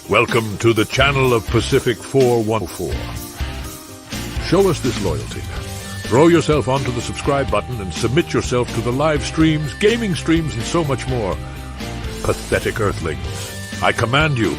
Welcome to the channel of PACIFIC414. Show us this loyalty. Throw yourself onto the subscribe button and submit yourself to the live streams, gaming streams, and so much more. Pathetic earthlings, I command you.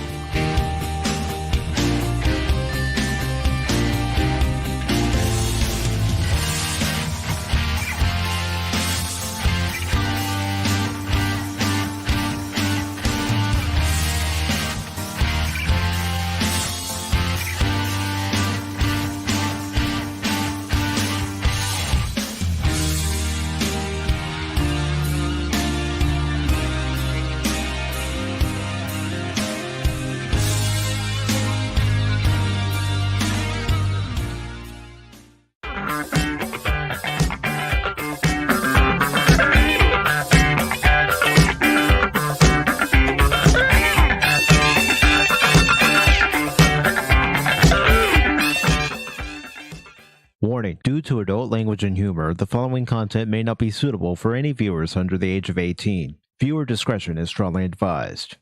Warning, due to adult language and humor, the following content may not be suitable for any viewers under the age of 18. Viewer discretion is strongly advised.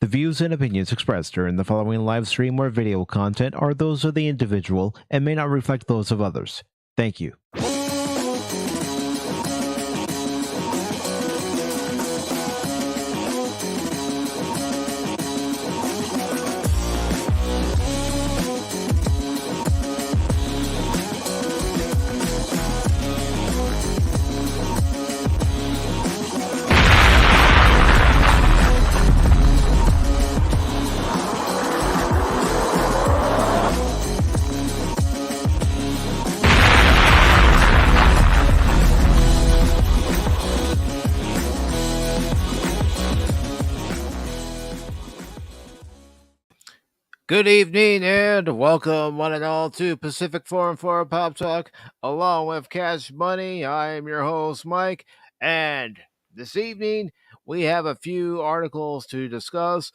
The views and opinions expressed during the following live stream or video content are those of the individual and may not reflect those of others. Thank you. Good evening and welcome one and all to PACIFIC414 Pop Talk along with Cash Money. I am your host Mike, and this evening we have a few articles to discuss.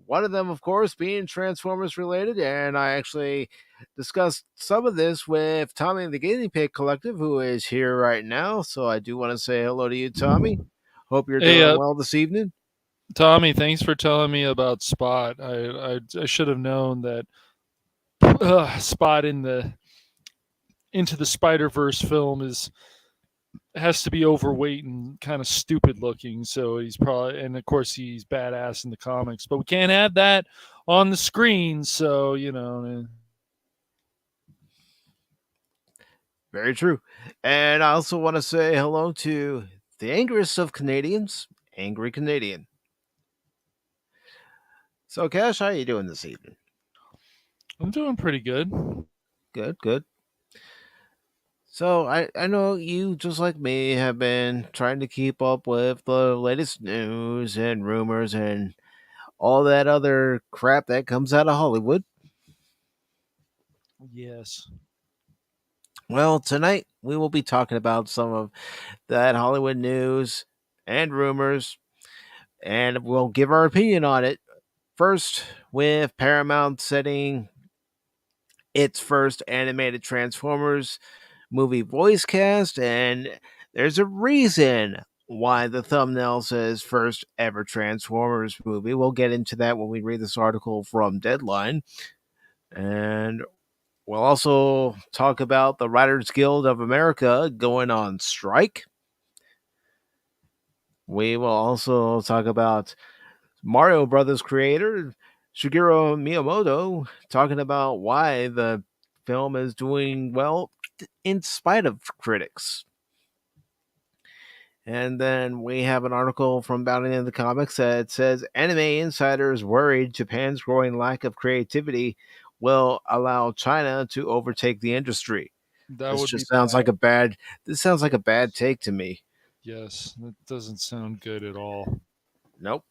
One of them, of course, being Transformers related, and I actually discussed some of this with Tommy the Guinea Pig Collective, who is here right now. So I do want to say hello to you, Tommy. Hope you're doing well this evening. Tommy, thanks for telling me about Spot. I should have known that Spot in the Into the Spider-Verse film has to be overweight and kind of stupid looking. So he's probably, and of course he's badass in the comics, but we can't have that on the screen. So, you know. Very true. And I also want to say hello to the angriest of Canadians, Angry Canadian. So, Cash, how are you doing this evening? I'm doing pretty good. Good. So, I know you, just like me, have been trying to keep up with the latest news and rumors and all that other crap that comes out of Hollywood. Yes. Well, tonight we will be talking about some of that Hollywood news and rumors, and we'll give our opinion on it. First, with Paramount setting its first animated Transformers movie voice cast, and there's a reason why the thumbnail says first ever Transformers movie. We'll get into that when we read this article from Deadline. And we'll also talk about the Writers Guild of America going on strike. We will also talk about Mario Brothers creator Shigeru Miyamoto talking about why the film is doing well in spite of critics. And then we have an article from Bounding in the Comics that says Anime insiders worried Japan's growing lack of creativity will allow China to overtake the industry. This sounds like a bad take to me. Yes, that doesn't sound good at all. Nope.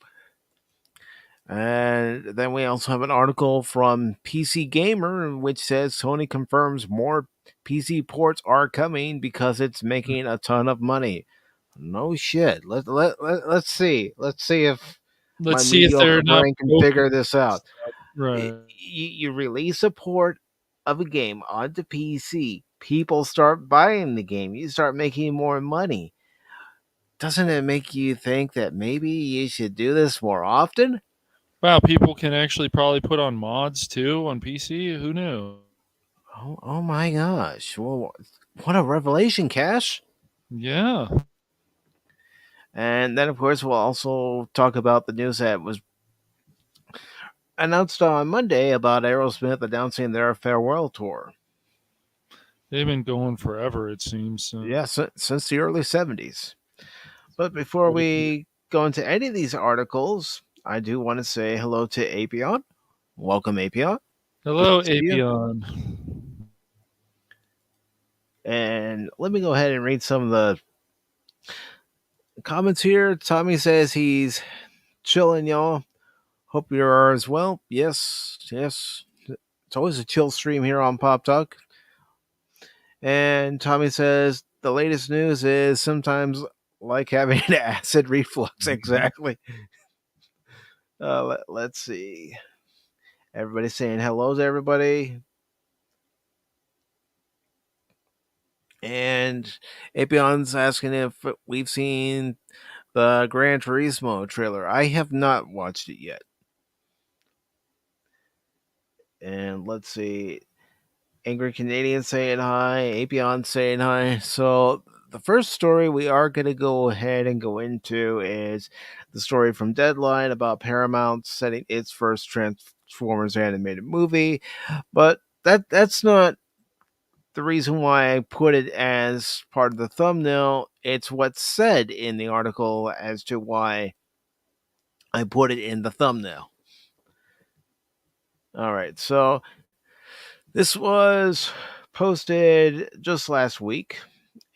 And then we also have an article from PC Gamer, which says Sony confirms more PC ports are coming because it's making a ton of money. No shit. Let's see. Let's see if they're not brain can figure this out. Right. You release a port of a game onto PC. People start buying the game. You start making more money. Doesn't it make you think that maybe you should do this more often? Wow, people can actually probably put on mods too on PC. Who knew? Oh my gosh! Well, what a revelation, Cash! Yeah. And then, of course, we'll also talk about the news that was announced on Monday about Aerosmith announcing their farewell tour. They've been going forever, it seems. Yeah, since the early 70s. But before we go into any of these articles, I do want to say hello to Apion. Welcome, Apion. Hello, See you. Apion. And let me go ahead and read some of the comments here. Tommy says he's chilling, y'all. Hope you are as well. Yes. It's always a chill stream here on Pop Talk. And Tommy says the latest news is sometimes like having acid reflux. Exactly. Let's see. Everybody's saying hello to everybody. And Apion's asking if we've seen the Gran Turismo trailer. I have not watched it yet. And let's see. Angry Canadian saying hi. Apion saying hi. So the first story we are going to go ahead and go into is the story from Deadline about Paramount setting its first Transformers animated movie. But that's not the reason why I put it as part of the thumbnail. It's what's said in the article as to why I put it in the thumbnail. All right, so this was posted just last week,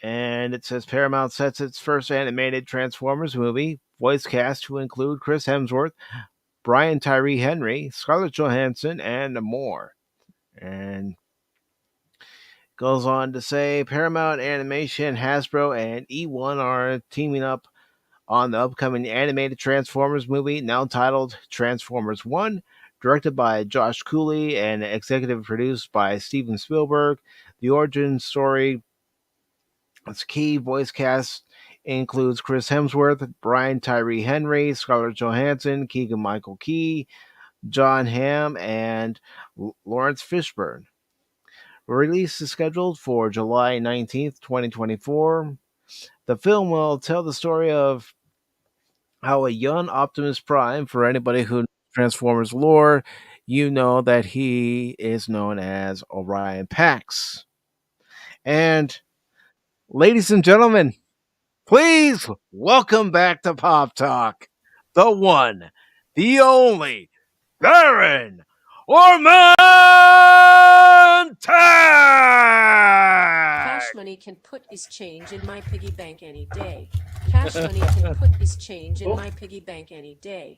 and it says Paramount sets its first animated Transformers movie, voice cast to include Chris Hemsworth, Brian Tyree Henry, Scarlett Johansson, and more. And goes on to say Paramount Animation, Hasbro, and E1 are teaming up on the upcoming animated Transformers movie, now titled Transformers 1, directed by Josh Cooley and executive produced by Steven Spielberg. The origin story, its key voice cast includes Chris Hemsworth, Brian Tyree Henry, Scarlett Johansson, Keegan-Michael Key, John Hamm, and Lawrence Fishburne. Release is scheduled for July 19th, 2024. The film will tell the story of how a young Optimus Prime, for anybody who knows Transformers lore, you know that he is known as Orion Pax. And ladies and gentlemen, please welcome back to Pop Talk, the one, the only, Baron Orman Tag! Cash Money can put his change in my piggy bank any day. Cash Money can put his change in my piggy bank any day.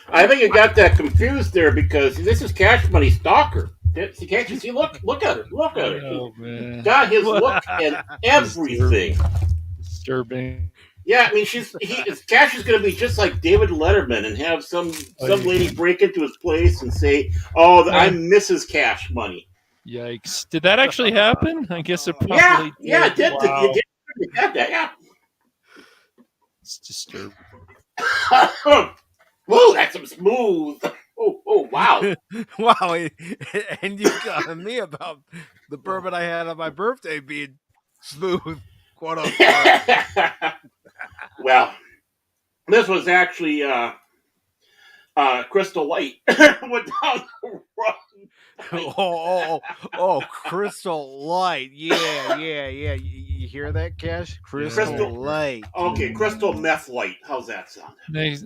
I think you got that confused there because this is Cash Money Stalker. Can't you see? Look at her. Look at her. Oh, man. Got his look and everything. Disturbing. Yeah, I mean, Cash is going to be just like David Letterman and have some lady break into his place and say, "Oh, I'm Mrs. Cash Money." Yikes! Did that actually happen? I guess it probably Yeah, did. yeah, it did. Wow. You did that, yeah. It's disturbing. Whoa, that's some smooth. Oh, wow. Wow, and you got me about the bourbon I had on my birthday being smooth, quote unquote. Well, this was actually Crystal Light went down the Oh, Crystal Light. Yeah. You hear that, Cash? Crystal Light. Okay, Crystal Meth Light. How's that sound? Next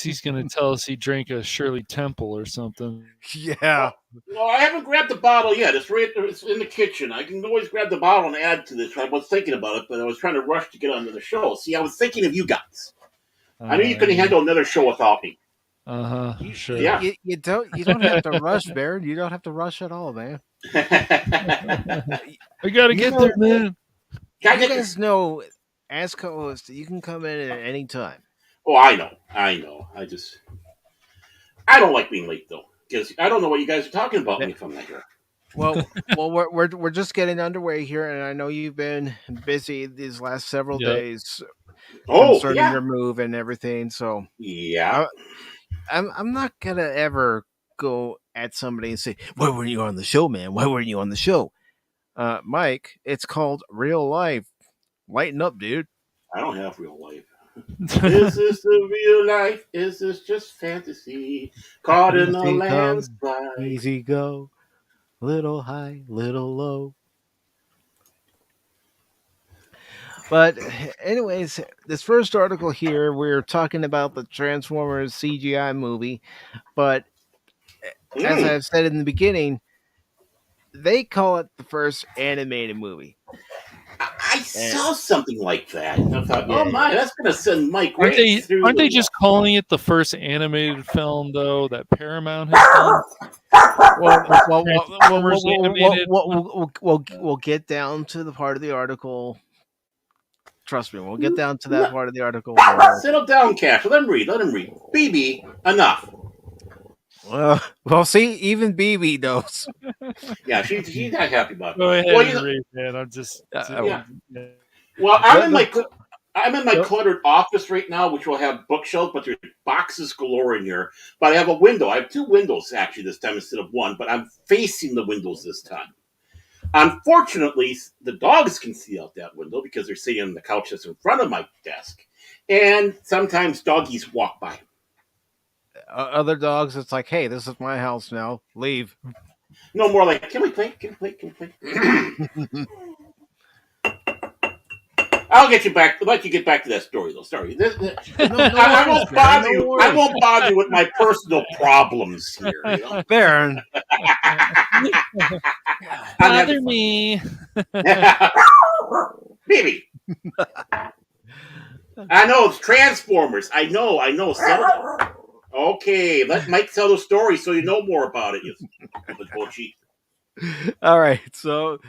he's going to tell us he drank a Shirley Temple or something. Yeah. Well, I haven't grabbed the bottle yet. It's in the kitchen. I can always grab the bottle and add to this. I was thinking about it, but I was trying to rush to get onto the show. See, I was thinking of you guys. I knew you couldn't handle another show without me. Sure. Yeah. You don't have to rush, Baron. You don't have to rush at all, man. We got to get there, man. You guys know, as co-host, you can come in at any time. Oh, I know. I don't like being late though, because I don't know what you guys are talking about when you come in here. Well, we're just getting underway here, and I know you've been busy these last several days concerning your move and everything. So yeah, I'm not gonna ever go at somebody and say, "Why weren't you on the show, man? Why weren't you on the show?" Mike, it's called real life. Lighten up, dude. I don't have real life. Is this the real life? Is this just fantasy? Caught in a Easy come, landslide. easy go. Little high, little low. But anyways, this first article here, we're talking about the Transformers CGI movie. But as I've said in the beginning, they call it the first animated movie. I saw something like that. I thought, Yeah, oh my, that's gonna send Mike Aren't right through. they just calling it the first animated film though that Paramount has done? Transformers animated one? We'll get down to the part of the article. Trust me, we'll get down to that part of the article. Settle down, Cash. Let him read. Let him read. BB, enough. Well, see, even BB knows. Yeah, she's not happy about it. Go ahead Well, and read, man. I'm just yeah. Well, I'm in my cluttered office right now, which will have bookshelves, but there's boxes galore in here. But I have a window. I have two windows actually this time instead of one, but I'm facing the windows this time. Unfortunately, the dogs can see out that window because they're sitting on the couch that's in front of my desk, and sometimes doggies walk by. Other dogs, it's like, hey, this is my house now. Leave. No more like, can we play? Can we play? Can we play? I'll get you back. I'll let you get back to that story, though. Sorry, I won't bother you. I won't bother you with my personal problems here. You know? Baron. bother me. Baby. I know it's Transformers. I know. Okay, let Mike tell the story so you know more about it. All right, so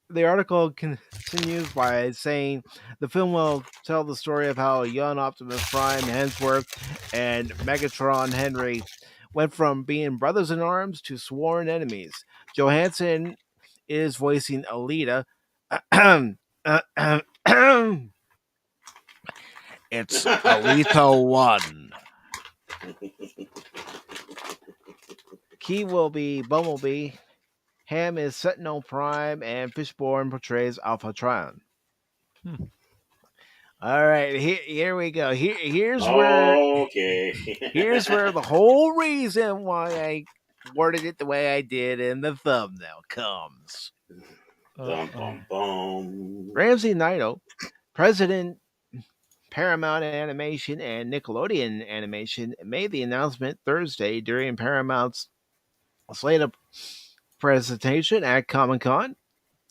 the article continues by saying the film will tell the story of how young Optimus Prime, Hemsworth, and Megatron Henry went from being brothers in arms to sworn enemies. Johansson is voicing Alita. It's Alita 1. Key will be Bumblebee. Ham is Sentinel Prime, and Fishborn portrays Alphatron. All right, here we go. Here's where the whole reason why I worded it the way I did in the thumbnail comes. Ramsey Naito, President Paramount Animation and Nickelodeon Animation, made the announcement Thursday during Paramount's slate of presentation at Comic-Con,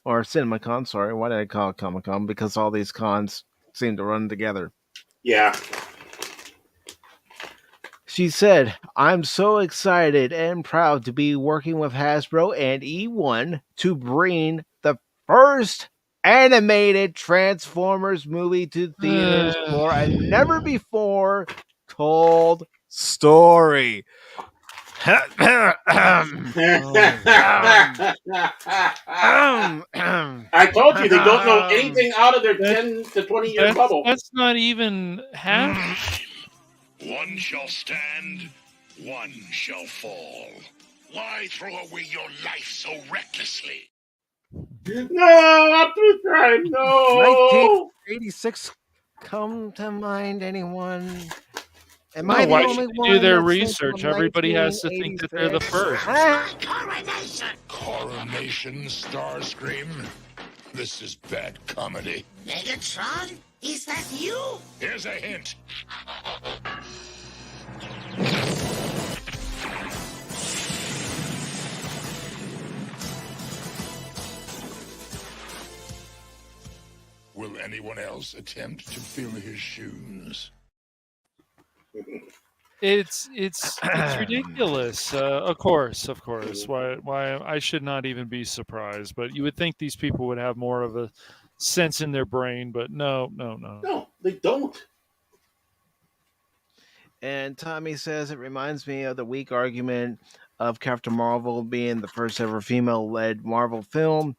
or CinemaCon, sorry. Why did I call it Comic-Con? Because all these cons seem to run together. Yeah. She said, I'm so excited and proud to be working with Hasbro and E1 to bring the first animated Transformers movie to theaters for a never before told story. I told you they don't know anything out of their 10 to 20 year bubble. That's not even half. One shall stand, one shall fall. Why throw away your life so recklessly? No, Optimus Prime, no. 1986 come to mind, anyone? Why should they do their research? Everybody has to think that they're the first. Coronation, Starscream. This is bad comedy. Megatron? Is that you? Here's a hint. Will anyone else attempt to fill his shoes? It's ridiculous. Of course. Why I should not even be surprised. But you would think these people would have more of a sense in their brain. But no. No, they don't. And Tommy says it reminds me of the weak argument of Captain Marvel being the first ever female-led Marvel film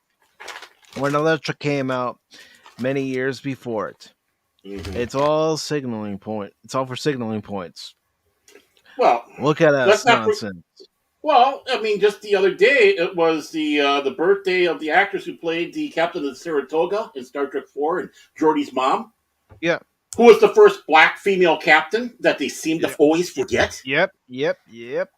when Elektra came out many years before it. Mm-hmm. It's all signaling point. It's all for signaling points. Well, Look at us let's not. nonsense. Well, I mean, just the other day, it was the birthday of the actress who played the captain of Saratoga in Star Trek 4 and Geordi's mom. Yeah. Who was the first black female captain that they seem to always forget? Yep.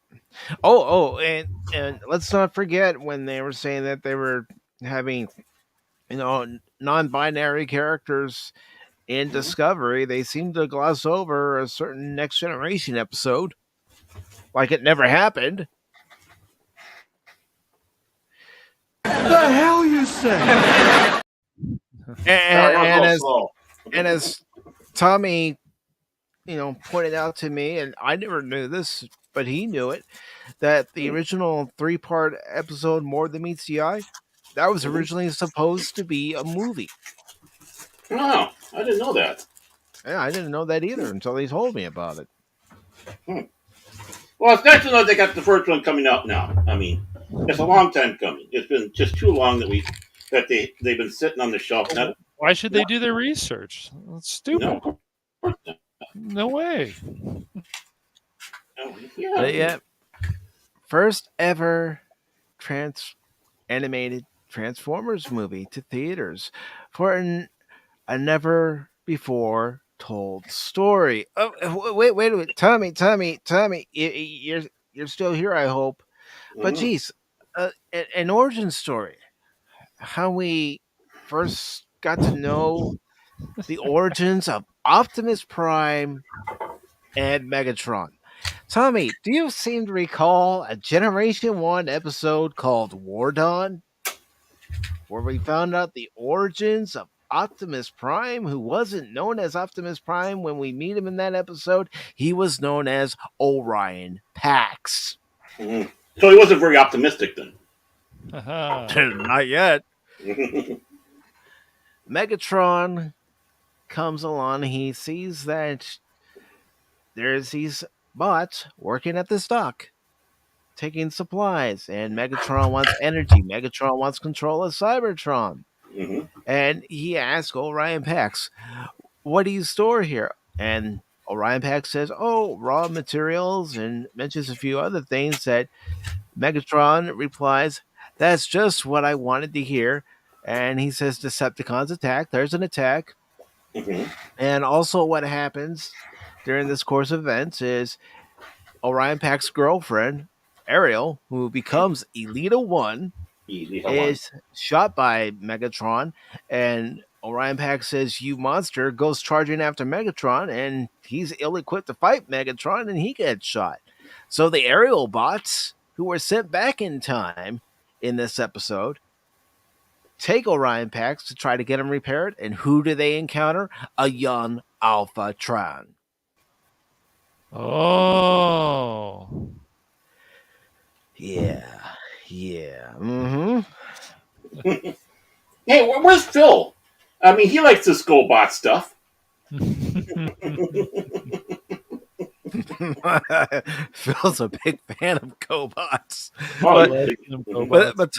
Oh, and let's not forget when they were saying that they were having, non-binary characters in Discovery. They seem to gloss over a certain Next Generation episode, like it never happened. The hell you say? And as Tommy, pointed out to me, and I never knew this, but he knew it, that the original 3-part episode, More Than Meets the Eye, that was originally supposed to be a movie. Oh, I didn't know that. Yeah, I didn't know that either until he told me about it. Well, it's nice to know they got the first one coming out now. I mean, it's a long time coming. It's been just too long that they've been sitting on the shelf. Why should they do their research? That's stupid. No way. Yeah. First ever animated Transformers movie to theaters for a never before told story. Oh, wait, Tommy, you're still here, I hope. But geez, an origin story. How we first got to know the origins of Optimus Prime and Megatron. Tommy, do you seem to recall a Generation 1 episode called War Dawn, where we found out the origins of Optimus Prime, who wasn't known as Optimus Prime when we meet him in that episode? He was known as Orion Pax. Mm-hmm. So he wasn't very optimistic then. Not yet. Megatron comes along. He sees that there's these bots working at this dock, taking supplies, and Megatron wants energy. Megatron wants control of Cybertron. Mm-hmm. And he asks Orion Pax, what do you store here? And Orion Pax says, raw materials, and mentions a few other things that Megatron replies, that's just what I wanted to hear. And he says, Decepticons attack. There's an attack. Mm-hmm. And also what happens during this course of events is Orion Pax's girlfriend, Ariel, who becomes Elita 1, is shot by Megatron, and Orion Pax says, you monster, goes charging after Megatron, and he's ill-equipped to fight Megatron, and he gets shot. So the Ariel bots, who were sent back in time in this episode, take Orion Pax to try to get him repaired, and who do they encounter? A young Alpha Tron. Oh. Yeah. Mm-hmm. Hey, where's Phil? I mean, he likes this GoBot stuff. Phil's a big fan of GoBots. But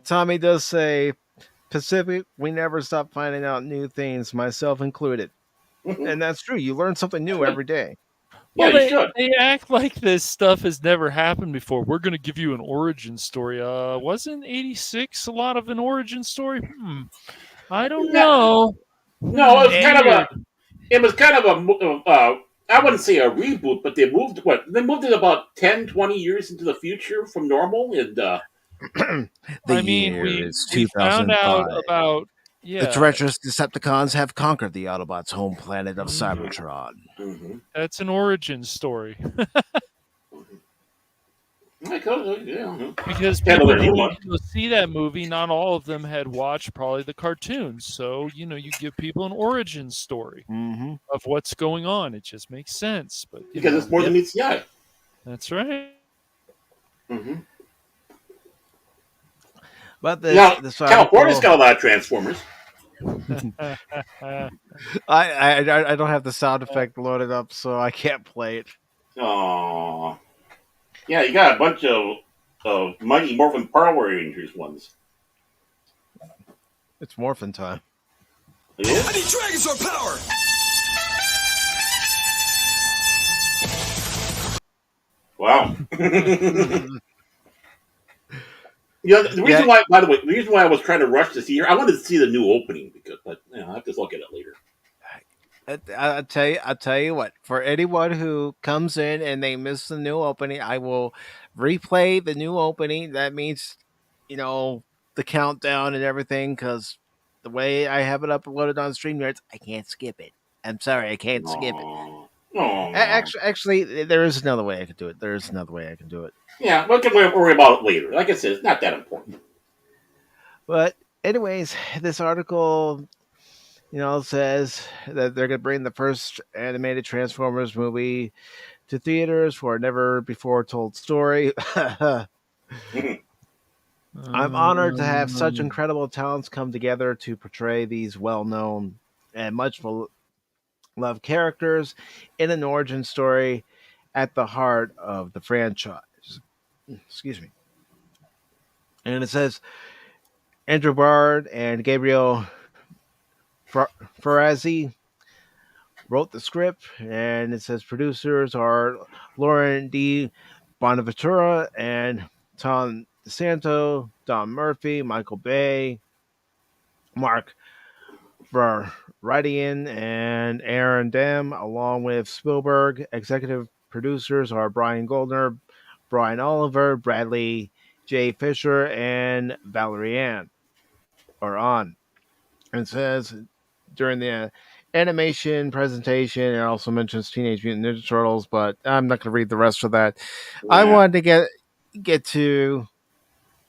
Tommy does say, Pacific, we never stop finding out new things, myself included. And that's true. You learn something new every day. Yeah, well, they act like this stuff has never happened before. We're going to give you an origin story. Wasn't 86 a lot of an origin story? I don't know. No, it was kind of a I wouldn't say a reboot, but they moved it about 10, 20 years into the future from normal, and we found out about the treacherous Decepticons have conquered the Autobots' home planet of Cybertron. Mm-hmm. That's an origin story. Because people who see that movie, not all of them had watched probably the cartoons. So, you give people an origin story of what's going on. It just makes sense. But because it's more than meets the eye. That's right. Mm-hmm. But California's got a lot of Transformers. I don't have the sound effect loaded up, so I can't play it. Aww. Yeah, you got a bunch of Mighty Morphin Power Rangers ones. It's morphin' time. It is? I need Dragonzord power! Wow. The reason Yeah. why, by the way, the reason why I was trying to rush to see here, I wanted to see the new opening but I have to look at it later. I'll tell you what. For anyone who comes in and they miss the new opening, I will replay the new opening. That means, the countdown and everything. Because the way I have it uploaded on StreamYards, I can't skip it. I'm sorry, I can't skip it. No. Actually, there is another way I could do it. There is another way I can do it. Yeah, we can worry about it later. Like I said, it's not that important. But anyways, this article, says that they're going to bring the first animated Transformers movie to theaters for a never before told story. I'm honored to have such incredible talents come together to portray these well known and much loved characters in an origin story at the heart of the franchise. Excuse me. And it says Andrew Bard and Gabriel Farazzi wrote the script, and it says producers are Lauren D. Bonaventura and Tom DeSanto, Don Murphy, Michael Bay, Mark Verradian, and Aaron Dem, along with Spielberg. Executive producers are Brian Goldner, Brian Oliver, Bradley J. Fisher, and Valerie Ann, or on. It says during the animation presentation, it also mentions Teenage Mutant Ninja Turtles, but I'm not going to read the rest of that. I Yeah. wanted to get to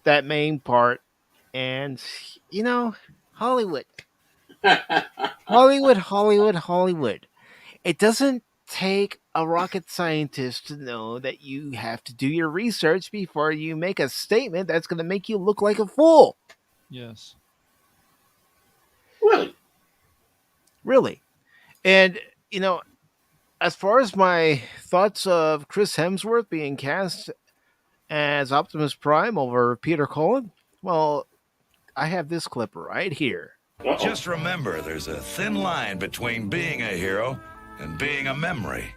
that main part, and Hollywood, Hollywood. It doesn't take a rocket scientist to know that you have to do your research before you make a statement that's going to make you look like a fool. Yes. Really? Really. And, as far as my thoughts of Chris Hemsworth being cast as Optimus Prime over Peter Cullen, well, I have this clip right here. Uh-oh. Just remember, there's a thin line between being a hero and being a memory.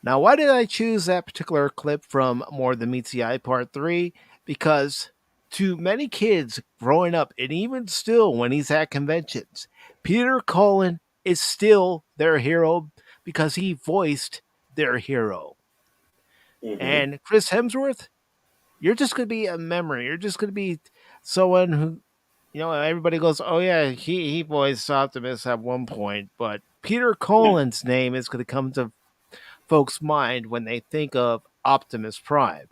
Now, why did I choose that particular clip from More Than Meets the Eye Part 3? Because to many kids growing up, and even still when he's at conventions, Peter Cullen is still their hero because he voiced their hero. Mm-hmm. And Chris Hemsworth, you're just going to be a memory. You're just going to be someone who, everybody goes, oh yeah, he voiced Optimus at one point, but Peter Cullen's name is going to come to folks' mind when they think of Optimus Prime,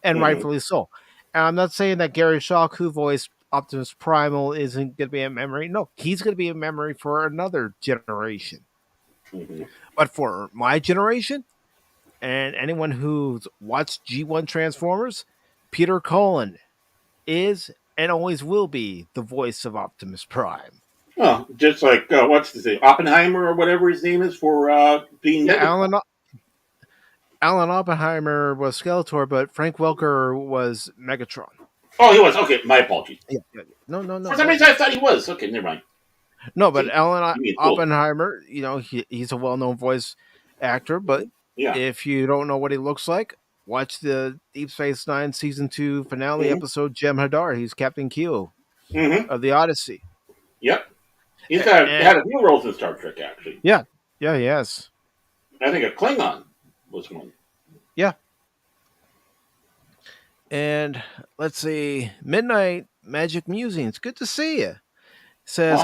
and rightfully so. And I'm not saying that Gary Shaw, who voiced Optimus Primal, isn't going to be a memory. No, he's going to be a memory for another generation. Mm-hmm. But for my generation, and anyone who's watched G1 Transformers, Peter Cullen is and always will be the voice of Optimus Prime. Oh, just like what's the name, Oppenheimer or whatever his name is for being Alan Oppenheimer was Skeletor, but Frank Welker was Megatron. Oh, he was. Okay, my apologies. Yeah. No. For some reason, I thought he was. Okay, never mind. No, but Alan you mean Oppenheimer, he's a well-known voice actor, but Yeah. if you don't know what he looks like, watch the Deep Space Nine Season 2 finale episode, Jem Hadar. He's Captain Q of the Odyssey. Yep. He's had a few roles in Star Trek, actually. Yeah, yes. I think a Klingon was one. Yeah. And let's see, Midnight Magic Musings. Good to see you. Says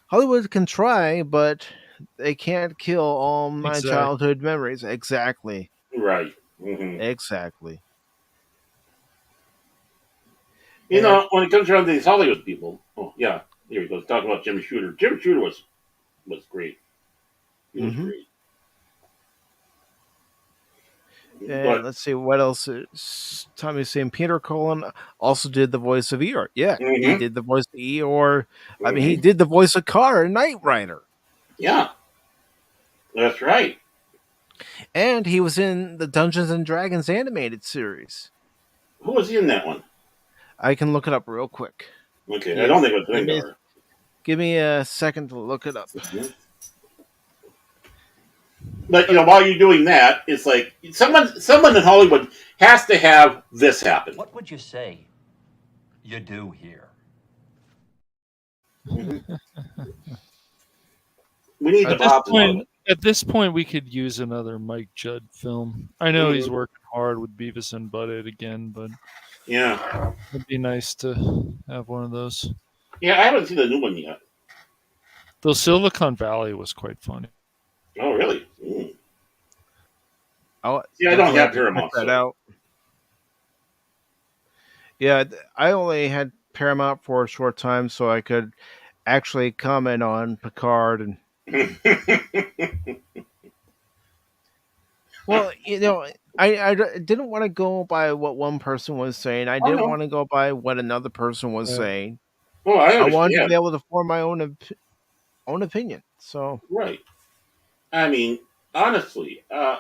Hollywood can try, but they can't kill all my childhood memories. Exactly. Right. Mm-hmm. Exactly. When it comes around to these Hollywood people, here he goes, talking about Jimmy Shooter. Jimmy Shooter was great. He was great. And let's see what else is Tommy's saying. Peter Cullen also did the voice of Eeyore. Yeah, he did the voice of Eeyore. I mean, he did the voice of Carr in Knight Rider. Yeah, that's right. And he was in the Dungeons and Dragons animated series. Who was he in that one? I can look it up real quick. Okay, yeah. I don't think it was Rengar. Give me a second to look it up. But while you're doing that, it's like someone in Hollywood has to have this happen. What would you say you do here? Mm-hmm. We need At this point, we could use another Mike Judd film. I know he's working hard with Beavis and Butthead again, but yeah, it'd be nice to have one of those. Yeah, I haven't seen the new one yet. Though Silicon Valley was quite funny. Oh, really? Mm. Oh, yeah, I don't have Paramount. That out. Yeah, I only had Paramount for a short time, so I could actually comment on Picard and. Well, I didn't want to go by what one person was saying. I didn't want to go by what another person was saying. Oh, I wanted to be able to form my own opinion. So right. I mean, honestly, I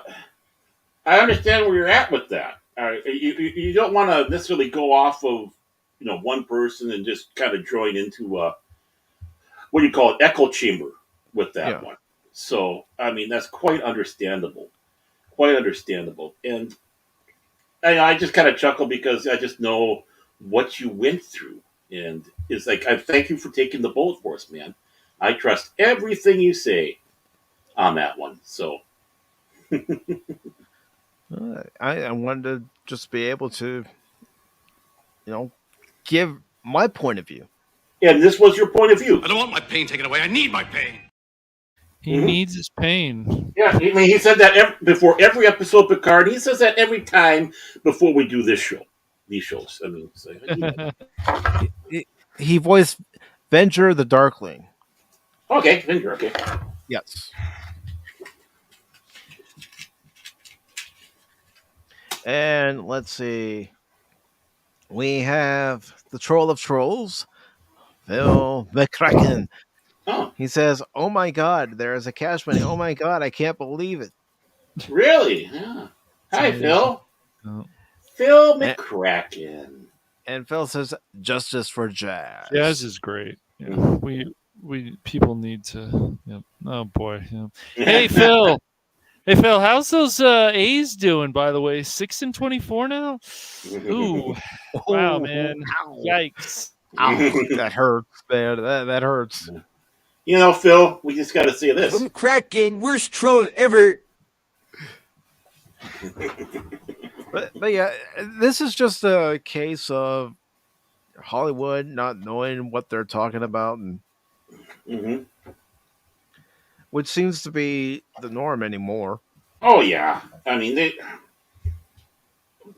understand where you're at with that. You don't want to necessarily go off of one person and just kind of join into what do you call it, echo chamber with that one. So I mean, that's quite understandable. Quite understandable. And I just kind of chuckle because I just know what you went through. And it's like, I thank you for taking the bullet for us, man. I trust everything you say on that one. So I wanted to just be able to, give my point of view. And this was your point of view. I don't want my pain taken away. I need my pain. He needs his pain. Yeah, I mean, he said that before every episode of Picard. He says that every time before we do this show. These shows. I mean, he voiced Venger the Darkling. Okay, Venger, okay. Yes. And let's see. We have the Troll of Trolls, Phil McCracken. Oh. He says, "Oh my God, there is a cash money. Oh my God, I can't believe it." Really? Yeah. Hi, Phil. Oh. Phil McCracken. And Phil says, "Justice for Jazz." Jazz is great. Yeah. We people need to. Yep. Oh boy. Yeah. Hey Phil. Hey Phil, how's those A's doing? By the way, 6-24 now. Ooh, wow, man! Yikes! That hurts, man. That hurts. Phil, we just got to say this. McCracken, worst troll ever. But yeah, this is just a case of Hollywood not knowing what they're talking about, and which seems to be the norm anymore. Oh yeah, I mean they're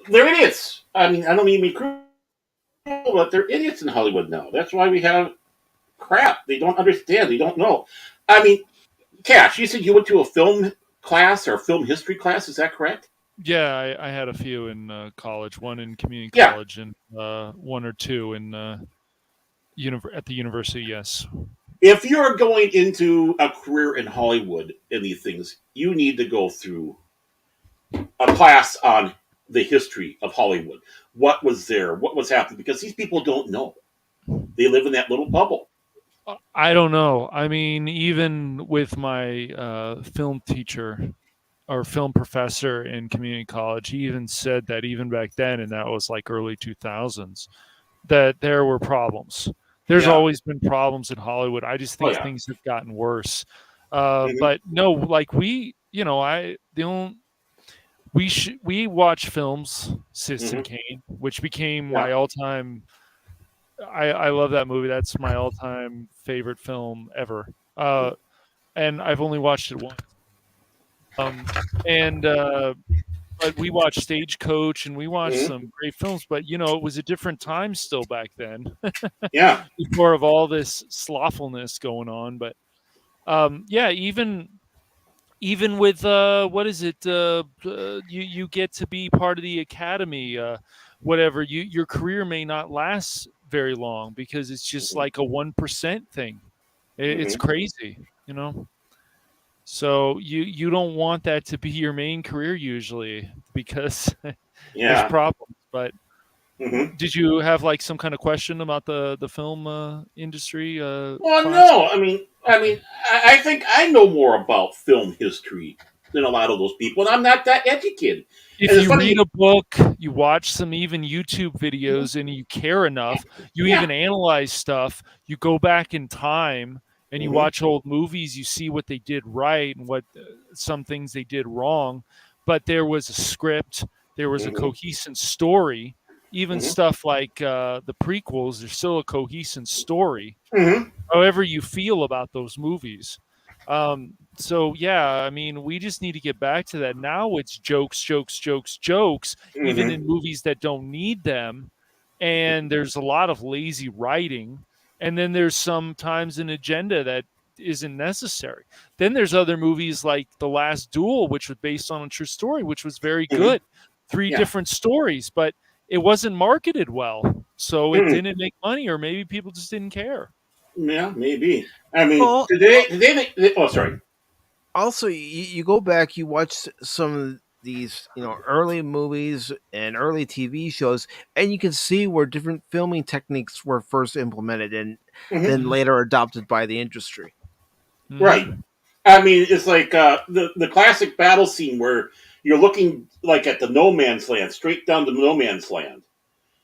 idiots. I mean, I don't mean to be cruel, but they're idiots in Hollywood now. That's why we have crap. They don't understand. They don't know. I mean, Cash, you said you went to a film class or film history class. Is that correct? Yeah, I had a few in college. One in community college, and one or two in at the university. Yes. If you're going into a career in Hollywood in these things, you need to go through a class on the history of Hollywood. What was there? What was happening? Because these people don't know. They live in that little bubble. I don't know. I mean, even with my film teacher or film professor in community college, he even said that even back then, and that was like early 2000s, that there were problems. There's always been problems in Hollywood. I just think things have gotten worse. But no, like we watch films, Citizen Kane, which became my all-time. I love that movie. That's my all-time favorite film ever. And I've only watched it once. But we watched Stagecoach and we watched some great films, but it was a different time still back then. Yeah. Before of all this slothfulness going on. But even with what is it? You get to be part of the academy, whatever. Your career may not last very long because it's just like a 1% thing. It's crazy, So you don't want that to be your main career usually because there's problems. But did you have like some kind of question about the film industry? Well, no. I mean, I think I know more about film history than a lot of those people, and I'm not that educated. If And it's you funny, read a book, you watch some even YouTube videos, and you care enough, you yeah. even analyze stuff, you go back in time and you Mhm. watch old movies, you see what they did right and what some things they did wrong. But there was a script, there was a Mhm. cohesive story. Even Mhm. stuff like the prequels, there's still a cohesive story, Mhm. however you feel about those movies. So yeah, I mean, we just need to get back to that. Now it's jokes, jokes, jokes, jokes, even Mhm. in movies that don't need them. And there's a lot of lazy writing. And then there's sometimes an agenda that isn't necessary. Then there's other movies like The Last Duel, which was based on a true story, which was very Mhm. good. Three Yeah. different stories, but it wasn't marketed well. So it Mhm. didn't make money, or maybe people just didn't care. Yeah, maybe. I mean, Well, oh, sorry. also you go back, you watch some of these, early movies and early TV shows, and you can see where different filming techniques were first implemented and Mhm. then later adopted by the industry. Right. Mhm. I mean, it's like the classic battle scene where you're looking like at the no man's land, straight down to no man's land,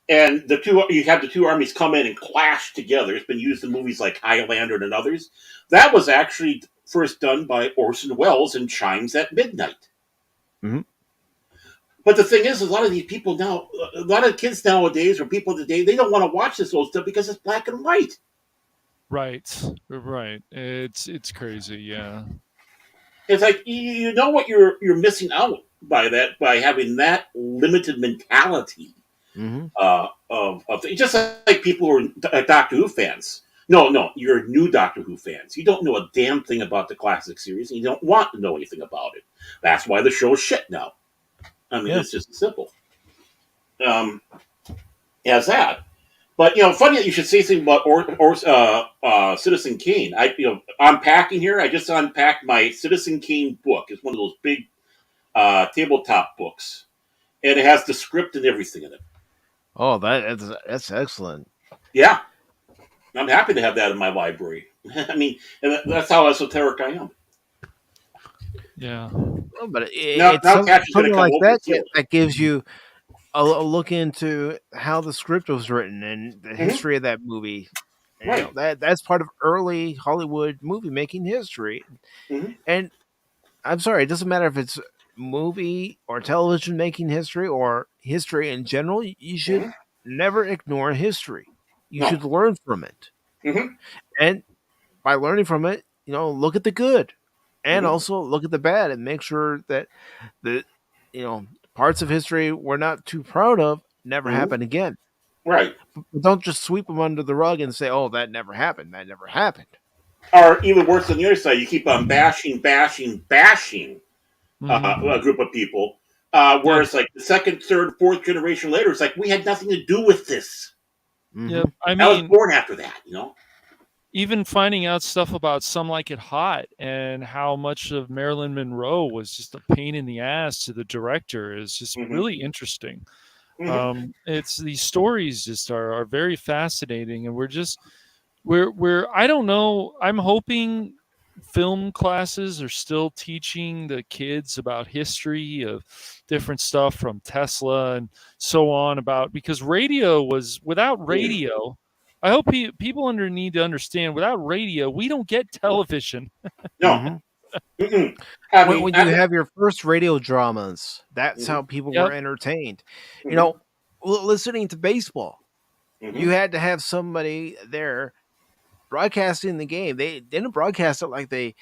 and you have the two armies come in and clash together. It's been used in movies like Highlander and others. That was actually first done by Orson Welles in Chimes at Midnight. Mhm. But the thing is, a lot of these people now, a lot of kids nowadays or people today, they don't want to watch this old stuff because it's black and white. Right, right. It's crazy, yeah. It's like you know what you're missing out by that by having that limited mentality Mm-hmm. of just like people who are Doctor Who fans. No, you're new Doctor Who fans. You don't know a damn thing about the classic series, and you don't want to know anything about it. That's why the show's shit now. I mean, Yeah. it's just simple. Um, as that. But funny that you should say something about Citizen Kane. Unpacking here. I just unpacked my Citizen Kane book. It's one of those big tabletop books, and it has the script and everything in it. Oh, that's excellent. Yeah, I'm happy to have that in my library. I mean, and that's how esoteric I am. Yeah. Oh, but it's Now Cash is going something to come like over and that kill that gives you a look into how the script was written and the me. Hmm. history of that movie. And, Right. that's part of early Hollywood movie making history. Hmm. And I'm sorry, it doesn't matter if it's movie or television making history or history in general. You should Hmm. never ignore history. You No. should learn from it. Hmm. And by learning from it, look at the good and Hmm. also look at the bad and make sure that the parts of history we're not too proud of never Hmm. happen again. Right. But don't just sweep them under the rug and say, "Oh, that never happened. That never happened." Or even worse on the other side, you keep on bashing a Hmm. group of people. Yeah. Whereas, like the second, third, fourth generation later, it's like we had nothing to do with this. Yep. Hmm. I I was mean, born after that. even finding out stuff about Some Like It Hot and how much of Marilyn Monroe was just a pain in the ass to the director is just Hmm. really interesting. Hmm. It's these stories just are very fascinating, and we're I don't know. I'm hoping film classes are still teaching the kids about history of different stuff from Tesla and so on about because radio was without Mm. radio. I hope people need to understand without radio we don't get television. No. Hmm. Mm-mm. I When mean, when you have your first radio dramas, that's mhm. how people were Yep. entertained. You Mhm. know, listening to baseball, you Mhm. had to have somebody there broadcasting the game. They didn't broadcast it like they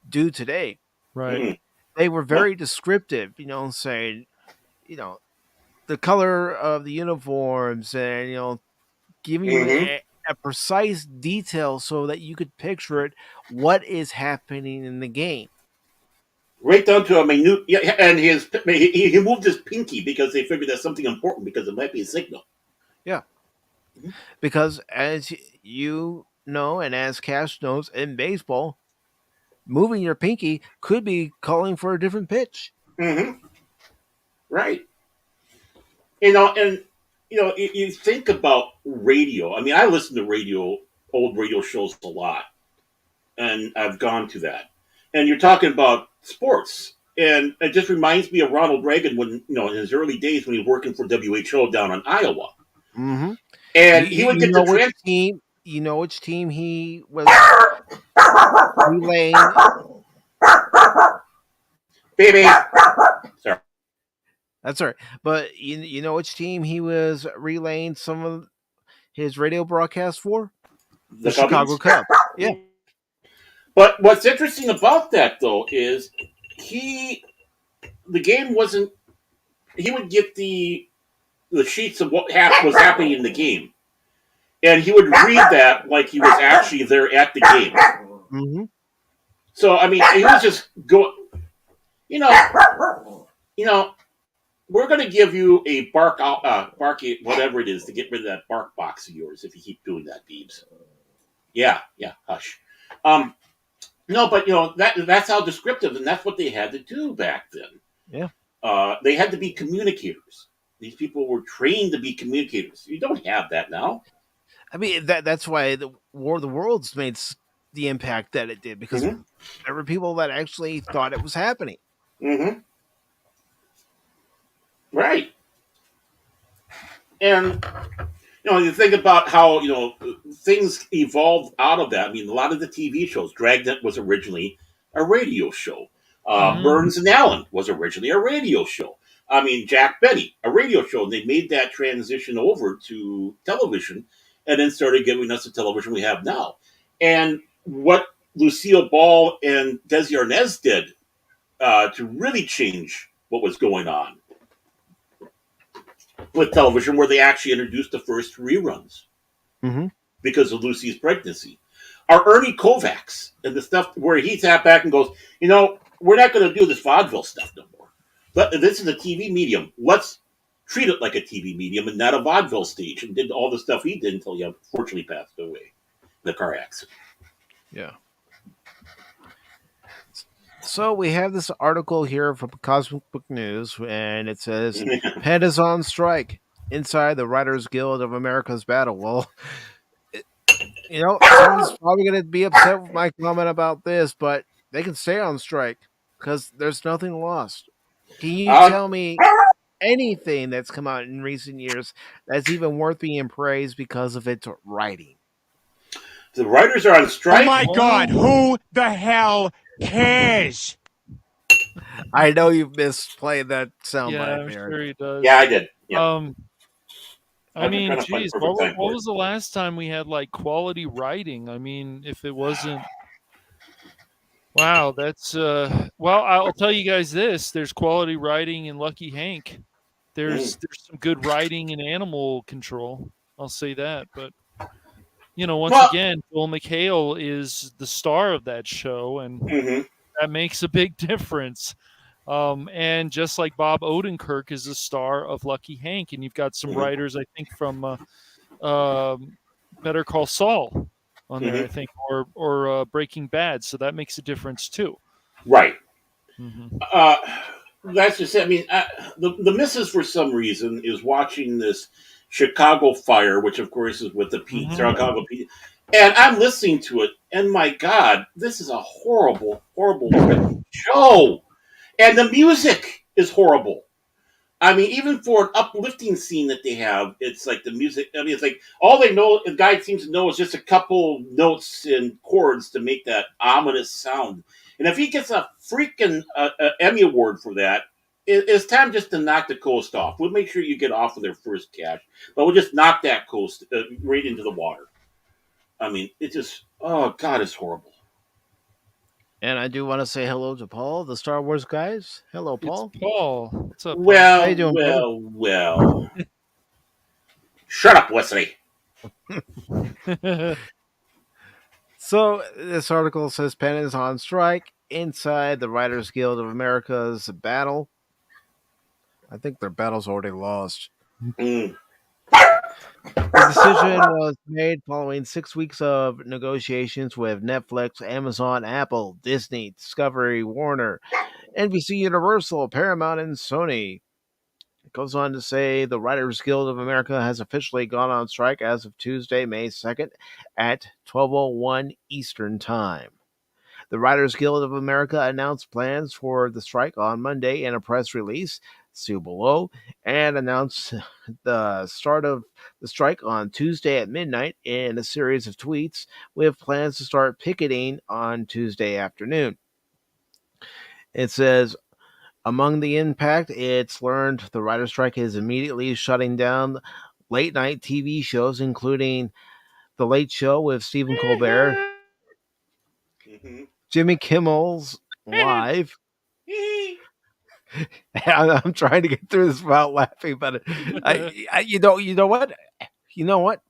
do today. Right. Mhm. They were No. very descriptive, saying, you know, the color of the uniforms and, giving you Mhm. a precise detail so that you could picture it, what is happening in the game. Right down to a minute. Yeah, and he moved his pinky because they figured that's something important because it might be a signal. Yeah. Mhm. Because as you know, and as Cash knows in baseball, moving your pinky could be calling for a different pitch. Mhm. Right. And you think about radio. I mean, I listen to old radio shows a lot, and I've gone to that. And you're talking about sports, And it just reminds me of Ronald Reagan when, in his early days when he was working for WHO down in Iowa. Mm-hmm. And he would get the which team. You know which team he was relaying. Baby. Sorry. That's right. But you know which team he was relaying some of his radio broadcasts for? The Chicago Cubs. Yeah. But what's interesting about that, though, is the game wasn't. He would get the sheets of what was happening in the game, and he would read that like he was actually there at the game. Mm-hmm. So I mean, he was just going. We're going to give you a barky whatever it is to get rid of that bark box of yours if you keep doing that, Beebs. Yeah, hush. No, but that's how descriptive, and that's what they had to do back then. Yeah. They had to be communicators. These people were trained to be communicators. You don't have that now. I mean, that's why the War of the Worlds made the impact that it did, because there were people that actually thought it was happening. Mm-hmm. Right. And you think about how things evolved out of that. I mean, a lot of the TV shows. Dragnet was originally a radio show. Burns and Allen was originally a radio show. I mean, Jack Benny, a radio show. And they made that transition over to television, and then started giving us the television we have now. And what Lucille Ball and Desi Arnaz did to really change what was going on with television, where they actually introduced the first reruns because of Lucy's pregnancy. Our Ernie Kovacs and the stuff where he sat back and goes, we're not going to do this vaudeville stuff no more. But this is a TV medium. Let's treat it like a TV medium and not a vaudeville stage. And did all the stuff he did until he unfortunately passed away in the car accident. Yeah. So we have this article here from Cosmic Book News, and it says, Penn is on strike inside the Writers Guild of America's battle. Well, someone's probably going to be upset with my comment about this, but they can stay on strike because there's nothing lost. Can you tell me anything that's come out in recent years that's even worth being praised because of its writing? The writers are on strike? Oh my God, who the hell cares? I know you misplayed that soundbite. I'm sure he does. Yeah, I did. Yeah. I mean, geez, what was the last time we had quality writing? I mean, if it wasn't, wow, that's well, I'll tell you guys this: there's quality writing in Lucky Hank. There's some good writing in Animal Control. I'll say that, but once again, Bill McHale is the star of that show, and that makes a big difference. And just like Bob Odenkirk is the star of Lucky Hank, and you've got some writers, I think, from Better Call Saul on there, I think, or Breaking Bad. So that makes a difference too. Right. That's just it. I mean, the missus for some reason is watching this Chicago Fire, which of course is with the Chicago Pete, and I'm listening to it, and my God, this is a horrible, horrible show. And the music is horrible. I mean, even for an uplifting scene that they have, it's like the music. I mean, it's like all they know, the guy seems to know is just a couple notes and chords to make that ominous sound. And if he gets a freaking Emmy Award for that, it's time just to knock the coast off. We'll make sure you get off of their first cash, but we'll just knock that coast right into the water. I mean, it just, oh God, it's horrible. And I do want to say hello to Paul, the Star Wars guys. Hello, Paul. It's Paul. What's up, Paul? Well, How you doing, well. Shut up, Wesley. So this article says Penn is on strike inside the Writers Guild of America's battle. I think their battle's already lost. The decision was made following 6 weeks of negotiations with Netflix, Amazon, Apple, Disney, Discovery, Warner, NBC Universal, Paramount, and Sony. It goes on to say the Writers Guild of America has officially gone on strike as of Tuesday, May 2nd at 12:01 Eastern Time. The Writers Guild of America announced plans for the strike on Monday in a press release, see below, and announced the start of the strike on Tuesday at midnight in a series of tweets with plans to start picketing on Tuesday afternoon. It says, among the impact, it's learned the writer's strike is immediately shutting down late night TV shows, including The Late Show with Stephen Colbert, Jimmy Kimmel's Live. I'm trying to get through this without laughing, but you know what?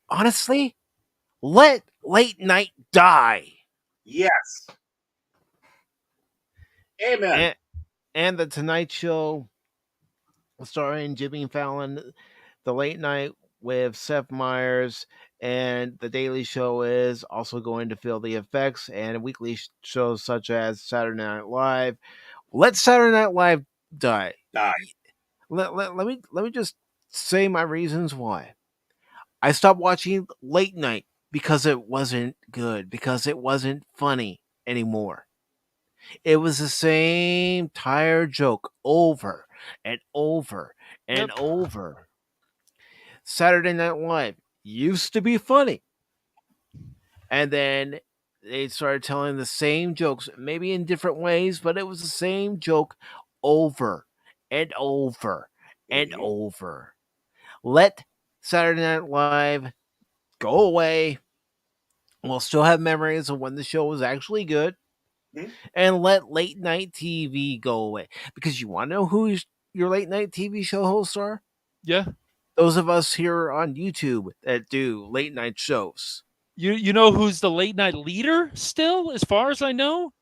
Honestly, let late night die. Yes. Amen. And the Tonight Show, starring Jimmy Fallon, The Late Night with Seth Meyers, and The Daily Show is also going to feel the effects, and weekly shows such as Saturday Night Live. Let Saturday Night Live die. Let me just say my reasons why. I stopped watching late night because it wasn't good, because it wasn't funny anymore. It was the same tired joke over and over and over. Saturday Night Live used to be funny. And then they started telling the same jokes, maybe in different ways, but it was the same joke over and over and over. Let Saturday Night Live go away. We'll still have memories of when the show was actually good. And let late night TV go away. Because you want to know who your late night TV show hosts are? Yeah. Those of us here on YouTube that do late night shows. You know who's the late night leader still, as far as I know?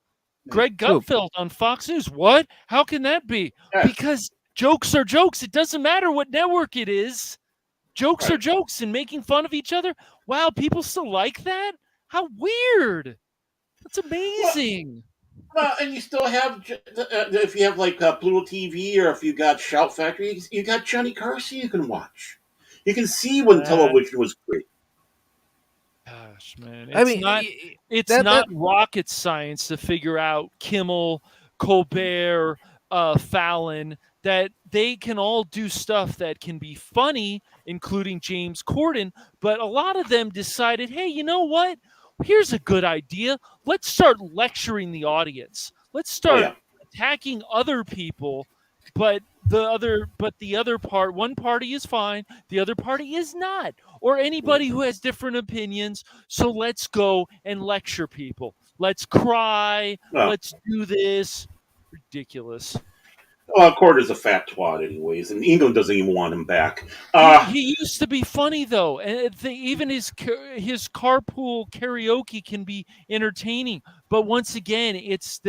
Greg Gutfeld on Fox News. What? How can that be? Because jokes are jokes. It doesn't matter what network it is. Jokes are jokes, and making fun of each other. Wow, people still like that? How weird. That's amazing. Well, and you still have, if you have like Pluto TV or if you got Shout Factory, you got Johnny Carson you can watch. You can see when television was great. Gosh, man. It's not rocket science to figure out Kimmel, Colbert, Fallon, that they can all do stuff that can be funny, including James Corden, but a lot of them decided, hey, you know what? Here's a good idea. Let's start lecturing the audience. Let's start attacking other people, but the other part, one party is fine, the other party is not, or anybody who has different opinions. So let's go and lecture people. Let's cry. Let's do this. Ridiculous. Well, Corder's a fat twat, anyways, and England doesn't even want him back. He used to be funny though, and even his carpool karaoke can be entertaining. But once again, it's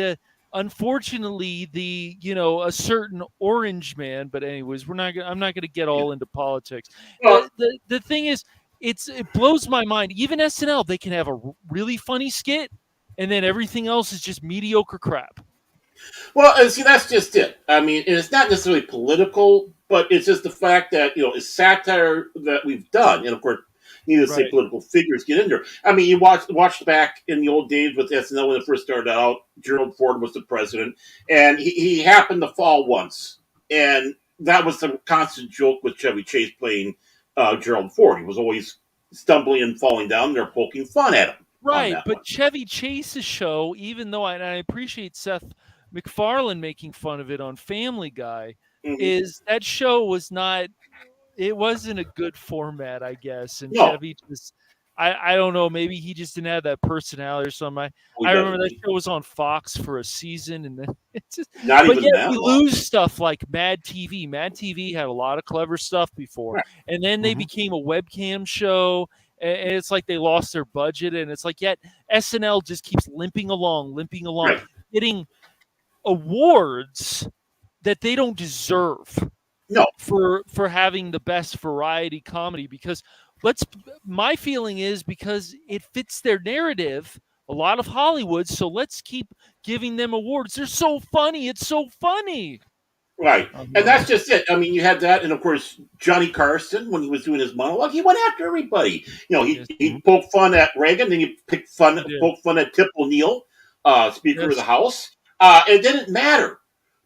unfortunately a certain orange man. But anyways, I'm not gonna get all into politics. The thing is, it blows my mind. Even SNL, they can have a really funny skit, and then everything else is just mediocre crap. Well, see, that's just it. I mean, and it's not necessarily political, but it's just the fact that, it's satire that we've done. And of course, needless to say, political figures get in there. I mean, you watched back in the old days with SNL when it first started out, Gerald Ford was the president, and he happened to fall once. And that was the constant joke with Chevy Chase playing Gerald Ford. He was always stumbling and falling down, and they're poking fun at him. Right, but Chevy Chase's show, even though I appreciate Seth MacFarlane making fun of it on Family Guy, is that show was not, it wasn't a good format, I guess. And Chevy just, I don't know, maybe he just didn't have that personality or something. I remember that show was on Fox for a season, and then it's just, not even that. We lose stuff like Mad TV. Mad TV had a lot of clever stuff before, and then they became a webcam show. And it's like they lost their budget, and it's like, yet SNL just keeps limping along, getting awards that they don't deserve. No, for having the best variety comedy, because my feeling is because it fits their narrative, a lot of Hollywood. So let's keep giving them awards. They're so funny. It's so funny. Right. And that's just it. I mean, you had that. And of course, Johnny Carson, when he was doing his monologue, he went after everybody. He poked fun at Reagan, then he poked fun at Tip O'Neill. Speaker of the Yes. House. It didn't matter.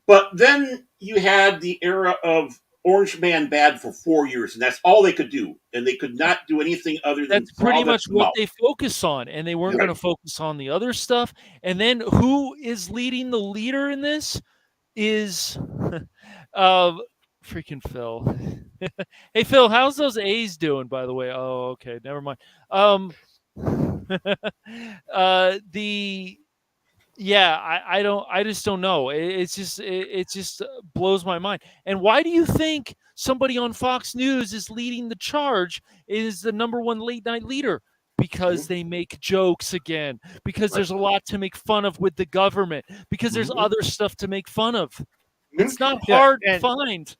But then you had the era of Orange Man bad for 4 years, and that's all they could do. And they could not do anything other than That's pretty froth at much the what mouth. they focus on, and they weren't Right. going to focus on the other stuff. And then who is leading the leader in this is freaking Phil. Hey Phil, how's those A's doing, by the way? Oh, okay, never mind. The Yeah, I just don't know. It just blows my mind. And why do you think somebody on Fox News is leading the charge, is the number one late night leader? Because Mhm. they make jokes again, because Right. there's a lot to make fun of with the government, because there's Mhm. other stuff to make fun of. Mhm. It's not Yeah, hard to and find.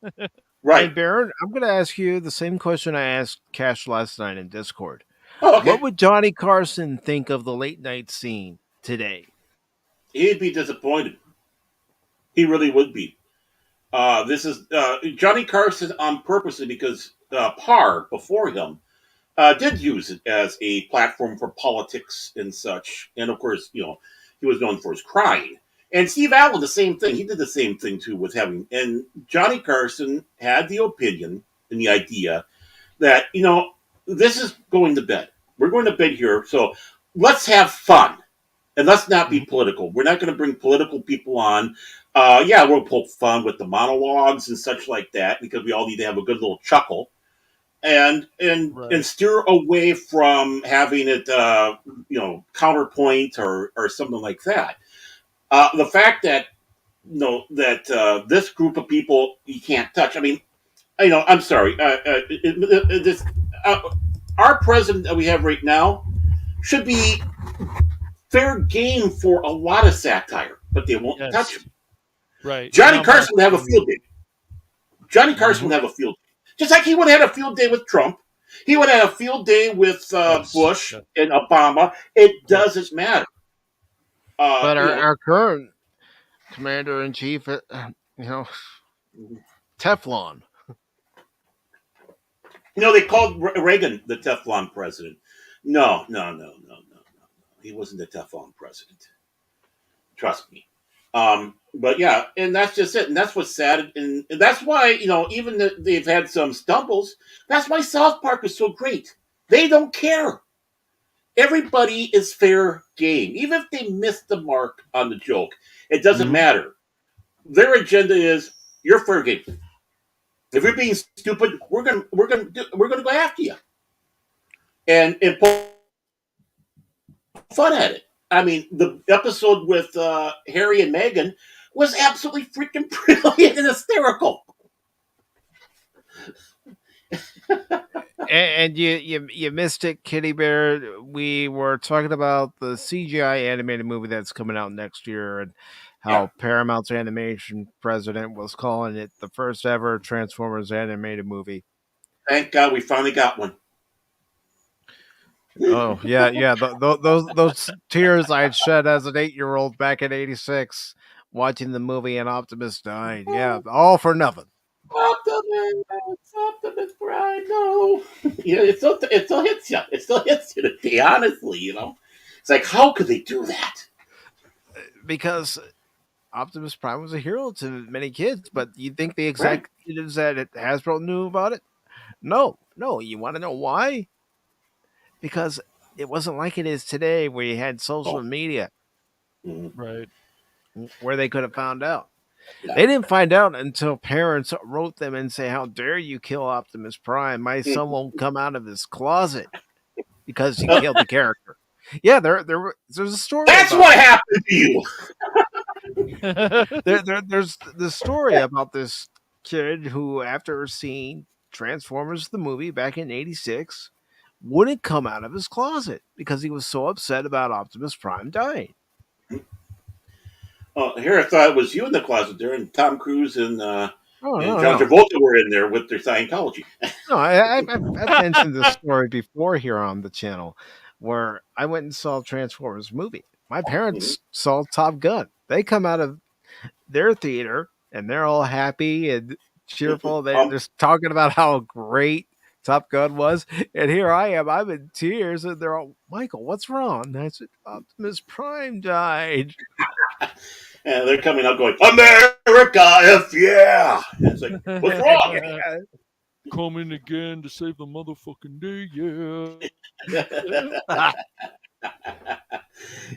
Right. and Baron, I'm going to ask you the same question I asked Cash last night in Discord. Oh, What okay. would Johnny Carson think of the late night scene today? He'd be disappointed. He really would be. This is Johnny Carson on purposely because Parr before him did use it as a platform for politics and such. And of course, he was known for his crying. And Steve Allen, the same thing. He did the same thing too with having. And Johnny Carson had the opinion and the idea that, this is going to bed. We're going to bed here. So let's have fun. And let's not be political. We're not going to bring political people on. Yeah, we'll poke fun with the monologues and such like that because we all need to have a good little chuckle and Right. steer away from having it, counterpoint or something like that. The fact that this group of people you can't touch. I mean, I'm sorry. This our president that we have right now should be fair game for a lot of satire, but they won't touch Yes. him. Right. Johnny Not much Carson would have a anyway. field day. Johnny Carson Mhm. would have a field day. Just like he would have had a field day with Trump. He would have a field day with Yes. Bush Yes. and Obama. It Yes. doesn't matter. But You our current commander in chief, Teflon. they called Reagan the Teflon president. No, no, no, no, no, no. He wasn't the Teflon president. Trust me. But yeah, and that's just it. And that's what's sad. And that's why, even they've had some stumbles. That's why South Park is so great. They don't care. Everybody is fair game. Even if they miss the mark on the joke, it doesn't Mhm. matter. Their agenda is you're fair game. If you're being stupid, we're gonna go after you and poke fun at it. I mean, the episode with Harry and Meghan was absolutely freaking brilliant and hysterical. And you missed it, Kitty Bear. We were talking about the CGI animated movie that's coming out next year, and Yeah, how Paramount's animation president was calling it the first ever Transformers animated movie. thank God we finally got one. Oh yeah, yeah. Those tears I'd shed as an 8-year-old back in '86 watching the movie and Optimus died. Yeah, all for nothing. Optimus Prime, no. Yeah, it still hits you. It still hits you today, honestly, It's like, how could they do that? Because Optimus Prime was a hero to many kids, but you think the Right. executives at Hasbro knew about it? No, no. You want to know why? Because it wasn't like it is today, where you had social Oh. media Mhm. Right. where they could have found out. Yeah. They didn't find out until parents wrote them and say, "How dare you kill Optimus Prime? My son won't come out of his closet because you killed the character." Yeah, there's a story. That's about what happened to you. there's the story about this kid who, after seeing Transformers the movie back in '86, wouldn't come out of his closet because he was so upset about Optimus Prime dying. Here I thought it was you in the closet there, and Tom Cruise and Oh and no, John no, Travolta were in there with their Scientology. no! I've mentioned this story before here on the channel, where I went and saw Transformers movie. My parents saw Top Gun. They come out of their theater and they're all happy and cheerful. They're just talking about how great Top Gun was. And here I am. I'm in tears. And they're all, Michael, what's wrong? And I said, Optimus Prime died. And they're coming out going, America, F yeah! And it's like, what's wrong? Coming again to save the motherfucking day, yeah.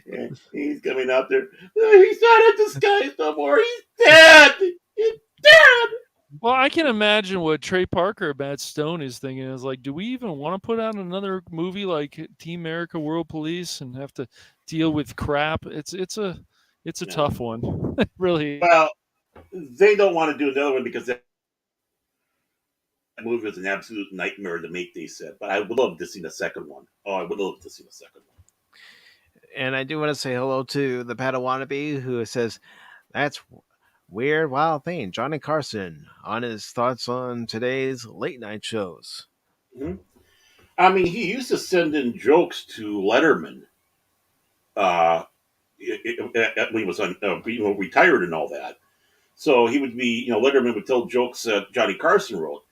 Yeah, he's coming out there. He's not in disguise no more. He's dead. He's dead. Well, I can imagine what Trey Parker, Matt Stone is thinking. Is like, do we even want to put out another movie like Team America: World Police and have to deal with crap? It's a tough one, really. Well, they don't want to do another one because that movie was an absolute nightmare to make, they said. But I would love to see the second one. Oh, I would love to see the second one. And I do want to say hello to the Padawannabe who says, that's weird, wild thing. Johnny Carson on his thoughts on today's late night shows. Mm-hmm. I mean, he used to send in jokes to Letterman when he was retired and all that. So he would be, Letterman would tell jokes that Johnny Carson wrote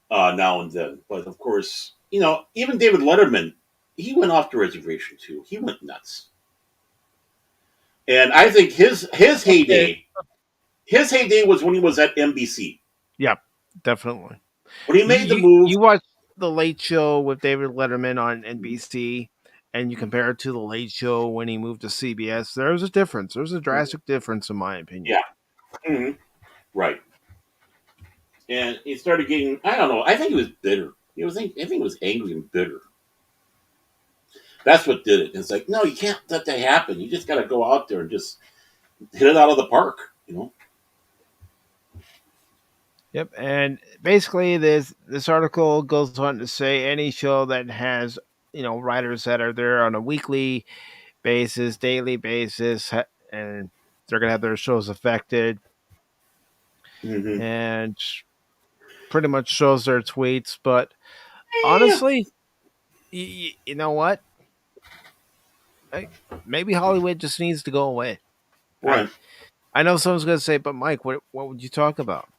now and then. But of course, even David Letterman, he went off the reservation too. He went nuts. And I think his heyday was when he was at NBC. Yeah, definitely. When he made the move. You watch The Late Show with David Letterman on NBC, and you compare it to The Late Show when he moved to CBS, there's a difference. There's a drastic difference, in my opinion. Yeah. Mm-hmm. Right. And he started getting, I don't know, I think he was bitter. I think he was angry and bitter. That's what did it. It's like, no, you can't let that happen. You just got to go out there and just hit it out of the park, Yep, and basically this article goes on to say any show that has, writers that are there on a weekly basis, daily basis, and they're going to have their shows affected. Mm-hmm. And pretty much shows their tweets. But honestly, you know what? Maybe Hollywood just needs to go away. Right. I know someone's going to say, but Mike, what would you talk about?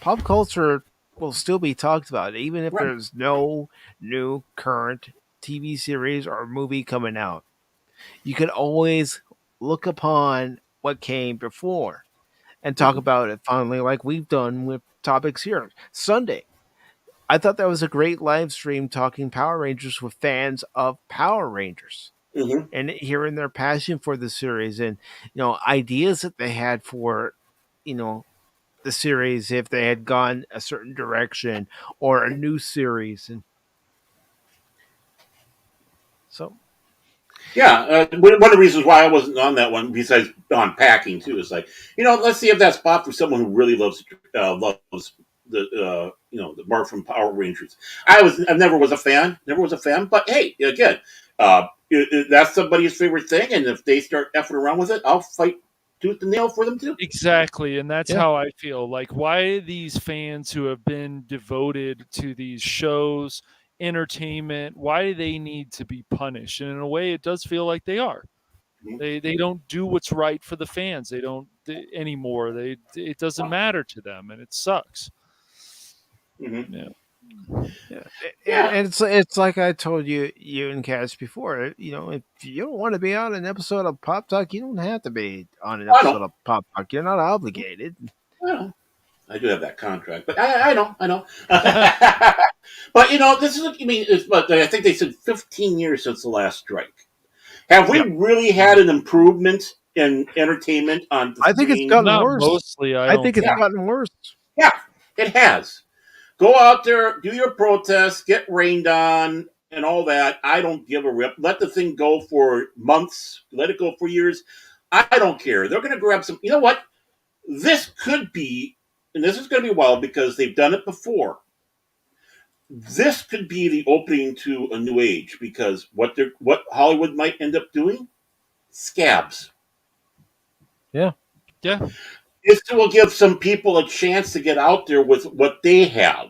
Pop culture will still be talked about, even if there's no new current TV series or movie coming out. You can always look upon what came before and talk about it fondly, like we've done with topics here. Sunday, I thought that was a great live stream talking Power Rangers with fans of Power Rangers. Mm-hmm. And hearing their passion for the series and, ideas that they had for, the series if they had gone a certain direction or a new series. And so, yeah, one of the reasons why I wasn't on that one, besides on packing too, is like, let's see if that spot for someone who really loves the the Mark from Power Rangers. I never was a fan, but hey, again, that's somebody's favorite thing, and if they start effing around with it, I'll fight tooth and nail for them too. Exactly, and that's how I feel. Like, why these fans who have been devoted to these shows, entertainment, why do they need to be punished? And in a way, it does feel like they are. Mm-hmm. They don't do what's right for the fans. They don't anymore. It doesn't matter to them, and it sucks. Mm-hmm. Yeah. And it's like I told you and Cash before. If you don't want to be on an episode of Pop Talk, you don't have to be on an episode of Pop Talk. You're not obligated. Well, I do have that contract, but I know. But this is what you mean. But I think they said 15 years since the last strike. Have we really had an improvement in entertainment on? I think it's gotten worse. Mostly, I think it's gotten worse. Yeah, it has. Go out there, do your protests, get rained on, and all that. I don't give a rip. Let the thing go for months. Let it go for years. I don't care. They're going to grab some. You know what? This could be, and this is going to be wild because they've done it before. This could be the opening to a new age because what Hollywood might end up doing, scabs. Yeah. This will give some people a chance to get out there with what they have.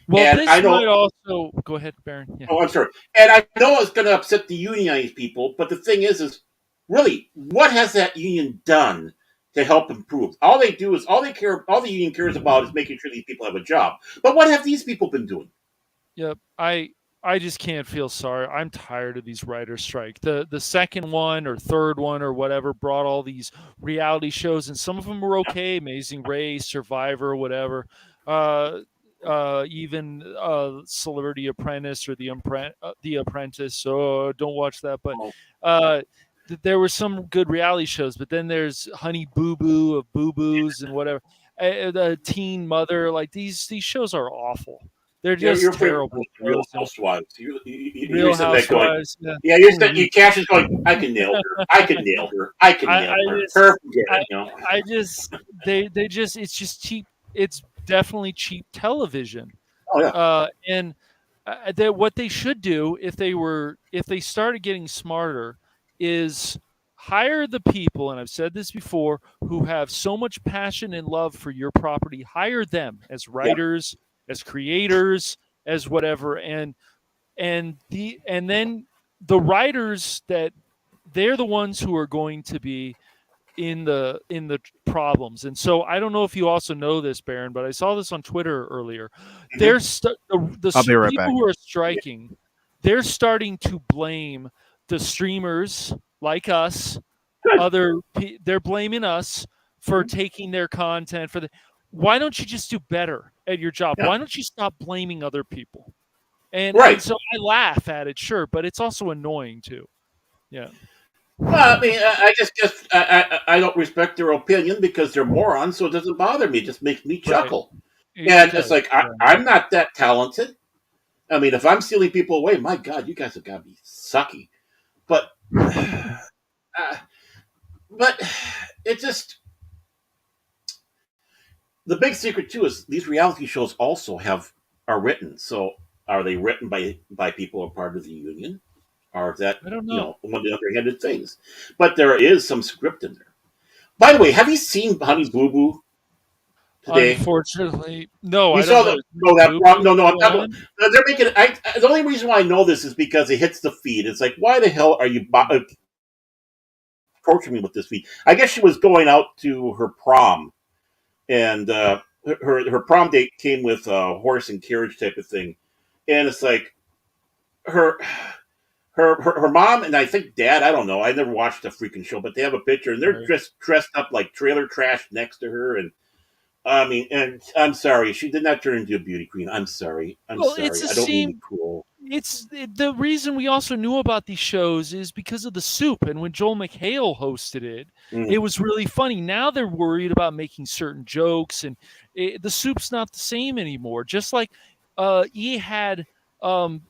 Well, and this I know, might also go ahead, Baron. Yeah. Oh, I'm sorry. And I know it's going to upset the unionized people, but the thing is really, what has that union done to help improve? All they do is all the union cares about is making sure these people have a job. But what have these people been doing? Yep. I just can't feel sorry. I'm tired of these writer strike. The second one or third one or whatever brought all these reality shows, and some of them were okay. Amazing Race, Survivor, whatever. Uh, even Celebrity Apprentice or The Apprentice. So don't watch that. But Oh, uh, there were some good reality shows. But then there's Honey Boo Boo of Boo Boos and whatever. The Teen Mother, like these shows are awful. They're your just favorite terrible was Real shows. And Housewives. You're Real sitting there going, Housewives, yeah. yeah, you're sitting, you Cash is going, I can nail her. I can nail her. I can I, nail I her. just, Her, forget I, it, you know. I just, they just, it's just cheap. It's definitely cheap television. Oh yeah. And what they should do if they started getting smarter is hire the people, and I've said this before, who have so much passion and love for your property. Hire them as Yeah. writers, as creators, as whatever, and then the writers that they're the ones who are going to be in the problems. And so I don't know if you also know this, Baron, but I saw this on Twitter earlier. Mhm. I'll be right People back. who are striking, they're starting to blame the streamers like us. They're blaming us for taking their content for the. Why don't you just do better at your job? Yeah. Why don't you stop blaming other people? And Right. so I laugh at it, sure, but it's also annoying too. Yeah. Well, I mean, I just guess I don't respect their opinion because they're morons, so it doesn't bother me. It just makes me Right. chuckle. It And it's does. like Yeah. I'm not that talented. I mean, if I'm stealing people away, my God, you guys have got to be sucky. But, but it just the big secret too is these reality shows also are written. So are they written by people who are part of the union, or is that I don't know. one of the underhanded things? But there is some script in there. By the way, have you seen Honey Boo Boo today? Unfortunately, no, You I don't saw know. the Is no that Boo no Boo no I'm still talking. on? They're making. The only reason why I know this is because it hits the feed. It's like, why the hell are you approaching me with this feed? I guess she was going out to her prom, and her prom date came with a horse and carriage type of thing, and it's like her. Her mom and I think dad, I don't know. I never watched the freaking show, but they have a picture and they're Right. dressed up like trailer trash next to her. And I mean, and I'm sorry, she did not turn into a beauty queen. I'm sorry. Well, it's the I don't mean to be same. cruel. The reason we also knew about these shows is because of the Soup, and when Joel McHale hosted it, Mm. it was really funny. Now they're worried about making certain jokes, and the Soup's not the same anymore. Just like he had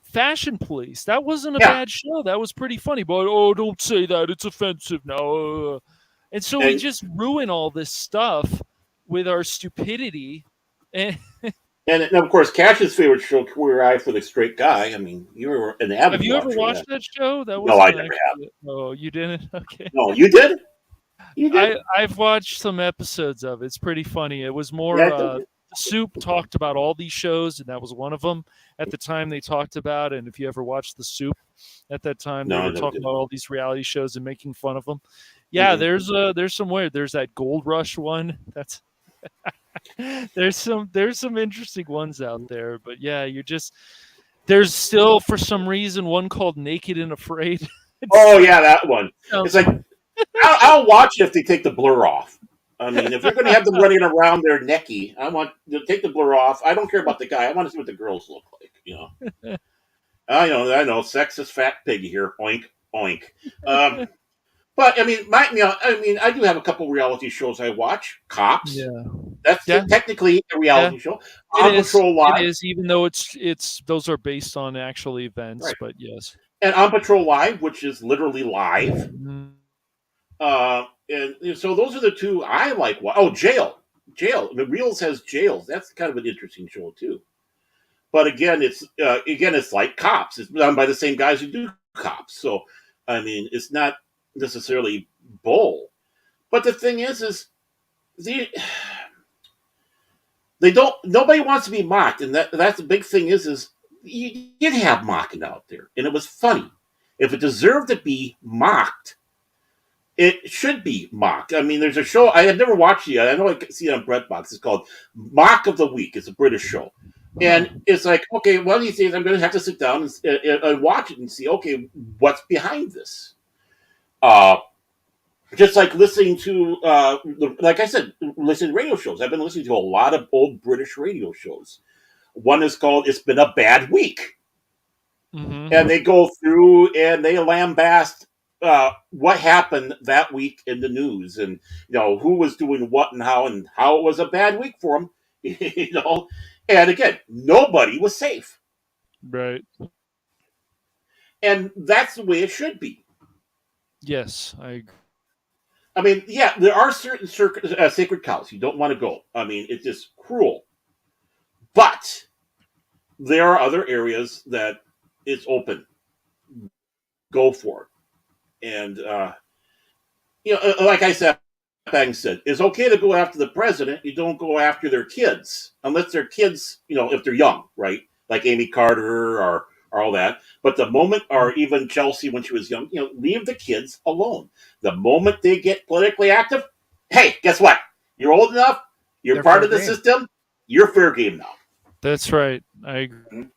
Fashion Police, that wasn't a Yeah, bad show. That was pretty funny, but oh, don't say that; it's offensive now. And so we and just ruin all this stuff with our stupidity. And and of course, Cash's favorite show, Queer Eye for the Straight Guy. I mean, you were an have avid you ever watcher of watched that. that show? That No, I wasn't never have. actually. Oh, you didn't? Okay. No, you did. You did. I've watched some episodes of it. It's pretty funny. It was Yeah, more I think. Soup talked about all these shows, and that was one of them at the time they talked about. And if you ever watched the Soup at that time, No, they I were never talking did. about all these reality shows and making fun of them. Yeah, Mm-mm. there's some weird. There's that Gold Rush one. That's there's some interesting ones out there. But yeah, there's still for some reason one called Naked and Afraid. Oh yeah, that one. It's Sounds like I'll watch it if they take the blur off. I mean, if they're going to have them running around their necky, I want to take the blur off. I don't care about the guy. I want to see what the girls look like. I know. Sexist fat pig here. Oink, oink. Um, but I mean, I do have a couple reality shows I watch. Cops. yeah. That's Yeah. technically a Yeah. reality show. On Patrol It Live. is, even though it's those are based on actual events, Right. but yes. And On Patrol Live, which is literally live. Mhm. And so those are the two I like. Oh, Jail. The Reels has Jails. That's kind of an interesting show too. But again, it's like Cops. It's done by the same guys who do Cops. So I mean, it's not necessarily bull. But the thing is the they don't. Nobody wants to be mocked, and that's the big thing. Is you did have mocking out there, and it was funny. If it deserved to be mocked, it should be mocked. I mean, there's a show I have never watched it yet. I know I see it on Breadbox. It's called Mock of the Week. It's a British show. And it's like, okay, one of these days I'm going to have to sit down and watch it and see, okay, what's behind this? Just like listening to, like I said, listening to radio shows. I've been listening to a lot of old British radio shows. One is called "It's Been a Bad Week," and they go through and they lambast what happened that week in the news, and who was doing what and how it was a bad week for them. And again, nobody was safe, Right. and that's the way it should be. Yes, I agree. I mean, yeah, there are certain sacred cows you don't want to go. I mean, it's just cruel. But there are other areas that it's open. Go for it. And, like I said, Bang said, it's okay to go after the president. You don't go after their kids. Unless their kids, if they're young, right? Like Amy Carter or all that. But the moment, or even Chelsea when she was young, leave the kids alone. The moment they get politically active, hey, guess what? You're old enough. You're part of the system. You're fair game now. That's right. I agree.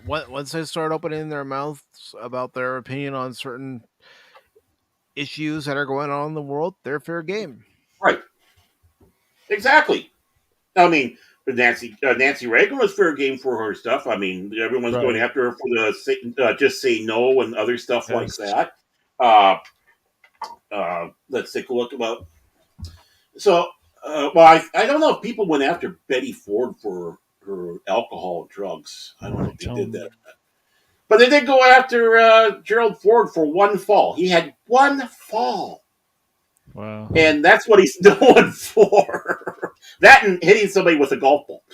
Once they start opening their mouths about their opinion on certain issues that are going on in the world, they're fair game. Right. Exactly. I mean, Nancy Reagan was fair game for her stuff. I mean, everyone's going after her for the just say no and other stuff like that. Let's take a look about. So, I don't know if people went after Betty Ford for her alcohol and drugs. I don't know if they did that. But they did go after Gerald Ford for one fall. He had one fall. Wow. And that's what he's known for. That and hitting somebody with a golf ball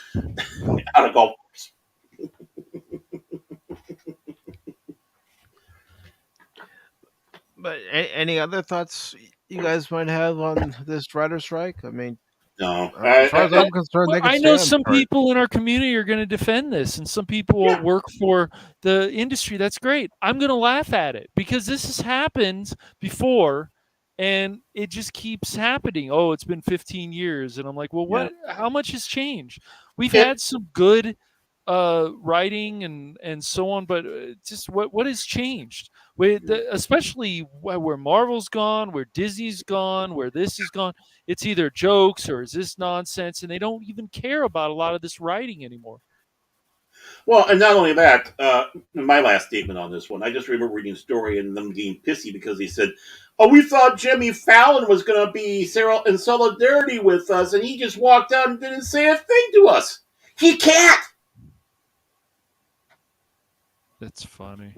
out of golf course. But any other thoughts you guys might have on this writer strike? I mean, no. As far as I'm concerned, they can I know some people in our community are going to defend this, and some people will work for the industry. That's great. I'm going to laugh at it because this has happened before, and it just keeps happening. Oh, it's been 15 years, and I'm like, well, what? How much has changed? We've had some good writing and so on, but just what has changed? Especially where Marvel's gone, where Disney's gone, where this is gone. It's either jokes or is this nonsense, and they don't even care about a lot of this writing anymore. Well, and not only that, my last statement on this one, I just remember reading a story and them getting pissy because they said, "Oh, we thought Jimmy Fallon was going to be in solidarity with us, and he just walked out and didn't say a thing to us. He can't." That's funny.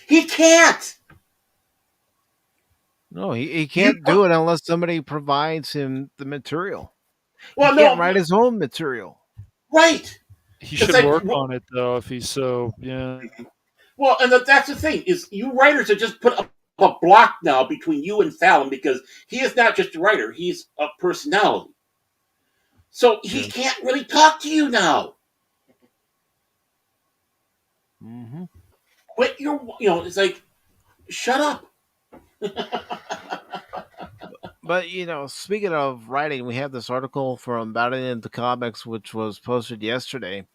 He can't. No, he can't do it unless somebody provides him the material. Well, he can't write his own material. Right. He should work on it, though, if he's so, yeah. Well, and that's the thing, is you writers have just put up a block now between you and Fallon because he is not just a writer, he's a personality. So he can't really talk to you now. Mm-hmm. Quit your, it's like, shut up. But, speaking of writing, we have this article from Batting into Comics, which was posted yesterday.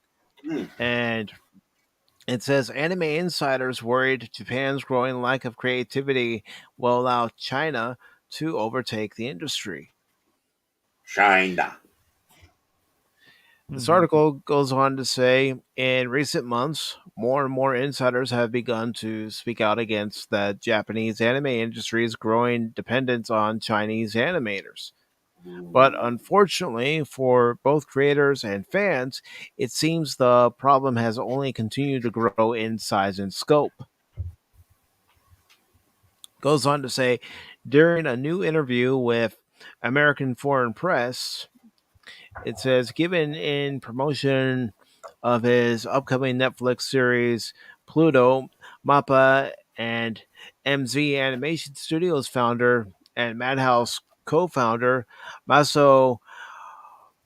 And it says, Anime insiders worried Japan's growing lack of creativity will allow China to overtake the industry. China. This article goes on to say, in recent months, more and more insiders have begun to speak out against the Japanese anime industry's growing dependence on Chinese animators. But unfortunately, for both creators and fans, it seems the problem has only continued to grow in size and scope. Goes on to say, during a new interview with American Foreign Press, it says, given in promotion of his upcoming Netflix series Pluto, Mappa and MZ Animation Studios founder and Madhouse co-founder Maso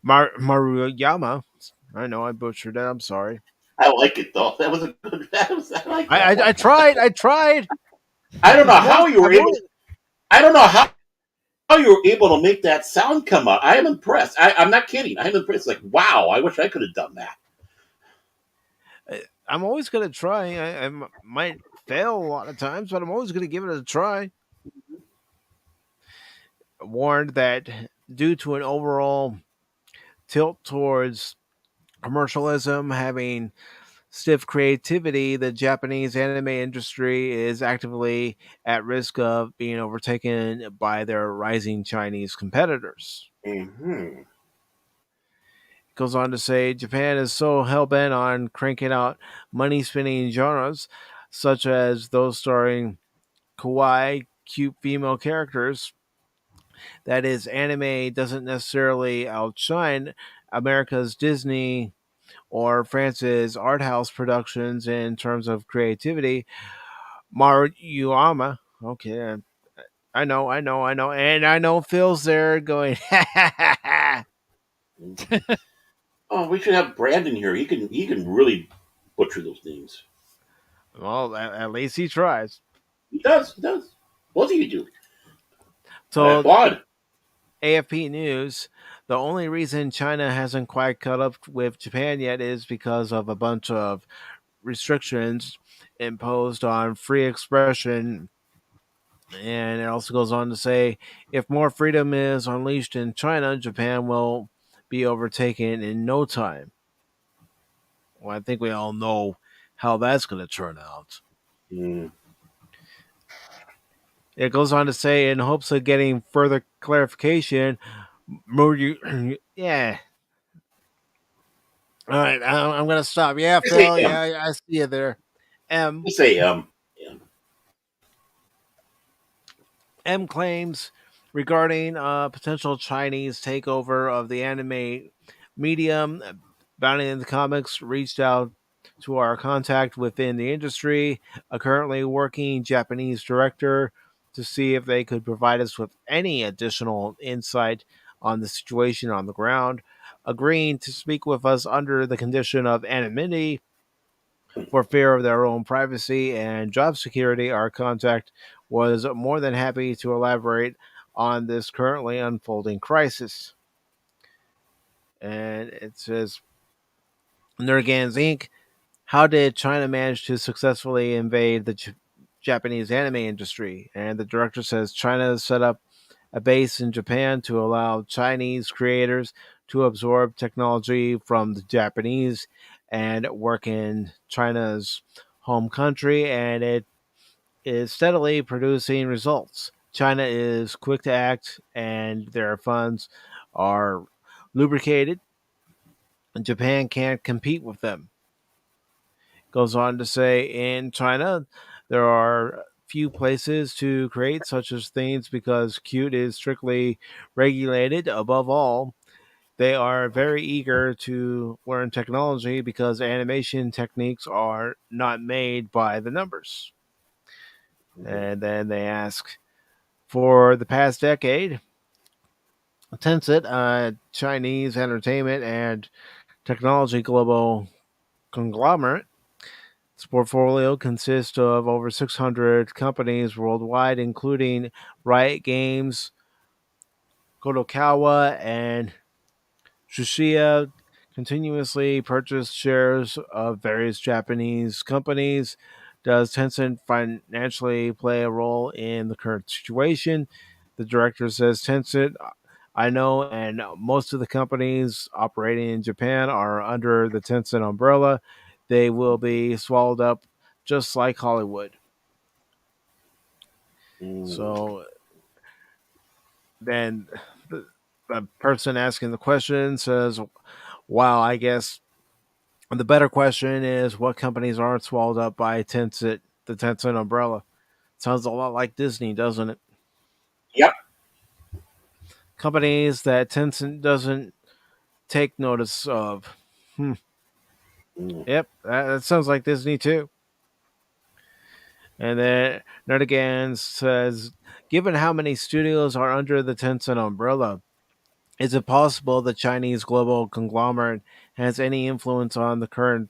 Maruyama. I know I butchered that. I'm sorry. I like it though. That was a good. I tried. I don't know how you were able. I don't know how you were able to make that sound come out. I am impressed. I'm not kidding. I'm impressed. Like, wow, I wish I could have done that. I'm always going to try. Might fail a lot of times, but I'm always going to give it a try. Warned that due to an overall tilt towards commercialism, having stiff creativity, the Japanese anime industry is actively at risk of being overtaken by their rising Chinese competitors. Mm-hmm. Goes on to say Japan is so hell bent on cranking out money spinning genres, such as those starring kawaii, cute female characters, that is, anime doesn't necessarily outshine America's Disney or France's art house productions in terms of creativity. Maruyama, okay, I know, and I know Phil's there going, Oh, we should have Brandon here. He can really butcher those names. well, at least he tries. He does. He does. Both of you do. I So, applaud. AFP News, the only reason China hasn't quite caught up with Japan yet is because of a bunch of restrictions imposed on free expression. And it also goes on to say if more freedom is unleashed in China, Japan will be overtaken in no time. Well, I think we all know how that's going to turn out. Mm. It goes on to say, in hopes of getting further clarification, yeah. All right, I'm going to stop. Yeah, I say Phil. M. Yeah, I see you there. I say M. M. M claims regarding potential Chinese takeover of the anime medium. Bounty in the Comics reached out to our contact within the industry, a currently working Japanese director, to see if they could provide us with any additional insight on the situation on the ground, agreeing to speak with us under the condition of anonymity for fear of their own privacy and job security. Our contact was more than happy to elaborate on this currently unfolding crisis. And it says, Nergans Inc. How did China manage to successfully invade the Japanese anime industry? And the director says China set up a base in Japan to allow Chinese creators to absorb technology from the Japanese and work in China's home country, and it is steadily producing results. China is quick to act, and their funds are lubricated, and Japan can't compete with them. Goes on to say in China, there are few places to create such as things because cute is strictly regulated. Above all, they are very eager to learn technology because animation techniques are not made by the numbers. And then they ask, for the past decade, Tencent, a Chinese entertainment and technology global conglomerate, its portfolio consists of over 600 companies worldwide, including Riot Games, Kodokawa, and Shushia. Continuously purchased shares of various Japanese companies. Does Tencent financially play a role in the current situation? The director says Tencent, I know, and most of the companies operating in Japan are under the Tencent umbrella. They will be swallowed up just like Hollywood. Mm. So then the person asking the question says, wow, I guess the better question is what companies aren't swallowed up by Tencent, the Tencent umbrella? Sounds a lot like Disney, doesn't it? Yep. Companies that Tencent doesn't take notice of. Hmm. Mm. Yep, that sounds like Disney too. And then Nerdigan says, given how many studios are under the Tencent umbrella, is it possible the Chinese global conglomerate has any influence on the current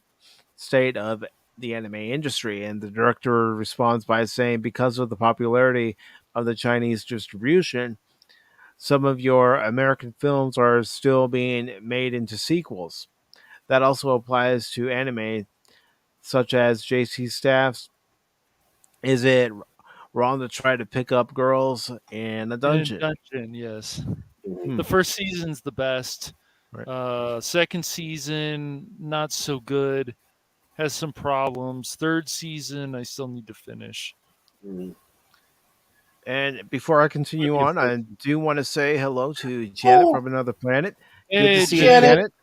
state of the anime industry? And the director responds by saying, because of the popularity of the Chinese distribution, some of your American films are still being made into sequels. That also applies to anime. such as JC staffs? Is it wrong to try to pick up girls in a In a dungeon? dungeon, yes. Mhm. The first season's the best. Right. Second season, not so good. Has some problems. Third season, I still need to finish. Mhm. And before I continue Maybe a on, fourth I season. do want to say hello to Janet Oh, from another planet. Good to Hey, see you, Janet. Janet. Janet.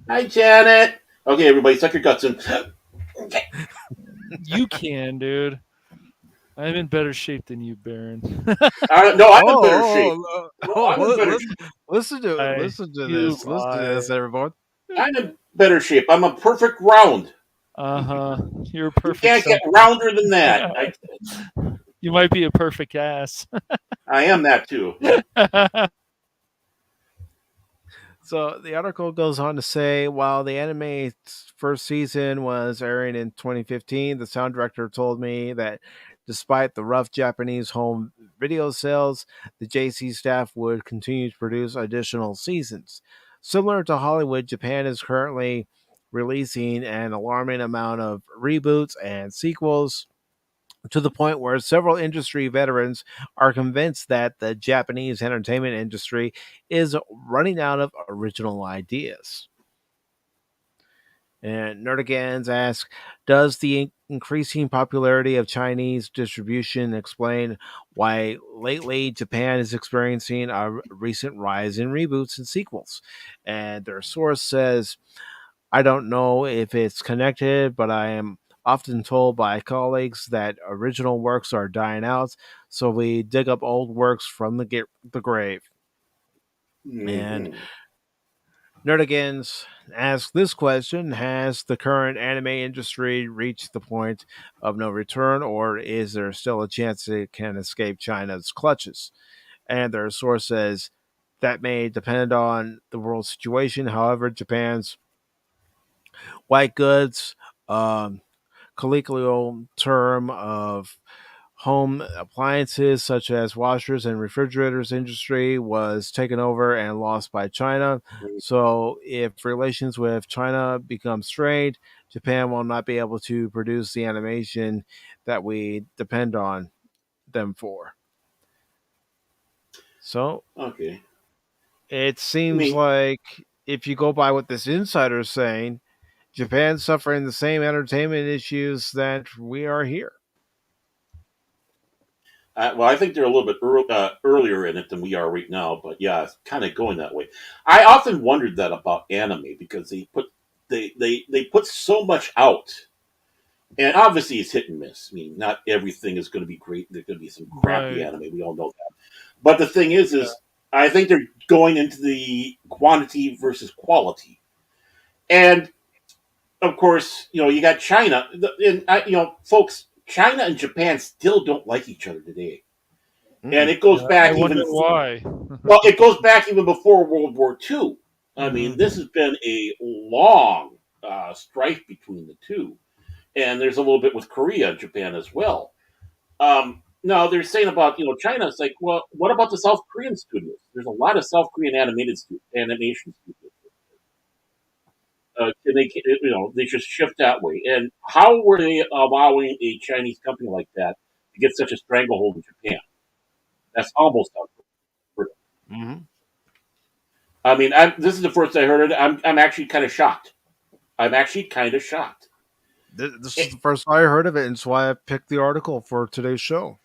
Hi, Janet. Okay, everybody, suck your guts in. Okay. You can, dude. I'm in better shape than you, Baron. No, I'm in better shape. Oh, No, I'm in better shape. listen to it. I, Listen to you this. Listen to this, lie. everyone. I'm in better shape. I'm a perfect round. Uh-huh. You're a You perfect can't get something. rounder than that. You might be a perfect ass. I am that too. So the article goes on to say, while the anime's first season was airing in 2015, the sound director told me that despite the rough Japanese home video sales, the JC staff would continue to produce additional seasons. Similar to Hollywood, Japan is currently releasing an alarming amount of reboots and sequels, to the point where several industry veterans are convinced that the Japanese entertainment industry is running out of original ideas. And Nerdigans asks, does the increasing popularity of Chinese distribution explain why lately Japan is experiencing a recent rise in reboots and sequels? And their source says, I don't know if it's connected, but I am often told by colleagues that original works are dying out, so we dig up old works from the grave. And Mm-hmm. Nerdigans ask this question: has the current anime industry reached the point of no return, or is there still a chance it can escape China's clutches? And their source says that may depend on the world situation. However, Japan's white goods, um, colloquial term of home appliances such as washers and refrigerators industry, was taken over and lost by China. So if relations with China become strained, Japan will not be able to produce the animation that we depend on them for. So Okay. it I seems mean, like, if you go by what this insider is saying, Japan's suffering the same entertainment issues that we are here. well, I think they're a little bit earlier in it than we are right now, but yeah, it's kind of going that way. I often wondered that about anime because they put so much out, and obviously it's hit and miss. I mean, not everything is going to be great. There's going to be some crappy Right. anime. We all know that. But the thing Yeah. is I think they're going into the quantity versus quality, and of course, you got China, and folks, China and Japan still don't like each other today, and Mm. it goes I back wonder even why. well, it goes back even before World War II. I mean, this Hmm. has been a long strife between the two, and there's a little bit with Korea and Japan as well. Now they're saying about China. It's like, well, what about the South Korean studios? There's a lot of South Korean animation studios. They just shift that way. And how were they allowing a Chinese company like that to get such a stranglehold in Japan? That's almost unheard of. Mm-hmm. I mean, this is the first I heard it. I'm actually kind of shocked. I'm actually kind of shocked. This Eh, is the first I heard of it, and it's why I picked the article for today's show.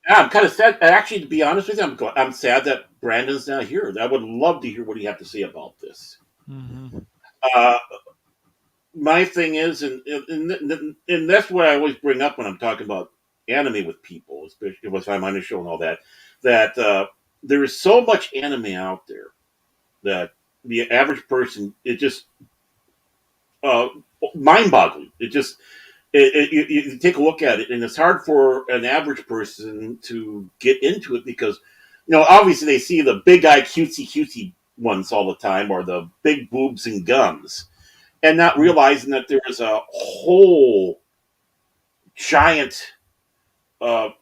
I'm kind of sad. Actually, to be honest with you, I'm sad that Brandon's not here. I would love to hear what he have to say about this. Hmm. Uh, my thing is, and that's what I always bring up when I'm talking about anime with people, especially if I'm on the show and all that. That there is so much anime out there that the average person, it just uh, mind-boggling. It just you take a look at it, and it's hard for an average person to get into it because, obviously they see the big eye cutesy ones all the time, or the big boobs and guns, and not realizing that there is a whole giant, like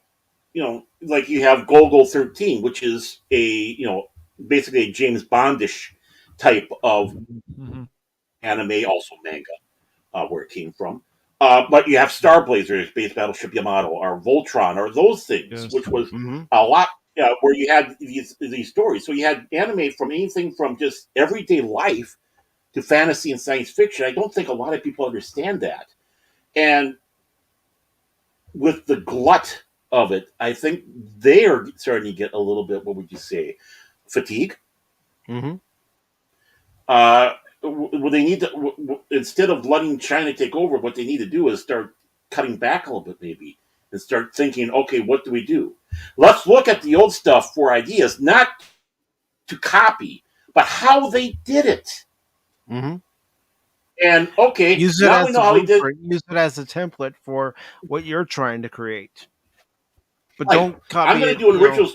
you have Golgo 13, which is basically a James Bondish type of Hmm. anime, also manga, where it came from. But you have Star Blazer, Space Battleship Yamato, or Voltron, or those things, Yes. which was Mm-hmm. a lot where you had these stories. So you had anime from anything from just everyday life to fantasy and science fiction. I don't think a lot of people understand that. And with the glut of it, I think they are starting to get a little bit, what would you say, fatigue? Mm-hmm. What they need to, instead of letting China take over, what they need to do is start cutting back a little bit, maybe, and start thinking, okay, what do we do? Let's look at the old stuff for ideas, not to copy, but how they did it. Mm-hmm. And okay, Use it now as we the know how they did. blueprint. Use it as a template for what you're trying to create, but Like, don't copy I'm going it. to do an original.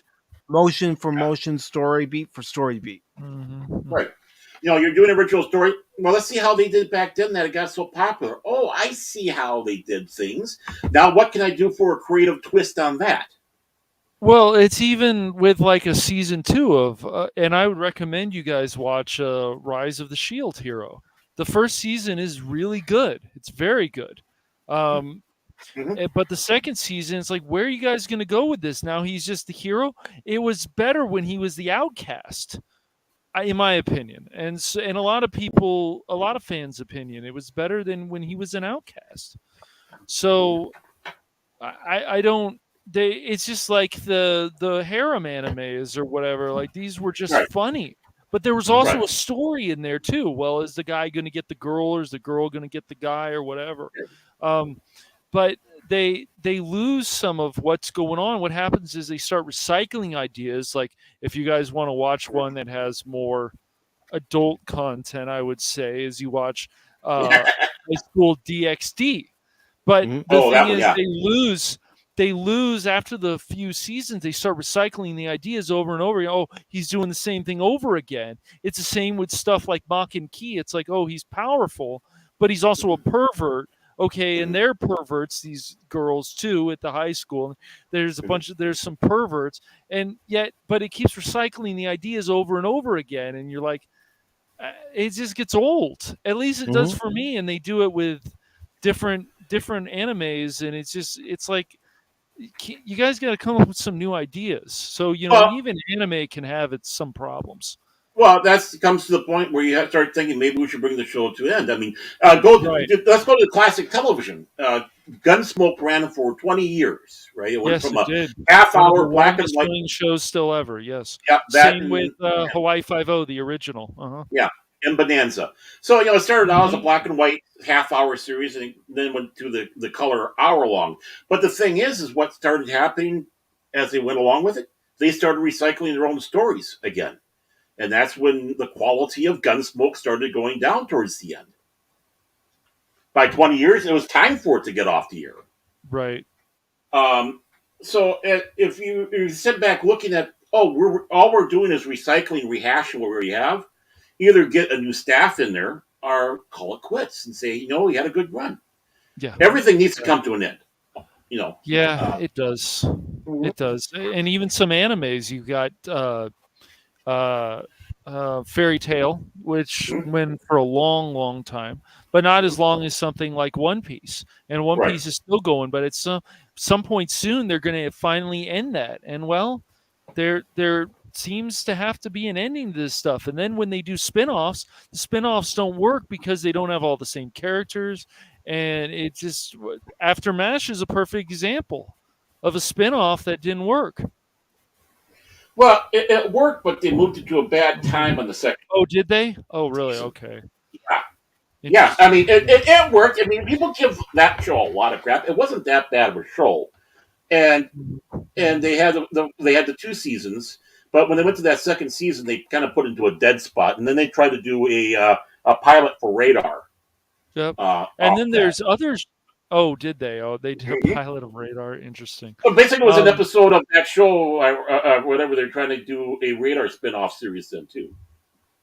Motion for motion, story beat for story beat. Mm-hmm. Right. You're doing an original story. Well, let's see how they did back then that it got so popular. Oh, I see how they did things. Now, what can I do for a creative twist on that? Well, it's even with like a season 2 of, and I would recommend you guys watch Rise of the Shield Hero. The first season is really good. It's very good. But the second season, it's like, where are you guys going to go with this? Now he's just the hero. It was better when he was the outcast, in my opinion, and a lot of people, a lot of fans' opinion. It was better than when he was an outcast. So I don't. It's just like the harem animes or whatever. Like these were just funny, but there was also a story in there too. Well, is the guy going to get the girl, or is the girl going to get the guy, or whatever? But they lose some of what's going on. What happens is they start recycling ideas. Like if you guys want to watch one that has more adult content, I would say is you watch High School DxD. But the thing is, they lose after the few seasons. They start recycling the ideas over and over. Oh, he's doing the same thing over again. It's the same with stuff like Mach and Key. It's like, oh, he's powerful, but he's also a pervert. Okay, and they're perverts, these girls too at the high school. There's some perverts, and yet, but it keeps recycling the ideas over and over again, and you're like, it just gets old. At least it does for me. And they do it with different animes, and it's like, you guys got to come up with some new ideas. So even anime can have some problems. Well, that comes to the point where you have to start thinking maybe we should bring the show to an end. I mean, let's go to classic television. Gunsmoke ran for 20 years, right? It went from a half-hour black and white shows still ever. Yes. Yeah, same with Hawaii Five-0, the original. Yeah, and Bonanza. So it started out as a black and white half-hour series, and then went to the color hour-long. But the thing is what started happening as they went along with it? They started recycling their own stories again. And that's when the quality of Gunsmoke started going down towards the end. By 20 years, it was time for it to get off the air. Right. So if you sit back looking at, all we're doing is recycling, rehashing what we have, either get a new staff in there or call it quits and say, we had a good run. Yeah. Everything needs to come to an end. Yeah, it does. It does. And even some animes, you got Fairy Tale, which went for a long, long time, but not as long as something like One Piece. And One Piece is still going, but it's some point soon they're going to finally end that. And well, there seems to have to be an ending to this stuff. And then when they do spin-offs, the spin-offs don't work because they don't have all the same characters. And it just, After MASH is a perfect example of a spin-off that didn't work. Well, it worked, but they moved it to a bad time on the second. Oh, did they? Oh, really? Okay. Yeah. I mean, it worked. I mean, people give that show a lot of crap. It wasn't that bad of a show, and they had the 2 seasons. But when they went to that second season, they kind of put into a dead spot, and then they tried to do a pilot for Radar. Yep. And then there's others. Oh, did they? Oh, they did a pilot of Radar. Interesting. Well, basically, it was an episode of that show, whatever. They're trying to do a Radar spin-off series then, too.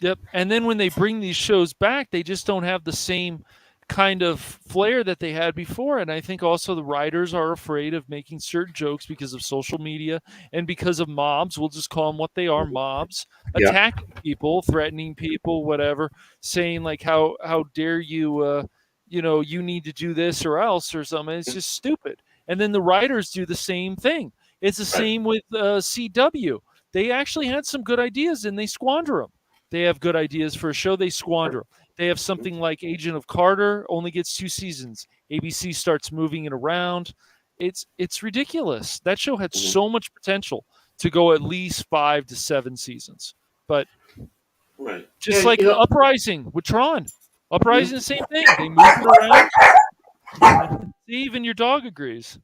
Yep. And then when they bring these shows back, they just don't have the same kind of flair that they had before. And I think also the writers are afraid of making certain jokes because of social media and because of mobs. We'll just call them what they are, mobs, attacking people, threatening people, whatever, saying like, how dare you you need to do this or else or something. It's just stupid. And then the writers do the same thing. It's the same with CW. They actually had some good ideas and they squander them. They have good ideas for a show, they squander them. They have something like Agent of Carter, only gets 2 seasons. ABC starts moving it around. It's ridiculous. That show had so much potential to go at least 5 to 7 seasons. But just like Uprising with Tron. Uprising, the same thing. They move it around. Even your dog agrees.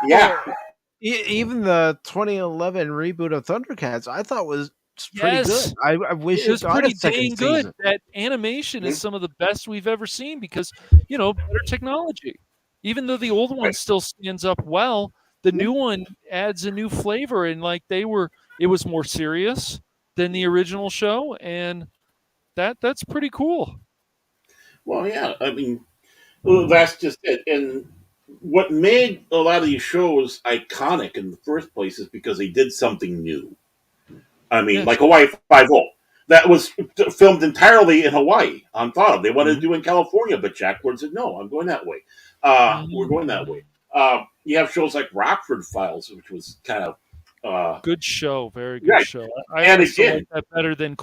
Yeah. Even the 2011 reboot of Thundercats, I thought was pretty good. I wish it was got pretty a second dang good. season. That animation is some of the best we've ever seen because, better technology. Even though the old one still stands up well, the new one adds a new flavor, and it was more serious than the original show, and that's pretty cool. Well, yeah, I mean, that's just it. And what made a lot of these shows iconic in the first place is because they did something new. I mean, like Hawaii Five-0. That was filmed entirely in Hawaii, unthought of. They wanted to do it in California, but Jack Ward said, no, I'm going that way. We're going that way. You have shows like Rockford Files, which was kind of... good show, very good show. I still like that better than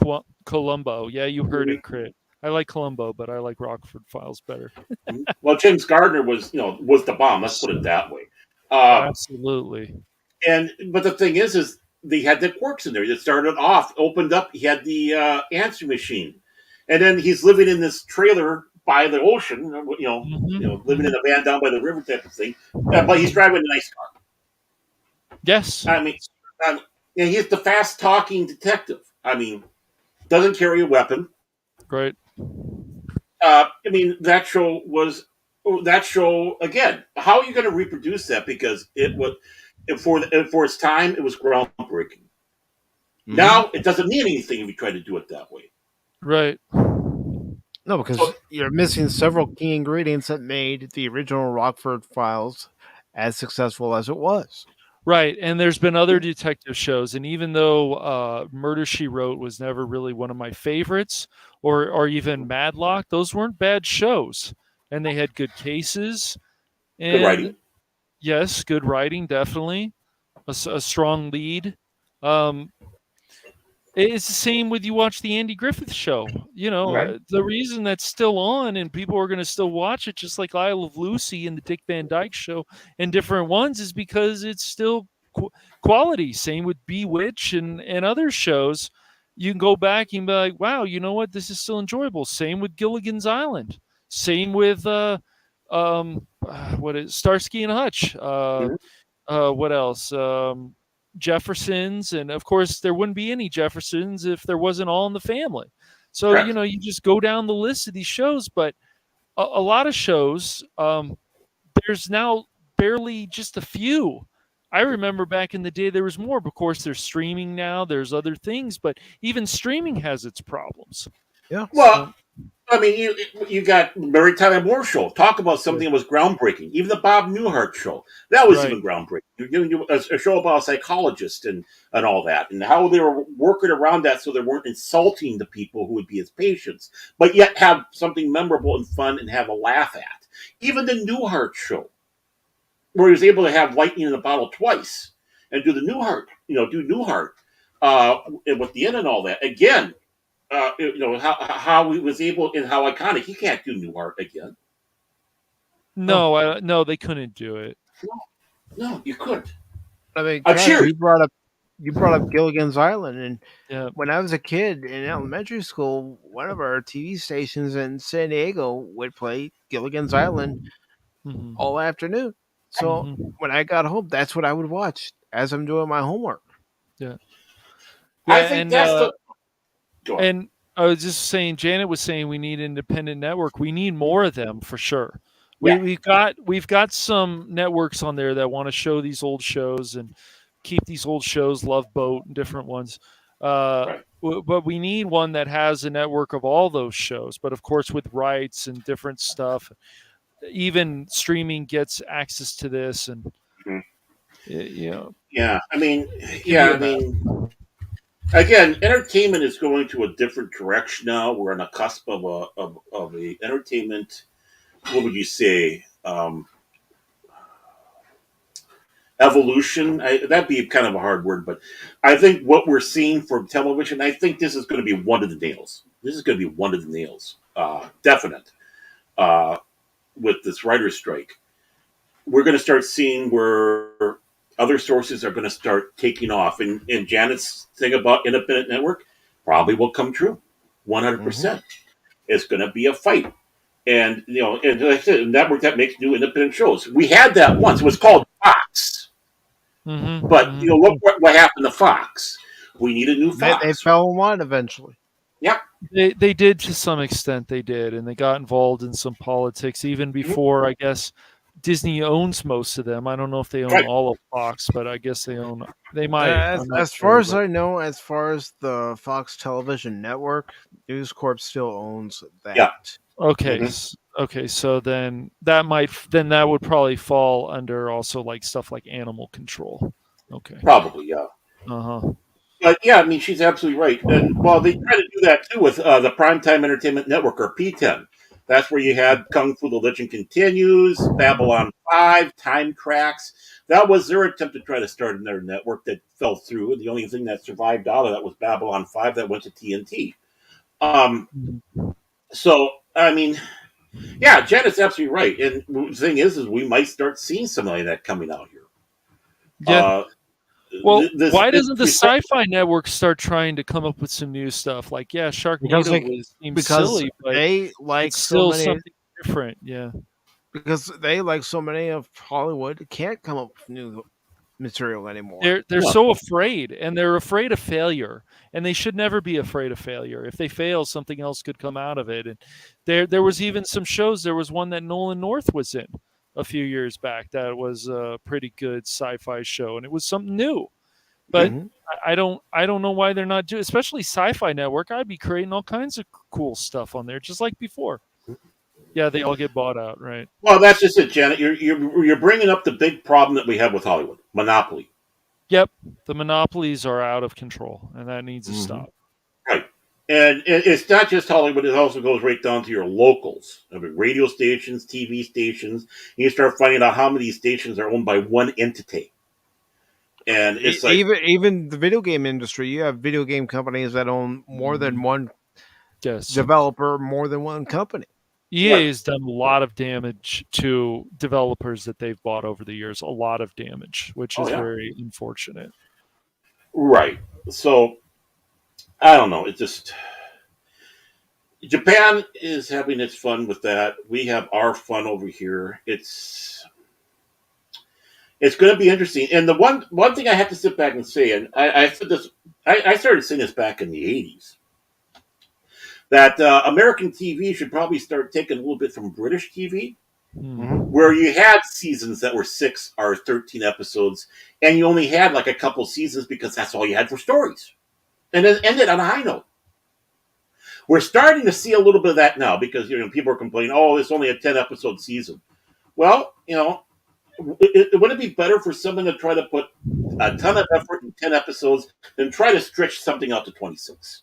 Columbo. Yeah, you heard it, Crit. I like Columbo, but I like Rockford Files better. Well, James Gardner was the bomb. Let's put it that way. Absolutely. But the thing is they had the quirks in there. It started off, opened up. He had the answering machine, and then he's living in this trailer by the ocean. Living in a van down by the river type of thing. But he's driving a nice car. Yes. I mean, he's the fast talking detective. I mean, doesn't carry a weapon. Right. I mean, that show again. How are you going to reproduce that? Because it was for its time, it was groundbreaking. Now it doesn't mean anything if you try to do it that way. Right. No, because you're missing several key ingredients that made the original Rockford Files as successful as it was. Right, and there's been other detective shows, and even though Murder, She Wrote was never really one of my favorites, or even Madlock, those weren't bad shows, and they had good cases. And good writing. Yes, good writing, definitely. A strong lead. It's the same with you watch the Andy Griffith Show. The reason that's still on and people are going to still watch it, just like Isle of Lucy and the Dick Van Dyke Show and different ones, is because it's still quality. Same with Bewitch and other shows. You can go back and be like, wow, you know what? This is still enjoyable. Same with Gilligan's Island. Same with Starsky and Hutch. What else? Jeffersons, and of course there wouldn't be any Jeffersons if there wasn't All in the Family. So you just go down the list of these shows, but a lot of shows, there's now barely just a few. I remember back in the day there was more. Of course, there's streaming now. There's other things, but even streaming has its problems. Yeah. Well, I mean, you got Mary Tyler Moore Show. Talk about something that was groundbreaking. Even the Bob Newhart Show. That was even groundbreaking. You're giving a show about a psychologist and all that, and how they were working around that so they weren't insulting the people who would be his patients, but yet have something memorable and fun and have a laugh at. Even the Newhart Show, where he was able to have lightning in a bottle twice and do the Newhart, with the end and all that. Again, how he was able and how iconic. He can't do Newhart again. No, they couldn't do it. No, you couldn't. I mean, gosh, you brought up Gilligan's Island, and when I was a kid in elementary school, one of our TV stations in San Diego would play Gilligan's Island all afternoon. So when I got home, that's what I would watch as I'm doing my homework. Yeah, I think that's and I was just saying, Janet was saying we need independent network. We need more of them for sure. We've got some networks on there that want to show these old shows and keep these old shows, Love Boat and different ones. But we need one that has a network of all those shows. But of course, with rights and different stuff, even streaming gets access to this, and again, entertainment is going to a different direction now. We're on the cusp of a entertainment what would you say, evolution. That'd be kind of a hard word, but I think what we're seeing for television, I think this is going to be one of the nails. This is going to be one of the nails, definite, uh, with this writer's strike. We're going to start seeing where other sources are going to start taking off. And Janet's thing about independent network probably will come true 100%. It's going to be a fight. And, and like I said, a network that makes new independent shows. We had that once. It was called Fox. But, look what happened to Fox. We need a new Fox. They fell in line eventually. Yep. They did to some extent. They did, and they got involved in some politics even before. I guess Disney owns most of them. I don't know if they own all of Fox, but I guess they own. They might. As far as I know, as far as the Fox Television Network, News Corp still owns that. Yeah. Okay. Okay. So then that would probably fall under also like stuff like animal control. Okay. Probably, yeah. But yeah, I mean, she's absolutely right. And well, they try to do that too with the Primetime Entertainment Network, or P10. That's where you had Kung Fu: The Legend Continues, Babylon 5, Time Tracks. That was their attempt to try to start another network that fell through. And the only thing that survived out of that was Babylon 5 that went to TNT. So, I mean, yeah, Janet's absolutely right. And the thing is we might start seeing something like that coming out here. Yeah. Well, why doesn't the Sci-Fi Network start trying to come up with some new stuff? Like, Sharknado seems silly, but they like it's still so many, something different. Yeah, because they, like so many of Hollywood, can't come up with new material anymore. They're so afraid, and they're afraid of failure, and they should never be afraid of failure. If they fail, something else could come out of it. And there was even some shows. There was one that Nolan North was in a few years back that was a pretty good sci-fi show, and it was something new. But I don't know why they're not doing, especially Sci-Fi Network. I'd be creating all kinds of cool stuff on there, just like before. Yeah, they all get bought out, right? Well, that's just it, Janet. You're bringing up the big problem that we have with Hollywood: monopoly. Yep, the monopolies are out of control, and that needs to stop. Right. And it's not just Hollywood, it also goes right down to your locals. I mean, radio stations, TV stations. You start finding out how many stations are owned by one entity. And it's like even the video game industry, you have video game companies that own more than one developer, more than one company. EA has done a lot of damage to developers that they've bought over the years, a lot of damage, which is very unfortunate. Right. So I don't know. It just Japan is having its fun with that. We have our fun over here. It's going to be interesting. And the one thing I have to sit back and say, and I said this, I started saying this back in the 80s, that American TV should probably start taking a little bit from British TV, where you had seasons that were 6 or 13 episodes, and you only had like a couple seasons because that's all you had for stories. And it ended on a high note. We're starting to see a little bit of that now because people are complaining, oh, it's only a 10-episode season. Well, wouldn't it be better for someone to try to put a ton of effort in 10 episodes than try to stretch something out to 26?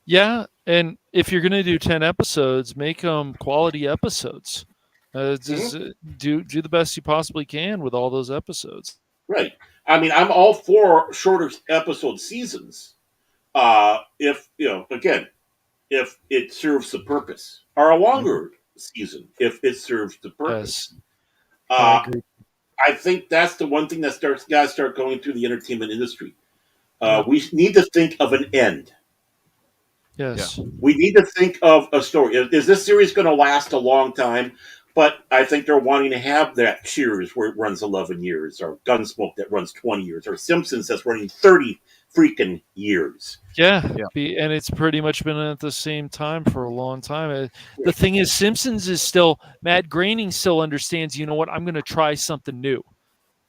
Yeah, and if you're going to do 10 episodes, make them quality episodes. Just do the best you possibly can with all those episodes. Right. I mean, I'm all for shorter episode seasons. If it serves the purpose, or a longer season if it serves the purpose. Yes. I think that's the one thing that got to start going through the entertainment industry. We need to think of an end. Yes. We need to think of a story. Is this series going to last a long time? But I think they're wanting to have that Cheers where it runs 11 years, or Gunsmoke that runs 20 years, or Simpsons that's running 30 freaking years. Yeah. And it's pretty much been at the same time for a long time. The thing is, Simpsons is still, Matt Groening still understands, you know what, I'm going to try something new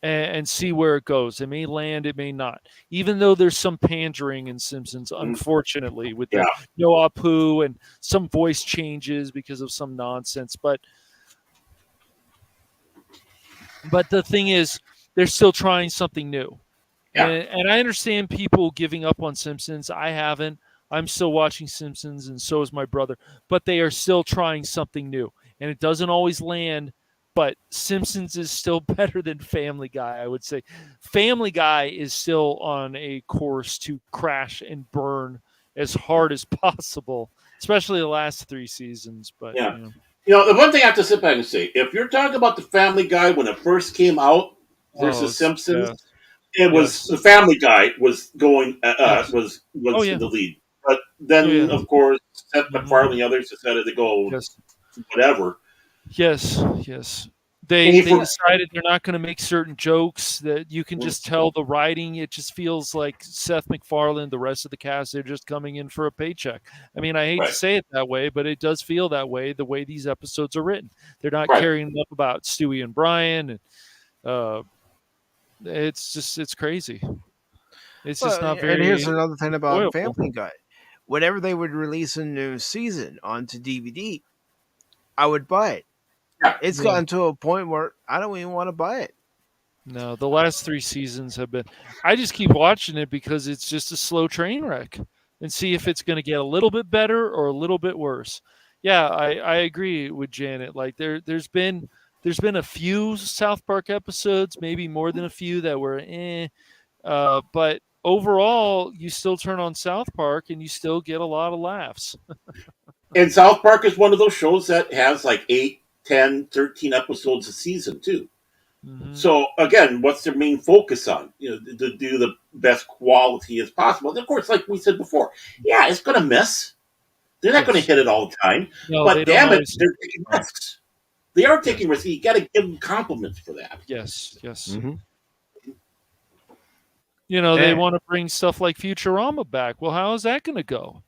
and see where it goes. It may land, it may not. Even though there's some pandering in Simpsons, unfortunately, with the no Apu and some voice changes because of some nonsense. But the thing is, they're still trying something new. Yeah. And I understand people giving up on Simpsons. I haven't. I'm still watching Simpsons, and so is my brother. But they are still trying something new. and it doesn't always land. But Simpsons is still better than Family Guy, I would say. Family Guy is still on a course to crash and burn as hard as possible, especially the last 3 seasons. But Yeah. The one thing I have to sit back and say, if you're talking about the Family Guy when it first came out versus Simpsons, it was the Family Guy was going was in the lead. But then, of course, Seth MacFarlane and the others decided to go whatever. Yes. They decided they're not going to make certain jokes that you can just tell the writing. It just feels like Seth MacFarlane, the rest of the cast, they're just coming in for a paycheck. I mean, I hate to say it that way, but it does feel that way, the way these episodes are written. They're not caring enough about Stewie and Brian. And it's crazy. It's just not very. And here's another thing about enjoyable. Family Guy. Whenever they would release a new season onto DVD, I would buy it. It's gotten to a point where I don't even want to buy it. No, the last 3 seasons have been. I just keep watching it because it's just a slow train wreck, and see if it's going to get a little bit better or a little bit worse. Yeah, I agree with Janet. Like there's been a few South Park episodes, maybe more than a few that were but overall, you still turn on South Park and you still get a lot of laughs. And South Park is one of those shows that has like 8, 10, 13 episodes a season too. Mm-hmm. So again, what's their main focus on? To do the best quality as possible. And of course, like we said before, it's going to miss. They're not going to hit it all the time. No, but damn it, they're taking risks. They are taking risks. You got to give them compliments for that. Yes. Mm-hmm. They want to bring stuff like Futurama back. Well, how is that going to go?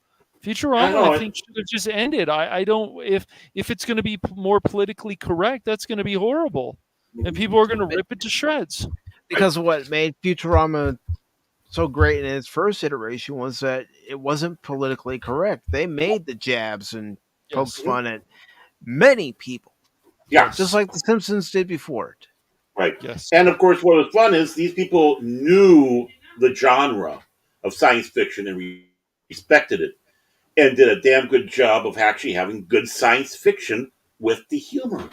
Futurama, I think, should have just ended. I don't. If it's going to be more politically correct, that's going to be horrible, and people are going to rip it to shreds. Because what made Futurama so great in its first iteration was that it wasn't politically correct. They made the jabs and poked fun at many people. Yeah, just like The Simpsons did before it. Right. Yes. And of course, what was fun is these people knew the genre of science fiction and respected it, and did a damn good job of actually having good science fiction with the humor.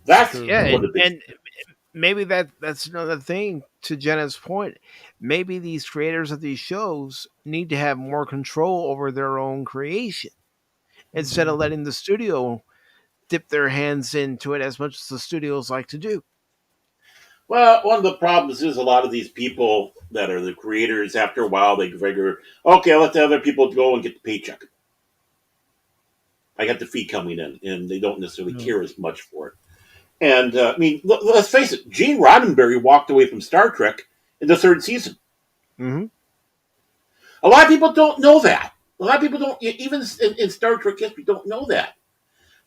That's and maybe that's another thing to Jenna's point. Maybe these creators of these shows need to have more control over their own creation instead of letting the studio dip their hands into it as much as the studios like to do. Well, one of the problems is a lot of these people that are the creators, after a while, they figure, okay, I'll let the other people go and get the paycheck. I got the fee coming in, and they don't necessarily care as much for it. And, I mean, let's face it, Gene Roddenberry walked away from Star Trek in the 3rd season. Mm-hmm. A lot of people don't know that. A lot of people don't, even in Star Trek history, don't know that.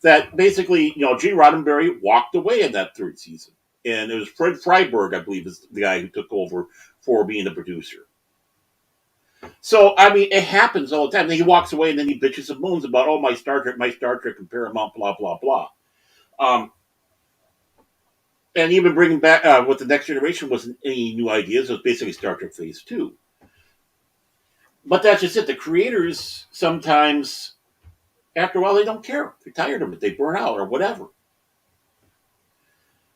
That basically, Gene Roddenberry walked away in that 3rd season. And it was Fred Freiberg, I believe, is the guy who took over for being a producer. So, I mean, it happens all the time. Then he walks away and then he bitches and moans about, my Star Trek and Paramount, blah, blah, blah. And even bringing back with the Next Generation wasn't any new ideas. It was basically Star Trek Phase 2. But that's just it. The creators sometimes, after a while, they don't care. They're tired of it. They burn out or whatever.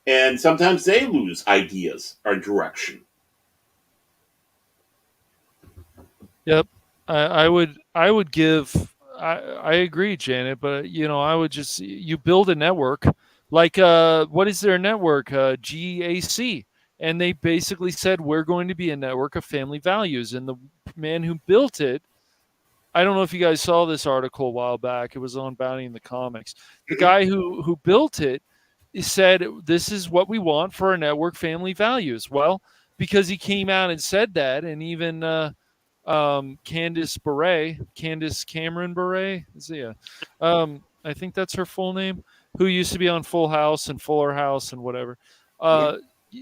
And sometimes they lose ideas or direction. Yep, I would give. I agree, Janet. But I would just you build a network like what is their network? GAC, and they basically said we're going to be a network of family values. And the man who built it, I don't know if you guys saw this article a while back. It was on Bounty in the Comics. The guy who built it. He said, this is what we want for our network, family values. Well, because he came out and said that, and even Candace Cameron Bure, I think that's her full name, who used to be on Full House and Fuller House and whatever.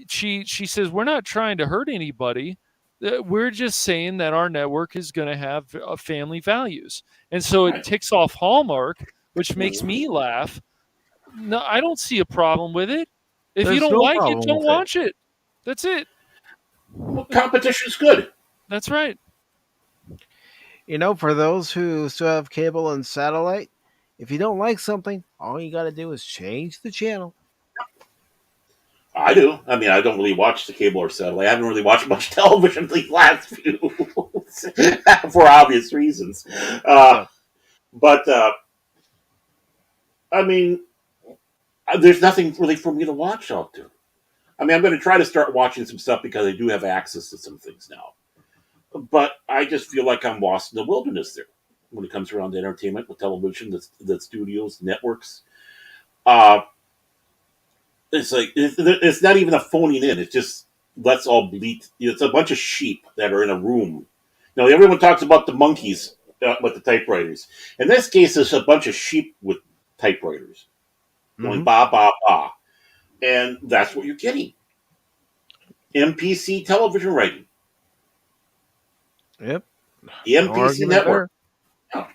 She says, we're not trying to hurt anybody. We're just saying that our network is going to have family values. And so it ticks off Hallmark, which makes me laugh. No, I don't see a problem with it. If you don't like it, don't watch it. That's it. Well, competition's good. That's right. For those who still have cable and satellite, If you don't like something, all you got to do is change the channel. I do. I mean, I don't really watch the cable or satellite. I haven't really watched much television these last few, for obvious reasons. But I mean, there's nothing really for me to watch out there. I mean, I'm going to try to start watching some stuff because I do have access to some things now. But I just feel like I'm lost in the wilderness there when it comes around to entertainment with television, the studios, networks. Uh, it's like it's not even a phoning in. It's just let's all bleat. It's a bunch of sheep that are in a room. Now everyone talks about the monkeys with the typewriters. In this case, it's a bunch of sheep with typewriters going ba ba ba, and that's what you're getting. MPC television writing. Yep. The MPC network. Yeah.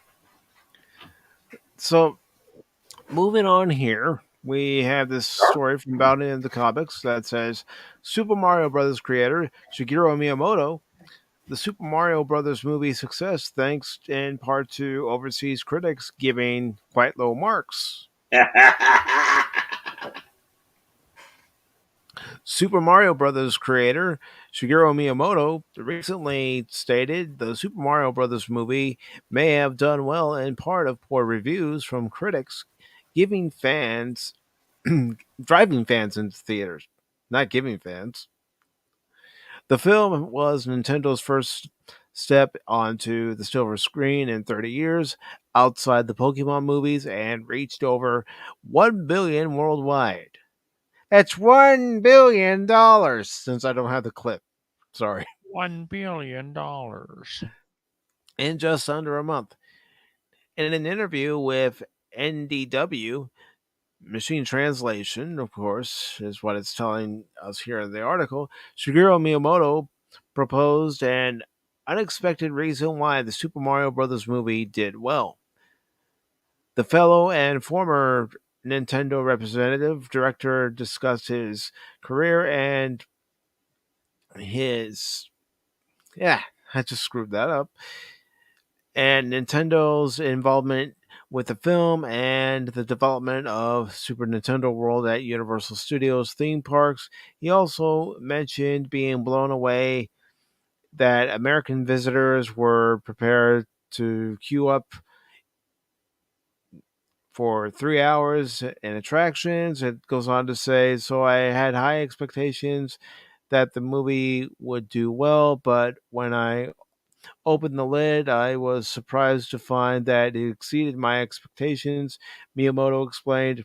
So, moving on here, we have this story from Bound in the Comics that says Super Mario Brothers creator Shigeru Miyamoto, the Super Mario Brothers movie success thanks in part to overseas critics giving quite low marks. Super Mario Bros. Creator Shigeru Miyamoto recently stated the Super Mario Bros. Movie may have done well in part of poor reviews from critics, giving fans, driving fans into theaters, not giving fans. The film was Nintendo's first step onto the silver screen in 30 years outside the Pokemon movies and reached over 1 billion worldwide. That's $1 billion since I don't have the clip. Sorry. $1 billion. In just under a month. In an interview with NDW, machine translation, of course, is what it's telling us here in the article, Shigeru Miyamoto proposed an unexpected reason why the Super Mario Bros. Movie did well. The fellow and former Nintendo representative director discussed his career and his I just screwed that up. And Nintendo's involvement with the film and the development of Super Nintendo World at Universal Studios theme parks. He also mentioned being blown away that American visitors were prepared to queue up for 3 hours in attractions. It goes on to say, so I had high expectations that the movie would do well, but when I opened the lid, I was surprised to find that it exceeded my expectations. Miyamoto explained,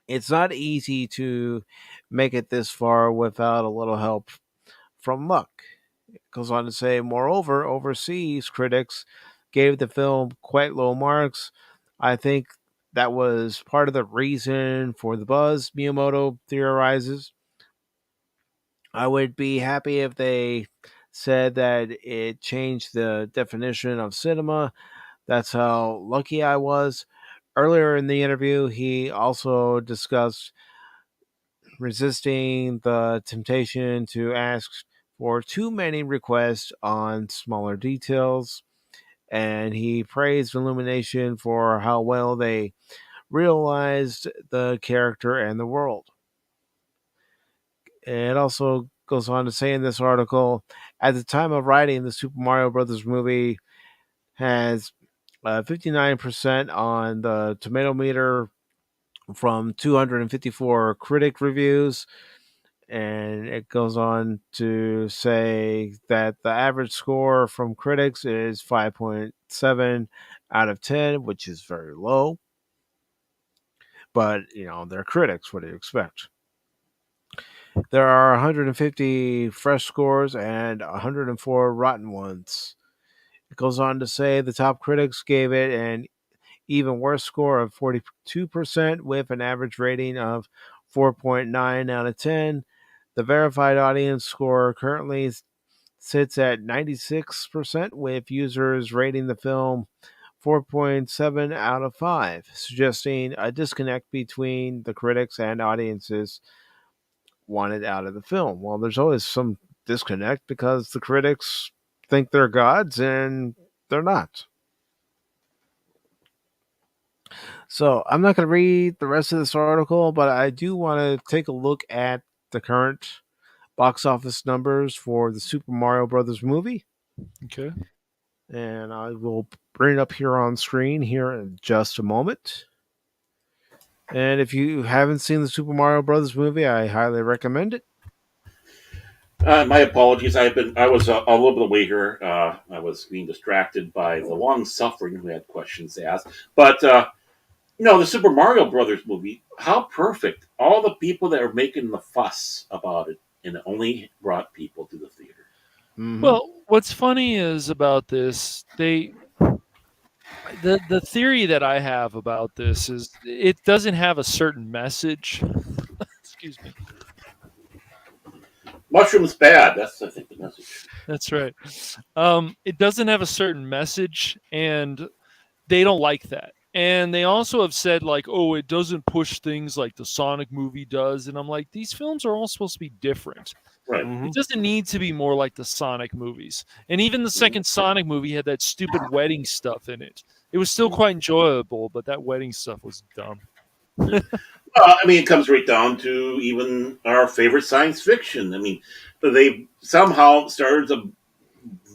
it's not easy to make it this far without a little help from luck. It goes on to say, moreover, overseas critics gave the film quite low marks. I think that was part of the reason for the buzz, Miyamoto theorizes. I would be happy if they said that it changed the definition of cinema. That's how lucky I was. Earlier in the interview, he also discussed resisting the temptation to ask for too many requests on smaller details. And he praised Illumination for how well they realized the character and the world. It also goes on to say in this article, at the time of writing, the Super Mario Brothers movie has 59% on the tomato meter from 254 critic reviews. And it goes on to say that the average score from critics is 5.7 out of 10, which is very low. But, they're critics. What do you expect? There are 150 fresh scores and 104 rotten ones. It goes on to say the top critics gave it an even worse score of 42% with an average rating of 4.9 out of 10. The verified audience score currently sits at 96% with users rating the film 4.7 out of 5, suggesting a disconnect between the critics and audiences wanted out of the film. Well, there's always some disconnect because the critics think they're gods and they're not. So I'm not going to read the rest of this article, but I do want to take a look at the current box office numbers for the Super Mario Brothers movie. Okay. And I will bring it up here on screen here in just a moment. And if you haven't seen the Super Mario Brothers movie, I highly recommend it. My apologies. I was a little bit away here. I was being distracted by the long suffering who had questions to ask. But the Super Mario Brothers movie, how perfect! All the people that are making the fuss about it, and it only brought people to the theater. Mhm. Well, what's funny is about this, the theory that I have about this is it doesn't have a certain message. Excuse me. Mushroom's bad. That's, I think, the message. That's right. It doesn't have a certain message, and they don't like that. And they also have said, like, oh, it doesn't push things like the Sonic movie does. And I'm like, these films are all supposed to be different. Right. It doesn't need to be more like the Sonic movies. And even the second Sonic movie had that stupid wedding stuff in it. It was still quite enjoyable, but that wedding stuff was dumb. Well, I mean, it comes right down to even our favorite science fiction. I mean, they somehow started to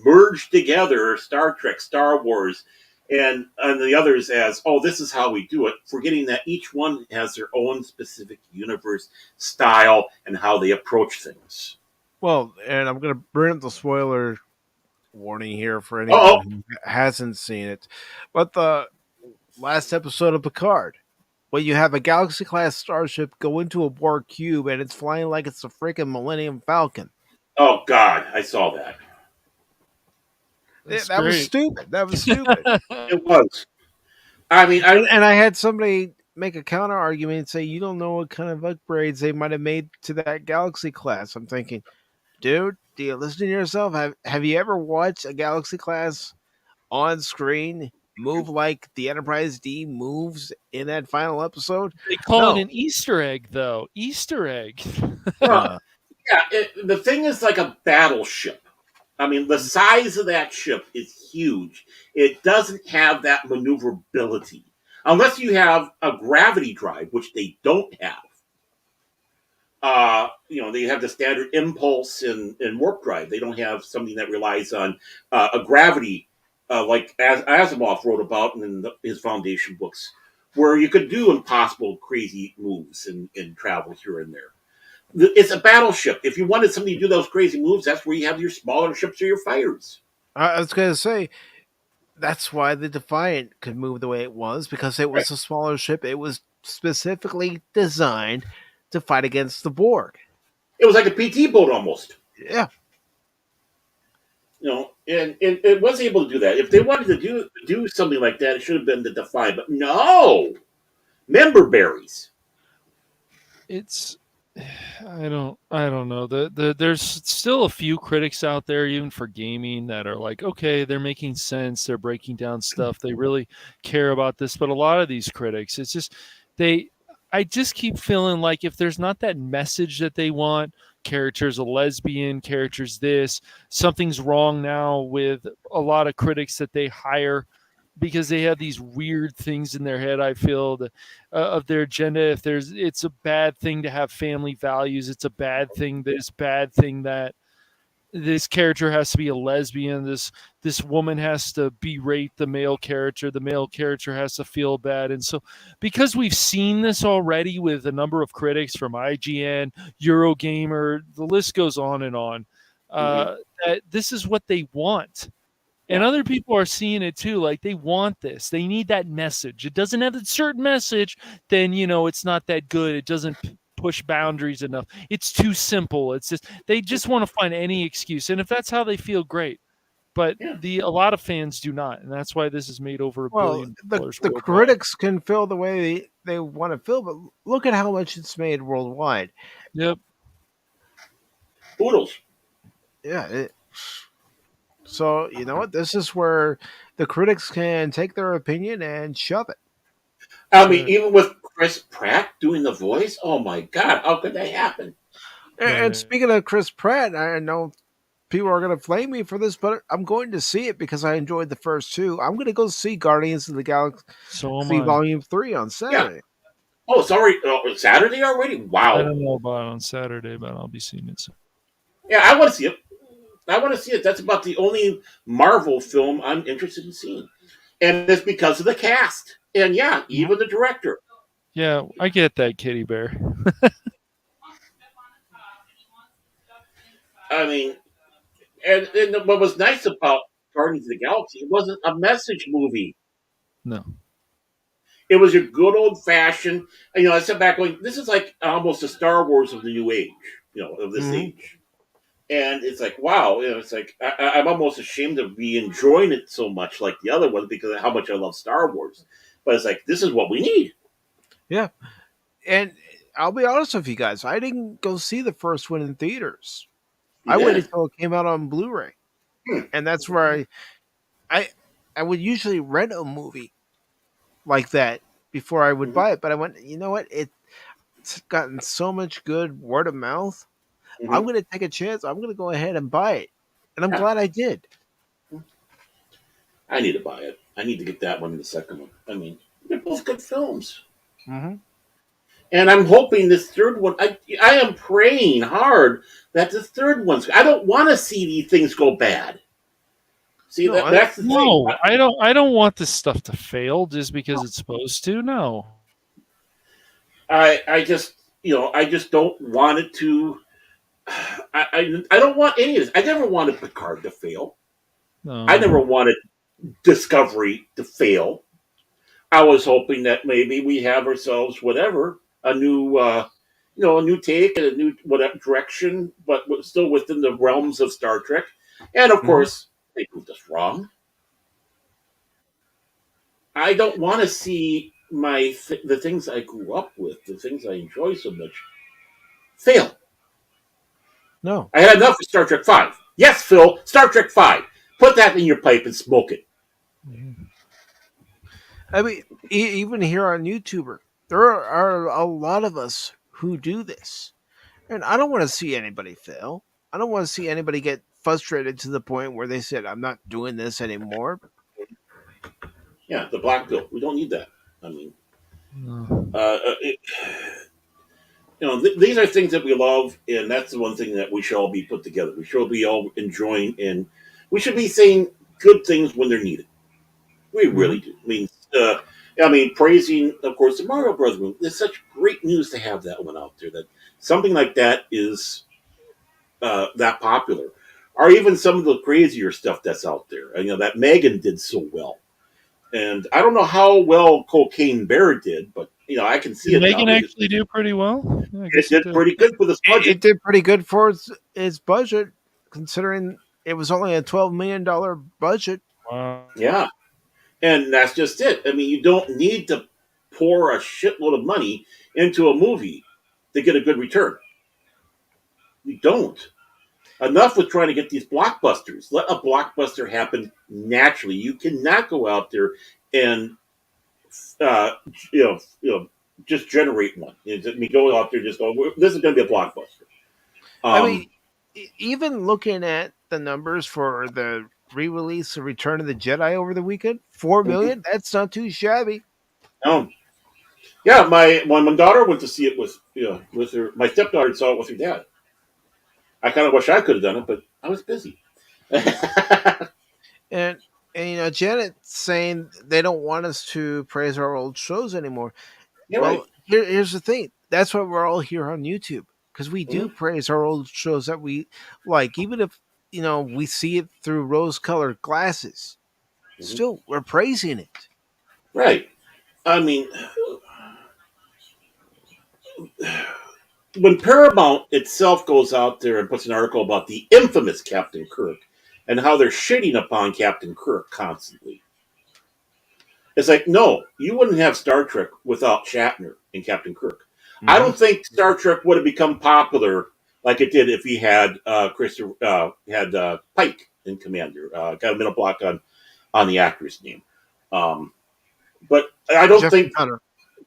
merge together Star Trek, Star Wars, and the others as, oh, this is how we do it, forgetting that each one has their own specific universe, style, and how they approach things. Well, and I'm going to bring up the spoiler warning here for Uh-oh. anyone who hasn't seen it. But the last episode of Picard, when you have a Galaxy class starship go into a Borg cube and it's flying like it's a freaking Millennium Falcon. Oh, God, I saw that. That was stupid. That was stupid. It was. I mean, and I had somebody make a counter argument and say, you don't know what kind of upgrades they might have made to that Galaxy class. I'm thinking, dude, do you listen to yourself? Have you ever watched a Galaxy class on screen move like the Enterprise D moves in that final episode? They call it an Easter egg, though. Easter egg. Well, yeah, the thing is like a battleship. I mean, the size of that ship is huge. It doesn't have that maneuverability. Unless you have a gravity drive, which they don't have. They have the standard impulse and warp drive. They don't have something that relies on a gravity, like Asimov wrote about in his Foundation books, where you could do impossible, crazy moves and travel here and there. It's a battleship. If you wanted somebody to do those crazy moves, that's where you have your smaller ships or your fighters. I was going to say, that's why the Defiant could move the way it was, because it was a smaller ship. It was specifically designed to fight against the Borg. It was like a PT boat almost. Yeah. And it was able to do that. If they wanted to do something like that, it should have been the Defiant. But no! Member berries. It's... I don't know. There's still a few critics out there, even for gaming, that are like, okay, they're making sense. They're breaking down stuff. They really care about this. But a lot of these critics, it's just I just keep feeling like if there's not that message that they want, character's a lesbian, character's this, something's wrong now with a lot of critics that they hire because they have these weird things in their head. I feel of their agenda. If it's a bad thing to have family values. It's a bad thing. This bad thing that this character has to be a lesbian. This woman has to berate the male character. The male character has to feel bad. And so, because we've seen this already with a number of critics from IGN, Eurogamer, the list goes on and on. That this is what they want. And other people are seeing it too. Like, they want this. They need that message. It doesn't have a certain message, then, it's not that good. It doesn't push boundaries enough. It's too simple. It's just, they just want to find any excuse. And if that's how they feel, great. But a lot of fans do not. And that's why this has made over $1 billion. The critics can feel the way they want to feel, but look at how much it's made worldwide. Yep. Poodles. Yeah. So, you know what? This is where the critics can take their opinion and shove it. I mean, even with Chris Pratt doing the voice, oh my God, how could that happen? And speaking of Chris Pratt, I know people are going to flame me for this, but I'm going to see it because I enjoyed the first two. I'm going to go see Guardians of the Galaxy So am I. Volume 3 on Saturday. Oh, sorry. Saturday already? Wow. I don't know about it on Saturday, but I'll be seeing it soon. Yeah, I want to see it. I want to see it. That's about the only Marvel film I'm interested in seeing. And it's because of the cast. And yeah, even the director. Yeah, I get that, Kitty Bear. I mean, and what was nice about Guardians of the Galaxy, it wasn't a message movie. No. It was your good old fashioned, I sat back going, this is like almost a Star Wars of the new age, of this age. And it's like, wow, it's like, I'm almost ashamed to be enjoying it so much like the other ones because of how much I love Star Wars. But it's like, this is what we need. Yeah. And I'll be honest with you guys, I didn't go see the first one in theaters. I waited until it came out on Blu-ray. And that's where I would usually rent a movie like that before I would buy it. But I went, you know what? It's gotten so much good word of mouth. I'm going to take a chance. I'm going to go ahead and buy it. And I'm glad I did. I need to buy it. I need to get that one and the second one. I mean, they're both good films. Mm-hmm. And I'm hoping this third one, I am praying hard that the third one's, I don't want to see these things go bad. See, that's the thing. No, I don't want this stuff to fail just because it's supposed to. No. I just don't want it to. I don't want any of this. I never wanted Picard to fail. No. I never wanted Discovery to fail. I was hoping that maybe we have ourselves a new take and a new whatever direction, but still within the realms of Star Trek. And of course, they proved us wrong. I don't want to see the things I grew up with, the things I enjoy so much, fail. No. I had enough of Star Trek 5. Yes, Phil, Star Trek 5. Put that in your pipe and smoke it. I mean, even here on YouTuber, there are a lot of us who do this. And I don't want to see anybody fail. I don't want to see anybody get frustrated to the point where they said, I'm not doing this anymore. Yeah, the black pill. We don't need that. I mean, these are things that we love, and that's the one thing that we should all be put together. We should be all enjoying, and we should be saying good things when they're needed. We really do. I mean, praising, of course, the Mario Brothers movie. It's such great news to have that one out there. That something like that is that popular, or even some of the crazier stuff that's out there. That Megan did so well. And I don't know how well Cocaine Bear did, but I can see did it. Megan actually do pretty well? It did pretty good for this budget. It did pretty good for its budget, considering it was only a $12 million budget. Wow. Yeah, and that's just it. I mean, you don't need to pour a shitload of money into a movie to get a good return. You don't. Enough with trying to get these blockbusters. Let a blockbuster happen naturally. You cannot go out there and just generate one. Go out there and just go, this is going to be a blockbuster. I mean, even looking at the numbers for the re-release of Return of the Jedi over the weekend, 4 million. That's not too shabby. No. Yeah, when my daughter went to see it with her, my stepdaughter saw it with her dad. I kind of wish I could have done it, but I was busy. and Janet's saying they don't want us to praise our old shows anymore. You're right. Here's the thing. That's why we're all here on YouTube, because we do praise our old shows that we like, even if we see it through rose-colored glasses. Still, we're praising it. Right. I mean, when Paramount itself goes out there and puts an article about the infamous Captain Kirk and how they're shitting upon Captain Kirk constantly, it's like, no, you wouldn't have Star Trek without Shatner and Captain Kirk. Mm-hmm. I don't think Star Trek would have become popular like it did if he had Pike in Commander. Got a middle block on the actor's name. But I don't think... Hunter.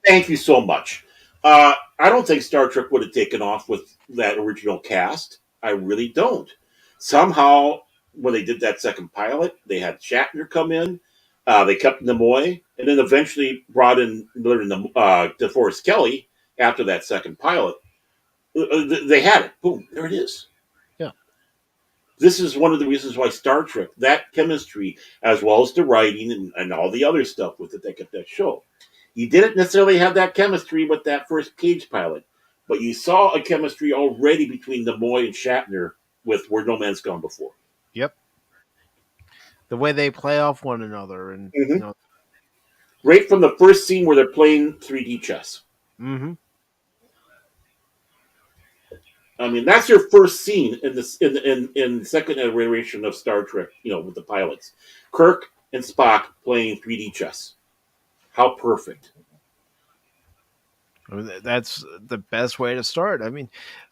Thank you so much. I don't think Star Trek would have taken off with that original cast. I really don't. Somehow, when they did that second pilot, they had Shatner come in. They kept Nimoy, and then eventually brought in DeForest Kelly after that second pilot. They had it. Boom, there it is. Yeah. This is one of the reasons why Star Trek, that chemistry, as well as the writing and all the other stuff with it that kept that show. You didn't necessarily have that chemistry with that first Cage pilot, but you saw a chemistry already between Nimoy and Shatner with Where No Man's Gone Before. Yep. The way they play off one another, and Mm-hmm. Right from the first scene where they're playing 3D chess. Mm-hmm. I mean, that's your first scene in this in the second iteration of Star Trek. With the pilots, Kirk and Spock playing 3D chess. How perfect! I mean, that's the best way to start. I mean,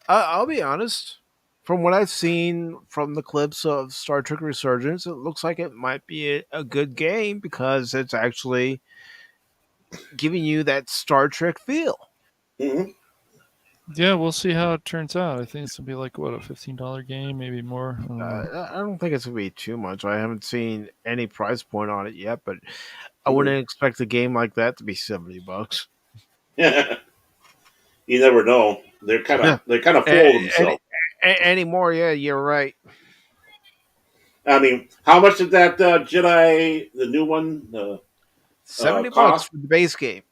I'll be honest. From what I've seen from the clips of Star Trek Resurgence, it looks like it might be a good game because it's actually giving you that Star Trek feel. Mm-hmm. Yeah, we'll see how it turns out. I think it's gonna be like what, a $15 game, maybe more. I don't think it's gonna be too much. I haven't seen any price point on it yet, but I wouldn't expect a game like that to be $70. You never know. They're kind of full of themselves anymore. Yeah, you're right. I mean, how much did that Jedi, the new one, $70 cost? for the base game?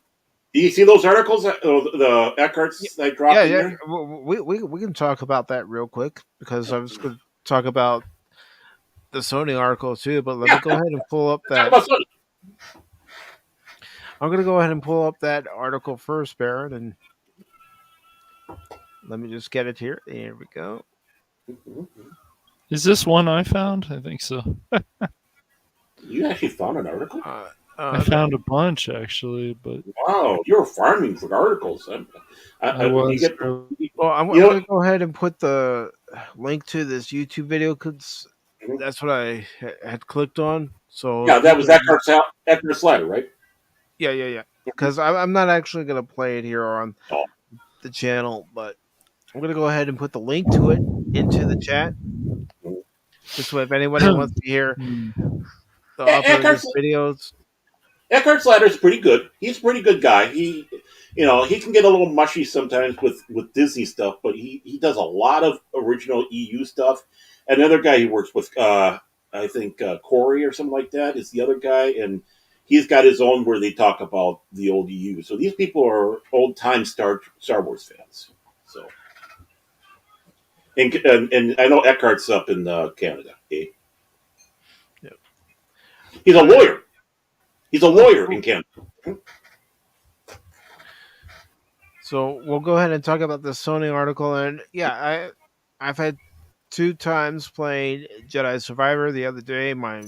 Do you see those articles? The Eckhart's I dropped in there. We can talk about that real quick because I was going to talk about the Sony article too. But let me go ahead and pull up that. I'm going to go ahead and pull up that article first, Baron, and let me just get it here. There we go. Is this one I found? I think so. You actually found an article? I found a bunch actually, but wow, you're farming for articles. I was. Well, I'm going to go ahead and put the link to this YouTube video because that's what I had clicked on. So yeah, that was Eckhart's Ladder, right? Yeah. Because I'm not actually going to play it here on the channel, but I'm going to go ahead and put the link to it into the chat. This way, if anybody wants to hear the author of this videos. Eckhart's Ladder is pretty good. He's a pretty good guy. He can get a little mushy sometimes with Disney stuff, but he does a lot of original EU stuff. Another guy he works with, I think Corey or something like that is the other guy, and he's got his own where they talk about the old EU. So these people are old time Star Wars fans. So, and I know Eckhart's up in Canada. Okay? Yep. He's a lawyer. He's a lawyer in Canada. So we'll go ahead and talk about the Sony article, and yeah, I've had 2 times played Jedi Survivor. The other day, my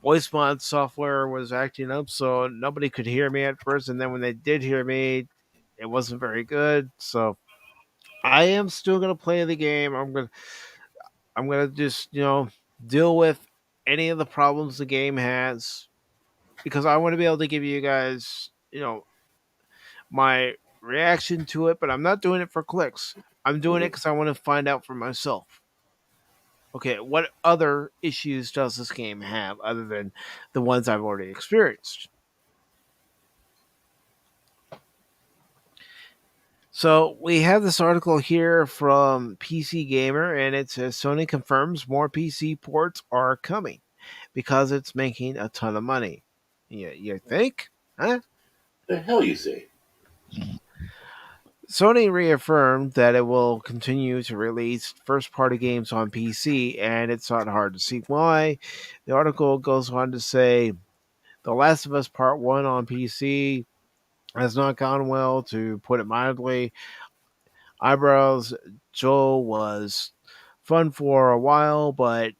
voice mod software was acting up, so nobody could hear me at first, and then when they did hear me, it wasn't very good. So I am still gonna play the game. I'm gonna just deal with any of the problems the game has because I want to be able to give you guys my reaction to it, but I'm not doing it for clicks. I'm doing it because I want to find out for myself. Okay, what other issues does this game have other than the ones I've already experienced? So we have this article here from PC Gamer, and it says Sony confirms more PC ports are coming because it's making a ton of money. You think? Huh? The hell you say? Sony reaffirmed that it will continue to release first-party games on PC, and it's not hard to see why. The article goes on to say, The Last of Us Part 1 on PC has not gone well, to put it mildly. Eyebrows Joel was fun for a while, but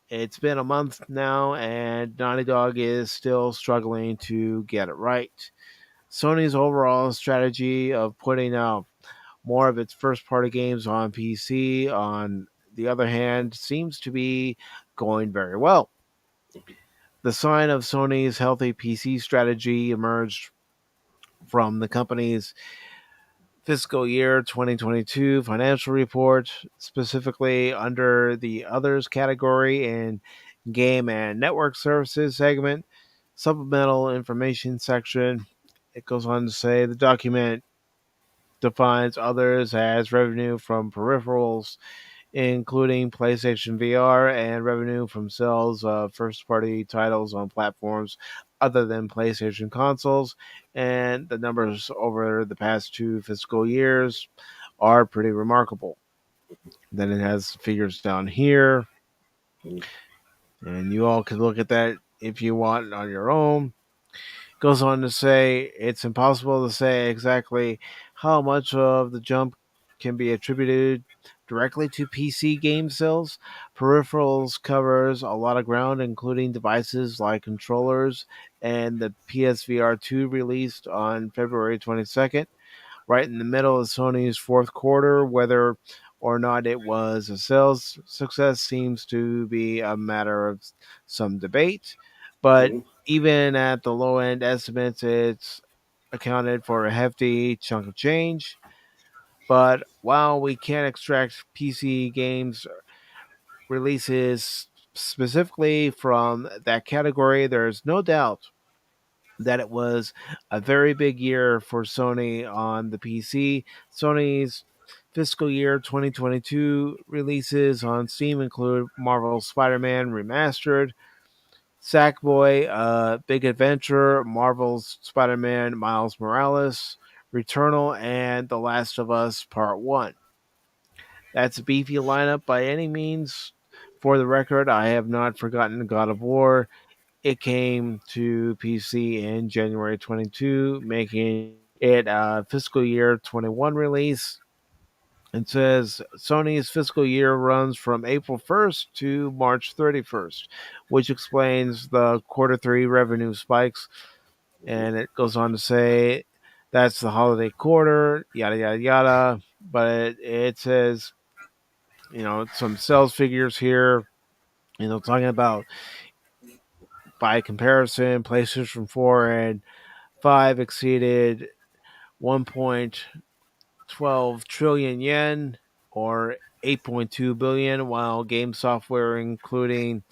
it's been a month now, and Naughty Dog is still struggling to get it right. Sony's overall strategy of putting out more of its first-party games on PC, on the other hand, seems to be going very well. The sign of Sony's healthy PC strategy emerged from the company's fiscal year 2022 financial report, specifically under the Others category in Game and Network Services segment, supplemental information section. It goes on to say the document defines others as revenue from peripherals, including PlayStation VR, and revenue from sales of first party titles on platforms other than PlayStation consoles. And the numbers over the past 2 fiscal years are pretty remarkable. Then it has figures down here, and you all can look at that if you want on your own. Goes on to say it's impossible to say exactly how much of the jump can be attributed directly to PC game sales. Peripherals covers a lot of ground, including devices like controllers and the PSVR 2 released on February 22nd, right in the middle of Sony's fourth quarter. Whether or not it was a sales success seems to be a matter of some debate. But even at the low end estimates, it's accounted for a hefty chunk of change. But while we can't extract PC games releases specifically from that category, there's no doubt that it was a very big year for Sony on the PC. Sony's fiscal year 2022 releases on Steam include Marvel's Spider-Man Remastered, Sackboy, Big Adventure, Marvel's Spider-Man Miles Morales, Returnal, and The Last of Us Part 1. That's a beefy lineup by any means. For the record, I have not forgotten God of War. It came to PC in January 22, making it a fiscal year 21 release. It says Sony's fiscal year runs from April 1st to March 31st, which explains the quarter three revenue spikes. And it goes on to say that's the holiday quarter, yada, yada, yada. But it says, some sales figures here, talking about by comparison, PlayStation 4 and 5 exceeded 1.12 trillion yen or 8.2 billion, while game software, including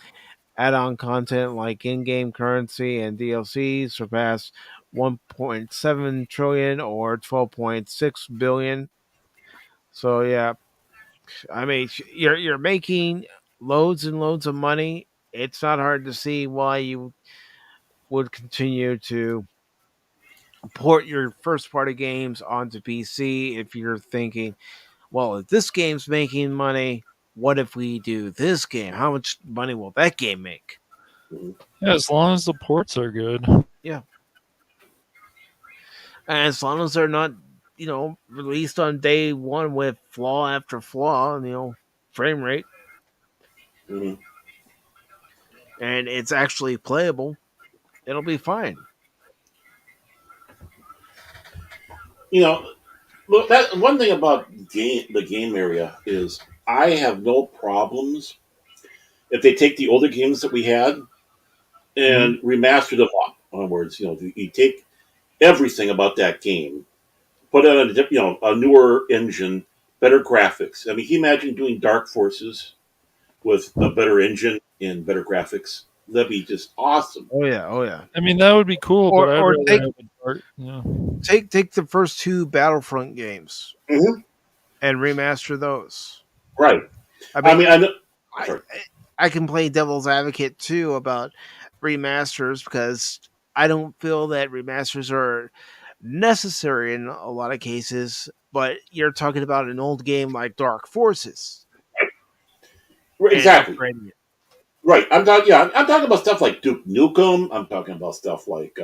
add-on content like in-game currency and DLC, surpassed 1.7 trillion or 12.6 billion. So yeah, I mean, you're making loads and loads of money. It's not hard to see why you would continue to port your first party games onto PC if you're thinking, well, if this game's making money, what if we do this game? How much money will that game make? Yeah, as long as the ports are good. Yeah. And as long as they're not, released on day one with flaw after flaw, frame rate, and it's actually playable, it'll be fine. Look, that one thing about the game area is I have no problems if they take the older games that we had and remaster them up. In other words, you take everything about that game, put it on a newer engine, better graphics. I mean, can you imagine doing Dark Forces with a better engine and better graphics? That'd be just awesome. Oh yeah. I mean, that would be cool, but I'd rather have a dark. Take the first two Battlefront games and remaster those. Right. I can play devil's advocate too about remasters because I don't feel that remasters are necessary in a lot of cases. But you're talking about an old game like Dark Forces, exactly. Right. I'm talking about stuff like Duke Nukem. I'm talking about stuff like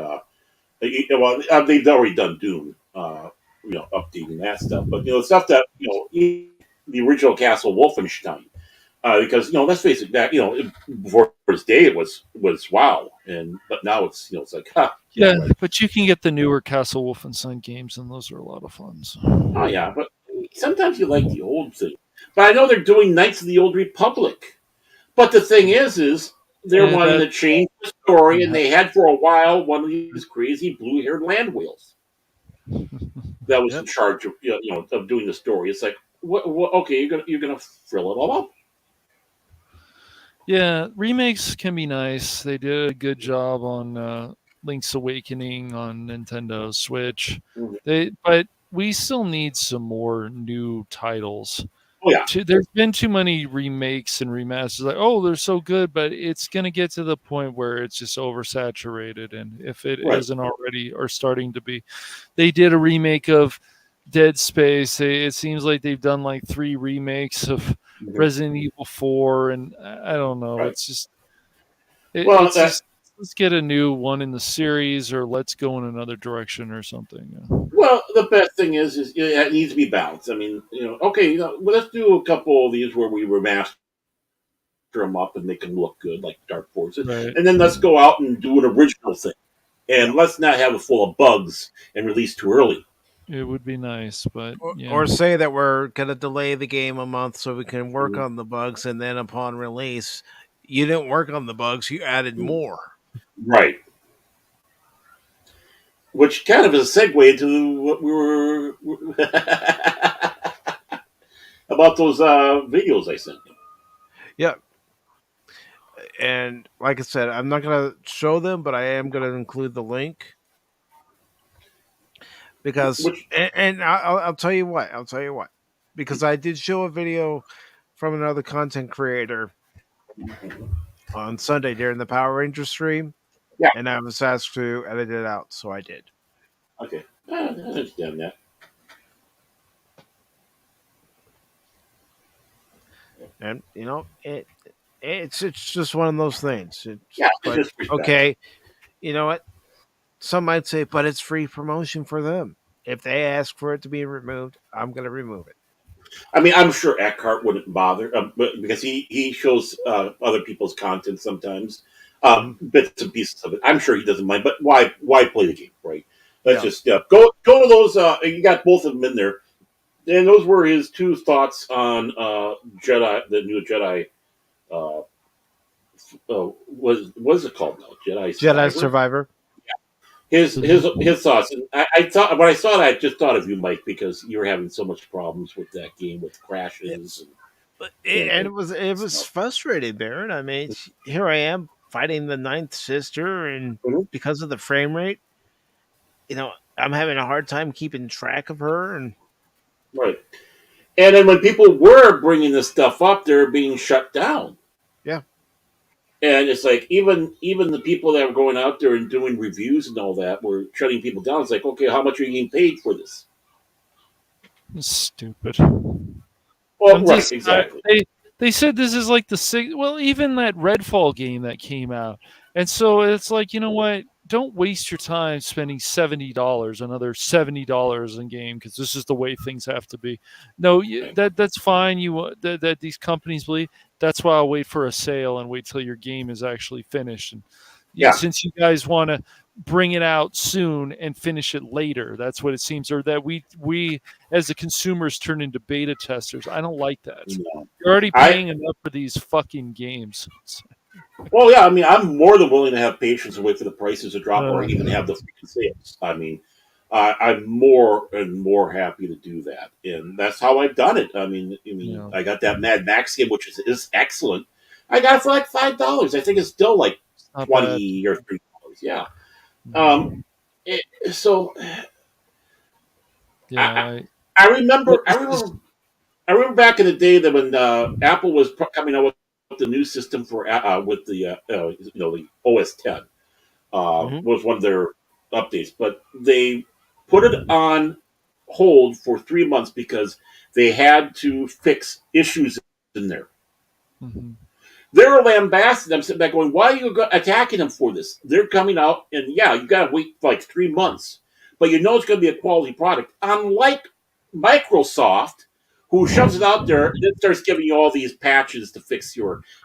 they've already done Doom. Updating that stuff, but stuff that the original Castle Wolfenstein. Because let's face it, that before its day it was wow, but now it's it's like but you can get the newer Castle Wolfenstein games, and those are a lot of fun. So. Oh yeah, but sometimes you like the old thing. But I know they're doing Knights of the Old Republic. But the thing is they're wanting to change the story, and they had for a while one of these crazy blue-haired land whales. that was in charge of of doing the story. It's like, what? Okay, you're gonna fill it all up. Yeah, remakes can be nice. They did a good job on Link's Awakening on Nintendo Switch. Mhm. But we still need some more new titles. Oh yeah, There's been too many remakes and remasters. Like, oh, they're so good, but it's gonna get to the point where it's just oversaturated. And if it right. isn't already or starting to be, they did a remake of Dead Space. It seems like they've done like 3 remakes of Mhm. Resident Evil 4, and I don't know. Right. It's just Well, it's just let's get a new one in the series, or let's go in another direction or something. Well, the best thing is it needs to be balanced. I mean, okay, well, let's do a couple of these where we remaster them up and make them look good, like Dark Forces, Right. and then let's go out and do an original thing, and let's not have it full of bugs and release too early. It would be nice, but yeah. Or say that we're gonna delay the game a month so we can work on the bugs, and then upon release, you didn't work on the bugs; you added more. Right. Which kind of is a segue into what we were about those videos I sent you. Yeah. And like I said, I'm not gonna show them, but I am gonna include the link because, and I'll tell you what, because I did show a video from another content creator on Sunday during the Power Ranger stream, Yeah. and I was asked to edit it out, so I did. Okay, I understand that. And it's just one of those things. But, just okay. You know what? Some might say, but it's free promotion for them. If they ask for it to be removed, I'm going to remove it. I mean, I'm sure Eckhart wouldn't bother, but because he shows other people's content sometimes, bits and pieces of it. I'm sure he doesn't mind, but why play the game, right? Let's just go to those. You got both of them in there, and those were his 2 thoughts on Jedi, the new Jedi. What is it called now? Jedi Survivor. His thoughts. And I thought when I saw that, I just thought of you, Mike, because you were having so much problems with that game with crashes. And it was frustrating, Baron. I mean, here I am fighting the 9th sister, and because of the frame rate, I'm having a hard time keeping track of her. And right. And then when people were bringing this stuff up, they're being shut down. Yeah. And it's like even the people that were going out there and doing reviews and all that were shutting people down. It's like, okay, how much are you getting paid for this? Stupid. Well, right, exactly. They said this is like the 6th. Well, even that Redfall game that came out, and so it's like, you know what? Don't waste your time spending $70, another $70 in game, because this is the way things have to be. No, that's fine. That these companies believe. That's why I'll wait for a sale and wait till your game is actually finished. And since you guys want to bring it out soon and finish it later, that's what it seems. Or that we as the consumers turn into beta testers. I don't like that. No. You're already paying enough for these fucking games. Well, yeah, I mean, I'm more than willing to have patience and wait for the prices to drop, or even have the freaking sales. I mean, I'm more and more happy to do that, and that's how I've done it. I mean, I got that Mad Max game, which is excellent. I got it for like $5. I think it's still like $20 or $3. Yeah. I remember back in the day that when Apple was coming out with the new system for with the the OS 10 was one of their updates, but they put it on hold for 3 months because they had to fix issues in there. Mm-hmm. They were lambasted. I'm sitting back going, why are you attacking them for this? They're coming out, and you got to wait for like 3 months, but it's going to be a quality product. Unlike Microsoft, who shoves it out there and then starts giving you all these patches to fix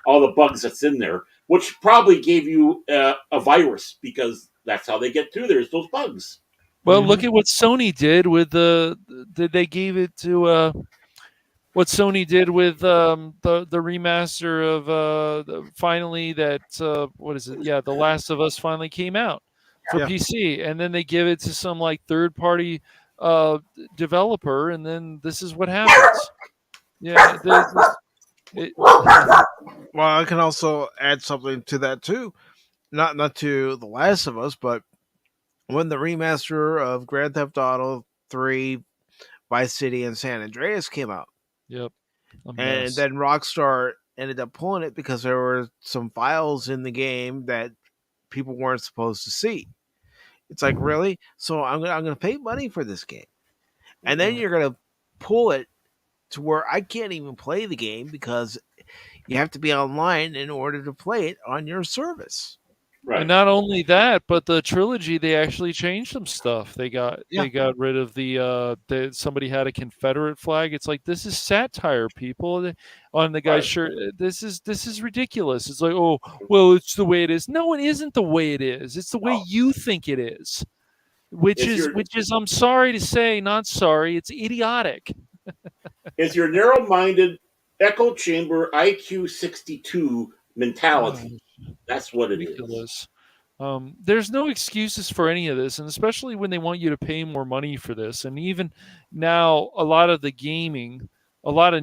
all the bugs that's in there, which probably gave you a virus, because that's how they get through there, is those bugs. Well, look at what Sony did with they gave it to what Sony did with the remaster of finally that what is it? Yeah, The Last of Us finally came out. for Yeah. PC, and then they give it to some like third-party developer, and then this is what happens. Yeah, it, Well, I can also add something to that too. Not to The Last of Us, but when the remaster of Grand Theft Auto 3, Vice City, and San Andreas came out, yep, a and mess. then Rockstar ended up pulling it because there were some files in the game that people weren't supposed to see. It's like, really? So I'm gonna pay money for this game, and then you're gonna pull it to where I can't even play the game because you have to be online in order to play it on your service. Right. And not only that, but the trilogy, they actually changed some stuff. They got rid of somebody had a Confederate flag. It's like, this is satire, people. On the guy's shirt, this is ridiculous. It's like, oh, well, it's the way it is. No, it isn't the way it is. It's the way you think it is. Which is I'm sorry to say, not sorry. It's idiotic. It's your narrow-minded echo chamber IQ 62 mentality. That's what it Ridiculous. There's no excuses for any of this, and especially when they want you to pay more money for this. And even now, a lot of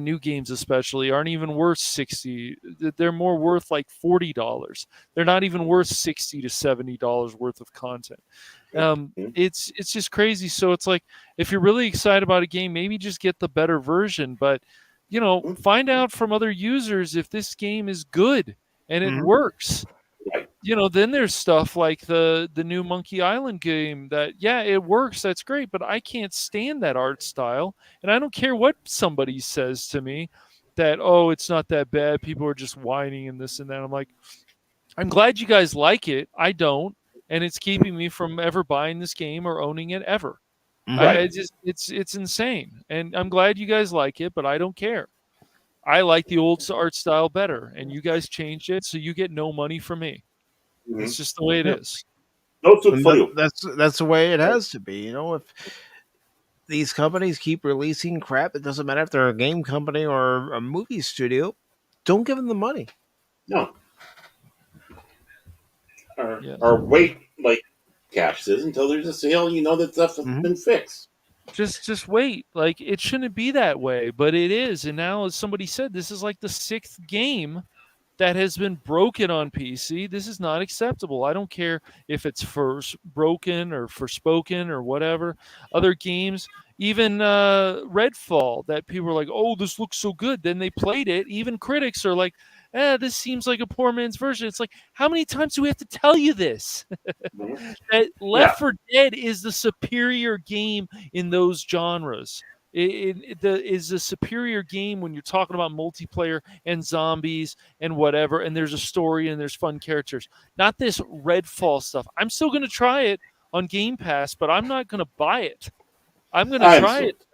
new games especially, aren't even worth $60. They're more worth like $40. They're not even worth $60 to $70 worth of content. It's just crazy. So it's like, if you're really excited about a game, maybe just get the better version. But find out from other users if this game is good and it works. Then there's stuff like the new Monkey Island game that, it works. That's great, but I can't stand that art style, and I don't care what somebody says to me that, oh, it's not that bad. People are just whining and this and that. I'm like, I'm glad you guys like it. I don't, and it's keeping me from ever buying this game or owning it ever. It's insane, and I'm glad you guys like it, but I don't care. I like the old art style better, and you guys changed it, so you get no money from me. It's just the way it is. That's the way it has to be. If these companies keep releasing crap, it doesn't matter if they're a game company or a movie studio. Don't give them the money. No. Or wait, like Cash says, until there's a sale. That stuff has been fixed. Just wait. Like, it shouldn't be that way, but it is. And now, as somebody said, this is like the 6th game that has been broken on PC. This is not acceptable. I don't care if it's broken or Forspoken or whatever. Other games, even Redfall, that people are like, oh, this looks so good. Then they played it. Even critics are like, this seems like a poor man's version. It's like, how many times do we have to tell you this? That Left 4 Dead is the superior game in those genres. It is a superior game when you're talking about multiplayer and zombies and whatever, and there's a story and there's fun characters. Not this Redfall stuff. I'm still going to try it on Game Pass, but I'm not going to buy it. I'm going to try it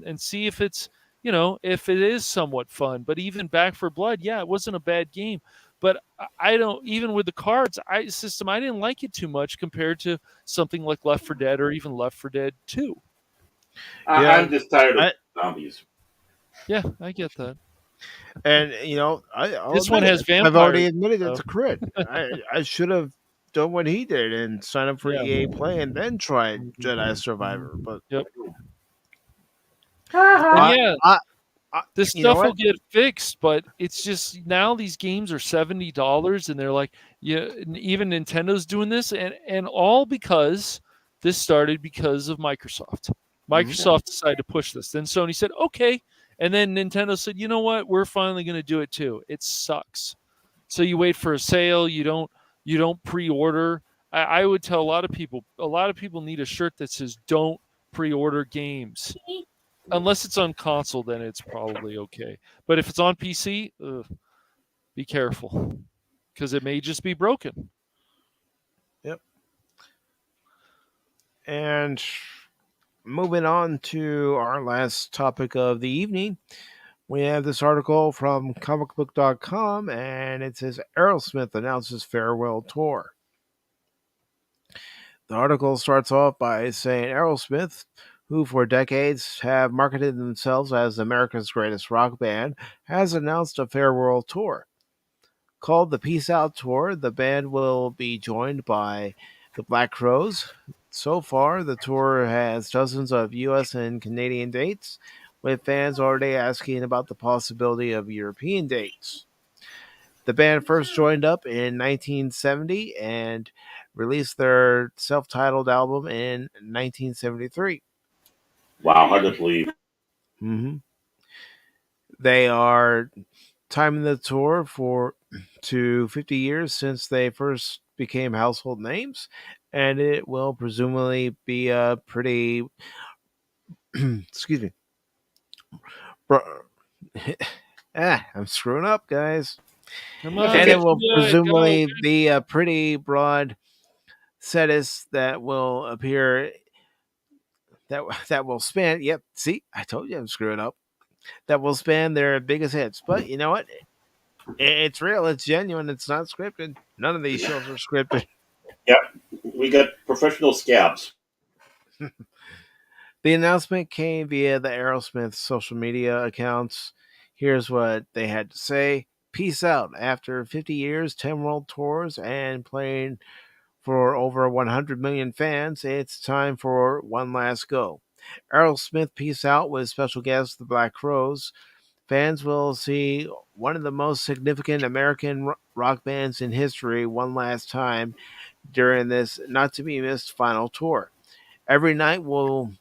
and see if it's, if it is somewhat fun. But even Back 4 Blood, it wasn't a bad game. But I don't, even with the cards system, I didn't like it too much compared to something like Left 4 Dead or even Left 4 Dead 2. I'm just tired of zombies. Yeah, I get that. And this one has vampires. I've already admitted it's a crit. I should have done what he did and sign up for EA Play and then tried Jedi Survivor. But this stuff will get fixed. But it's just, now these games are $70, and they're like, even Nintendo's doing this, and all because this started because of Microsoft. Microsoft decided to push this. Then Sony said, okay. And then Nintendo said, you know what? We're finally going to do it too. It sucks. So you wait for a sale. You don't pre-order. I would tell a lot of people need a shirt that says, don't pre-order games. Unless it's on console, then it's probably okay. But if it's on PC, be careful, because it may just be broken. Yep. And moving on to our last topic of the evening, we have this article from comicbook.com, and it says Aerosmith announces farewell tour. The article starts off by saying Aerosmith, who for decades have marketed themselves as America's greatest rock band, has announced a farewell tour. Called the Peace Out Tour, the band will be joined by the Black Crowes. So far, the tour has dozens of U.S. and Canadian dates, with fans already asking about the possibility of European dates. The band first joined up in 1970 and released their self titled album in 1973. Wow, hard to believe. Mm-hmm. They are timing the tour for to 50 years since they first became household names, and it will presumably be a pretty excuse me. I'm screwing up, guys. Come That's on, And it okay. will yeah, go. presumably be a pretty broad setlist that will appear that will span. Yep, see, I told you I'm screwing up. That will span their biggest hits. But you know what? It's real. It's genuine. It's not scripted. None of these shows are scripted. Yep, we got professional scabs. The announcement came via the Aerosmith social media accounts. Here's what they had to say. Peace out. After 50 years, 10 world tours, and playing for over 100 million fans, it's time for one last go. Aerosmith Peace Out with special guest The Black Crowes. Fans will see one of the most significant American rock bands in history one last time during this not to be missed final tour. Every night will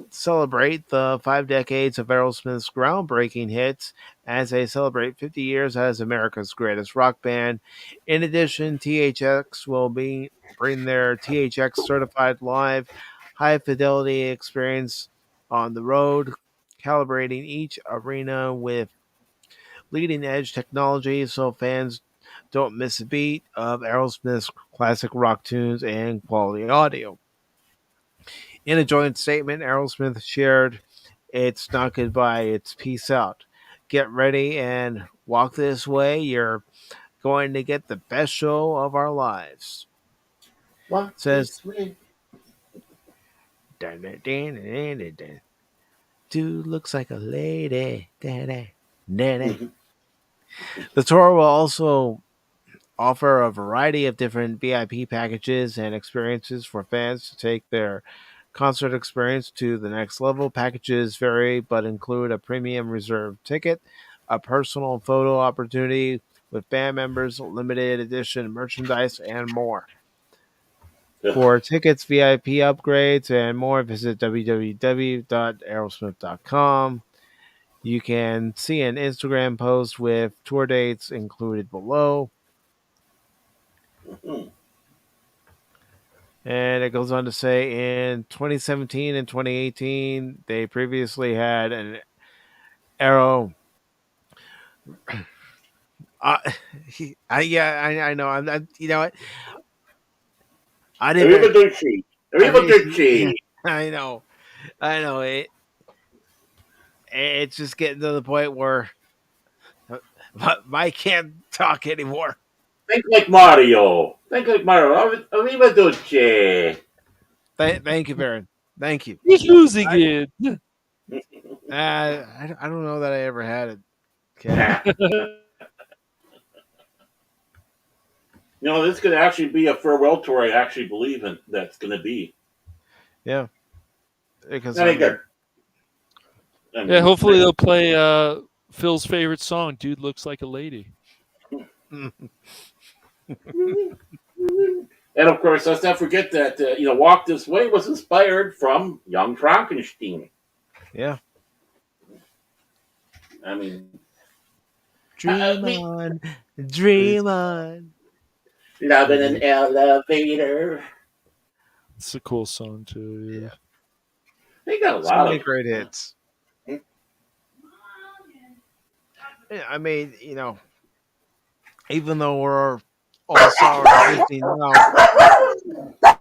celebrate the 5 decades of Aerosmith's groundbreaking hits as they celebrate 50 years as America's greatest rock band. In addition, THX will bring their THX certified live high fidelity experience on the road, calibrating each arena with leading edge technology so fans don't miss a beat of Aerosmith's classic rock tunes and quality audio. In a joint statement, Aerosmith shared, "It's not goodbye, it's peace out. Get ready and walk this way. You're going to get the best show of our lives." What Says, this way? "Dun, dun, dun, dun, dun, dun. Dude looks like a lady. Dun, dun, dun, dun." Mhm. The tour will also offer a variety of different VIP packages and experiences for fans to take their concert experience to the next level. Packages vary but include a premium reserve ticket, a personal photo opportunity with band members, limited edition merchandise, and more. Ugh. For tickets, VIP upgrades, and more, visit www.aerosmith.com. You can see an Instagram post with tour dates included below. Mhm. And it goes on to say in 2017 and 2018, they previously had an Arrow. Uh, I know. You know what? I didn't. Arrivederci. I didn't. Yeah, Arrivederci. I know. I know. It's just getting to the point where Mike can't talk anymore. Think like Mario. Think like Mario. Arrivederci. Thank you, Baron. Thank you. He's losing I, it. I don't know that I ever had it. Okay. Nah. This could actually be a farewell tour. I actually believe in that's going to be. Yeah. Because I I think mean, Yeah, hopefully they'll play Phil's favorite song, "Dude Looks Like a Lady." and of course, let's not forget that "Walk This Way" was inspired from Young Frankenstein. yeah. I mean, Dream on, dream on. love in an elevator. It's a cool song too. Yeah. They got a So lot many of. great hits. Hmm? Yeah, I mean, even though we're all sour and Disney now,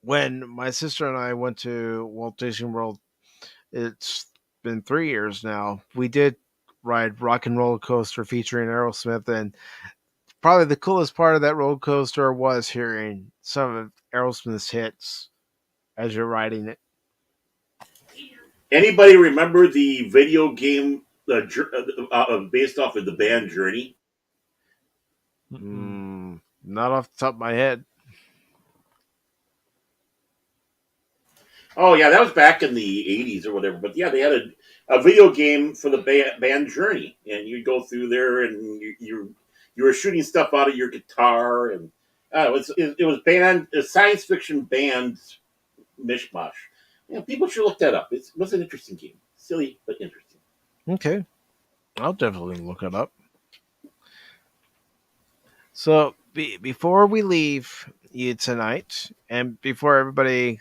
when my sister and I went to Walt Disney World, it's been 3 years now. We did ride Rock and Roller Coaster featuring Aerosmith, and probably the coolest part of that roller coaster was hearing some of Aerosmith's hits as you're riding it. Anybody remember the video game based off of the band Journey? Not off the top of my head. Oh yeah, that was back in the '80s or whatever. But yeah, they had a video game for the band Journey, and you go through there and you were shooting stuff out of your guitar, and it was band a science fiction band mishmash. People should look that up. It was an interesting game, silly but interesting. Okay, I'll definitely look it up. So before we leave you tonight, and before everybody,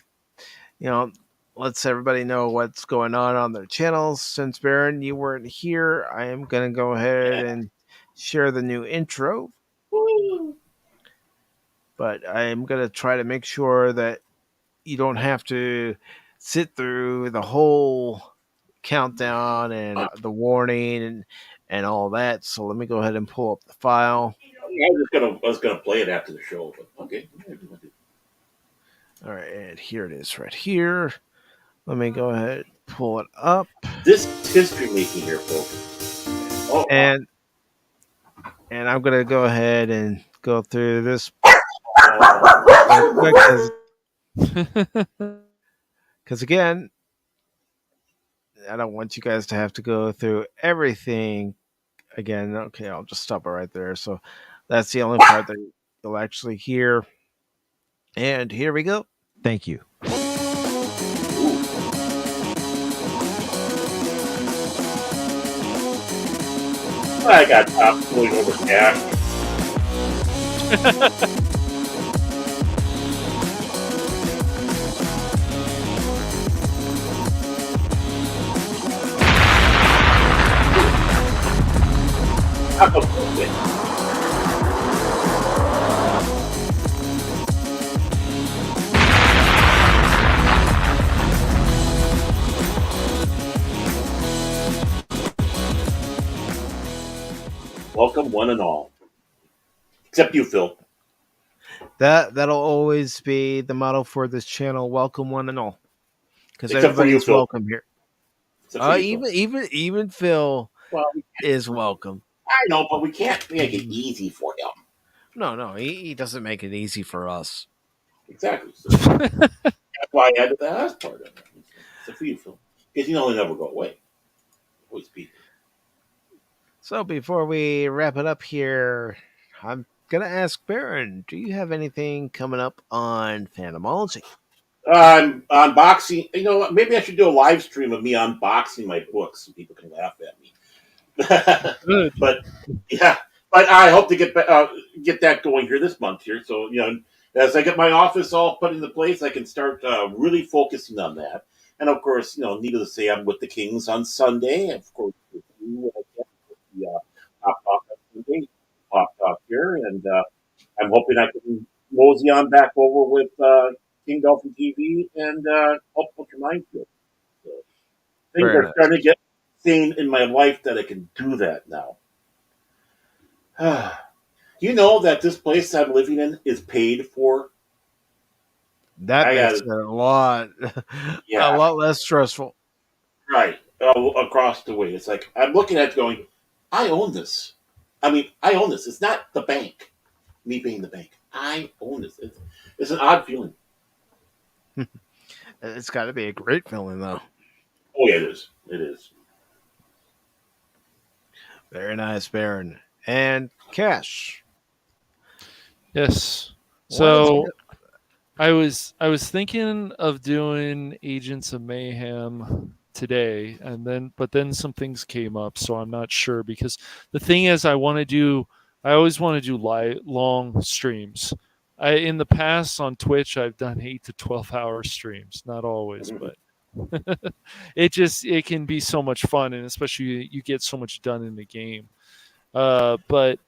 lets everybody know what's going on their channels. Since Baron, you weren't here, I am gonna go ahead and share the new intro. Woo. But I am gonna try to make sure that you don't have to sit through the whole countdown and the warning and all that. So let me go ahead and pull up the file. I was gonna play it after the show, but okay. All right, and here it is right here. Let me go ahead and pull it up. This is history making here, folks. Oh, and I'm gonna go ahead and go through this because again, I don't want you guys to have to go through everything again. Okay, I'll just stop it right there. So that's the only part that you'll actually hear. And here we go. Thank you. I got top pulling over cash. Welcome, one and all. Except you, Phil. That'll always be the motto for this channel. Welcome, one and all, because everybody's welcome here. Even Phil is welcome. I know, but we can't make it easy for him. No, he doesn't make it easy for us. Exactly. So that's why I added the last part of it. Except for you, Phil, because they'll never go away. Always be. So before we wrap it up here, I'm gonna ask Baron, do you have anything coming up on Phantomology? Unboxing. You know what? Maybe I should do a live stream of me unboxing my books so people can laugh at me. But yeah, but I hope to get that going here this month here. So as I get my office all put into place, I can start really focusing on that. And of course, needless to say, I'm with the Kings on Sunday. Of course, with you, Pop Talk on Sunday, Pop Talk here, and I'm hoping I can mosey on back over with King Dolphin TV and Ultimate Minefield. So things are starting to get seen in my life that I can do that now. You know that this place I'm living in is paid for? That makes it a lot less stressful. Right. Across the way. It's like, I'm looking at it going, I own this. I mean, I own this. It's not the bank. Me being the bank. I own this. It's an odd feeling. It's got to be a great feeling, though. Oh, yeah, it is. It is. Very nice, Baron. And Cash. Yes. So I was thinking of doing Agents of Mayhem today, but then some things came up, so I'm not sure, because the thing is, I always want to do long streams. In the past on Twitch, I've done 8 to 12 hour streams, not always, but it can be so much fun, and especially you get so much done in the game. But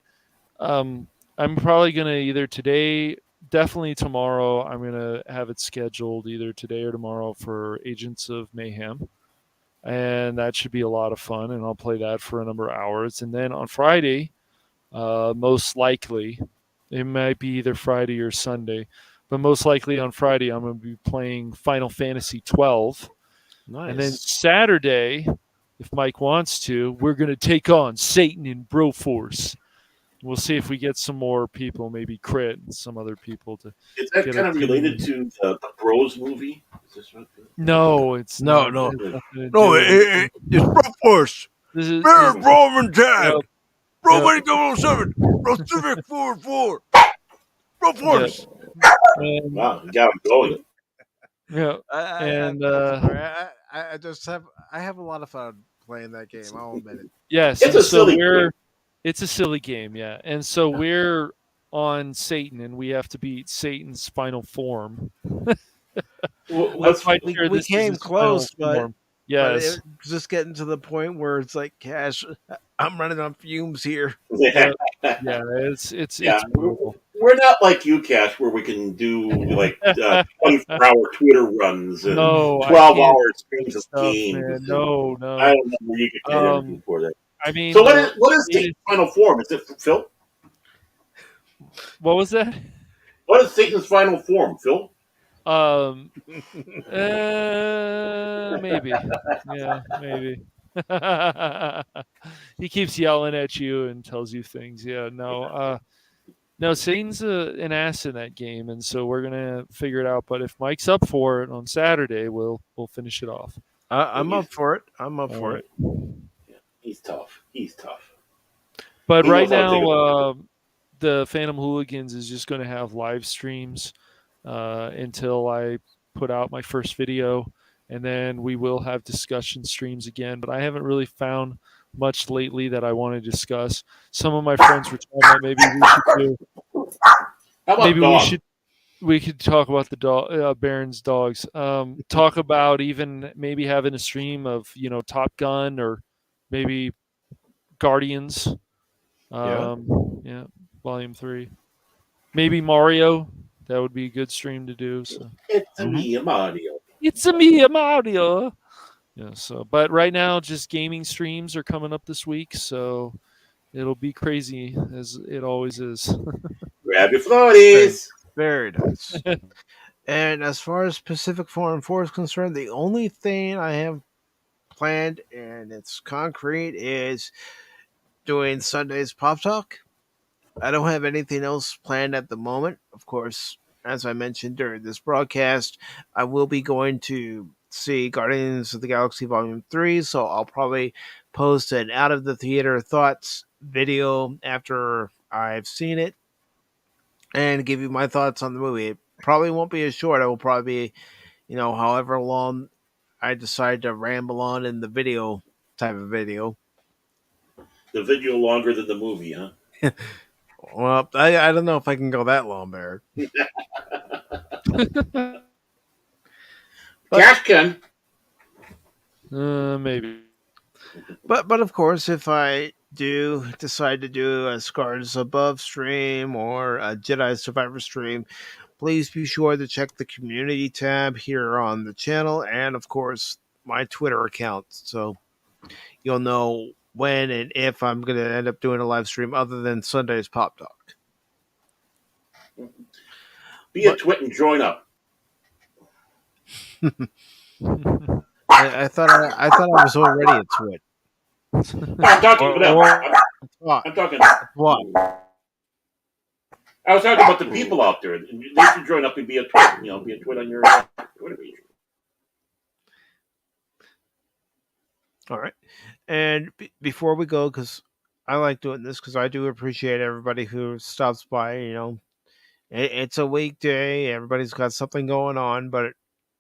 I'm probably gonna either today, definitely tomorrow, I'm gonna have it scheduled either today or tomorrow for Agents of Mayhem, and that should be a lot of fun, and I'll play that for a number of hours. And then on Friday, most likely, it might be either Friday or Sunday, but most likely on Friday I'm going to be playing Final Fantasy 12. Nice. And then Saturday, if Mike wants to, we're going to take on Satan in Broforce. we'll see if we get some more people, maybe Crit and some other people to. Is that get kind a of related team. to the Bros movie? Is this what No, it's No, not. no. It has nothing to No, do with it. it's Bro Force. This is Bear this, Roman Tag. Yep. Bro Yep. 2007. Pacific 414. Bro yeah, Force. and, Wow, you got him going. yeah, and I just have a lot of fun playing that game. I'll admit it. yes, It's and a so silly game. it's a silly game, yeah, and so we're on Satan, and we have to beat Satan's final form. Well, I'm let's quite We sure this is came his final close, but form. Yes, it's just getting to the point where it's like, Cash, I'm running on fumes here. yeah, it's yeah, brutal. we're not like you, Cash, where we can do like 24-hour Twitter runs and No, I 12-hour can't do streams of stuff, games. man. And No, I no. don't know where you get that energy for that. I mean, So what is it Satan's final form? Is it Phil? what was that? What is Satan's final form, Phil? Maybe. Yeah, maybe. He keeps yelling at you and tells you things. Yeah, no, Satan's an ass in that game, and so we're gonna figure it out. But if Mike's up for it on Saturday, we'll finish it off. I'm up for it. I'm up All for right. it. He's tough. He's tough. But He right knows how to take now, the Phantom Hooligans is just going to have live streams until I put out my first video, and then we will have discussion streams again. But I haven't really found much lately that I want to discuss. Some of my friends were talking about maybe we should do. How about Maybe dog? we could talk about the dog, Baron's dogs. Talk about even maybe having a stream of Top Gun or maybe Guardians. Yeah. Yeah, Volume 3. Maybe Mario. That would be a good stream to do. So It's a me, Mario. it's a me, Mario. Yeah. So, but right now, just gaming streams are coming up this week, so it'll be crazy as it always is. Grab your floaties. Very nice. And as far as Pacific 414 is concerned, the only thing I have planned, and it's concrete, is doing Sunday's Pop Talk. I don't have anything else planned at the moment. Of course, as I mentioned during this broadcast, I will be going to see Guardians of the Galaxy Volume 3, so I'll probably post an out of the theater thoughts video after I've seen it and give you my thoughts on the movie. It probably won't be as short. It will probably be, however long I decide to ramble on in the video type of video. The video longer than the movie, huh? Well, I don't know if I can go that long, Barrett. Cash can. Maybe. But of course, if I do decide to do a Scars Above stream or a Jedi Survivor stream, please be sure to check the community tab here on the channel and, of course, my Twitter account. So you'll know when and if I'm going to end up doing a live stream other than Sunday's Pop Talk. Be a twit and join up. I thought I was already a twit. I'm talking about I'm talking. What? I was talking about the people out there. They should join up and be a twit. Be a twit on your Twitter page. All right. And before we go, because I like doing this, because I do appreciate everybody who stops by. It's a weekday. Everybody's got something going on, but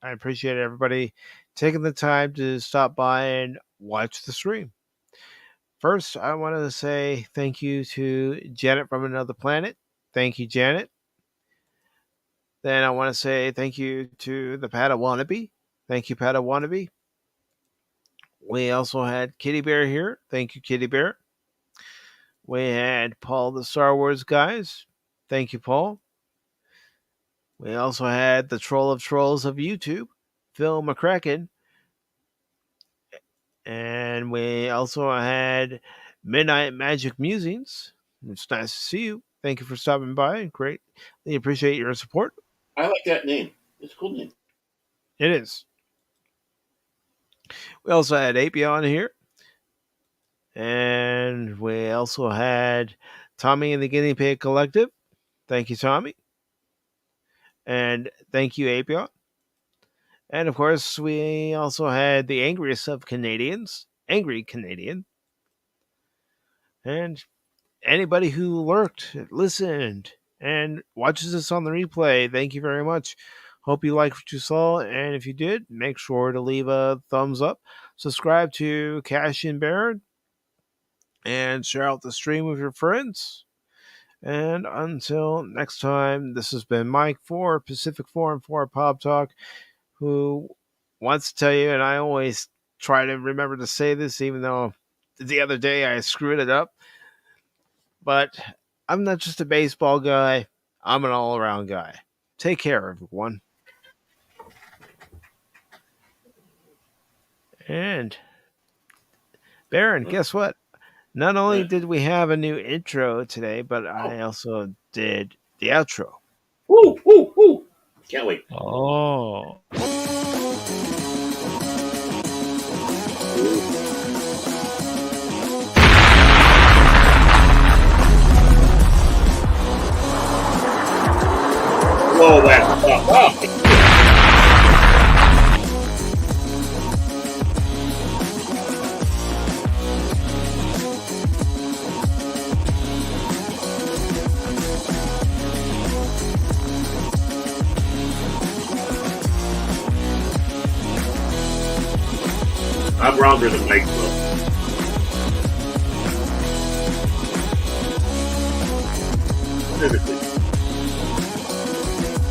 I appreciate everybody taking the time to stop by and watch the stream. First, I want to say thank you to Janet from Another Planet. Thank you, Janet. Then I want to say thank you to the Padawannabe. Thank you, Padawannabe. We also had Kitty Bear here. Thank you, Kitty Bear. We had Paul the Star Wars Guys. Thank you, Paul. We also had the Troll of Trolls of YouTube, Phil McCracken. And we also had Midnight Magic Musings. It's nice to see you. Thank you for stopping by. Great. We appreciate your support. I like that name. It's a cool name. It is. We also had Apia on here. And we also had Tommy and the Guinea Pig Collective. Thank you, Tommy. And thank you, Apion. And of course, we also had the angriest of Canadians, Angry Canadian. And anybody who lurked, listened, and watches this on the replay, thank you very much. Hope you liked what you saw, and if you did, make sure to leave a thumbs up, subscribe to Cash and Baron, and share out the stream with your friends. And until next time, this has been Mike for PACIFIC414 Pop Talk, who wants to tell you, and I always try to remember to say this, even though the other day I screwed it up, but I'm not just a baseball guy, I'm an all-around guy. Take care, everyone. And Baron, guess what? Not only did we have a new intro today, but I also did the outro. Woo, woo, woo. Can't wait. Oh. Whoa, that's tough. I'm rounder than Mike, though.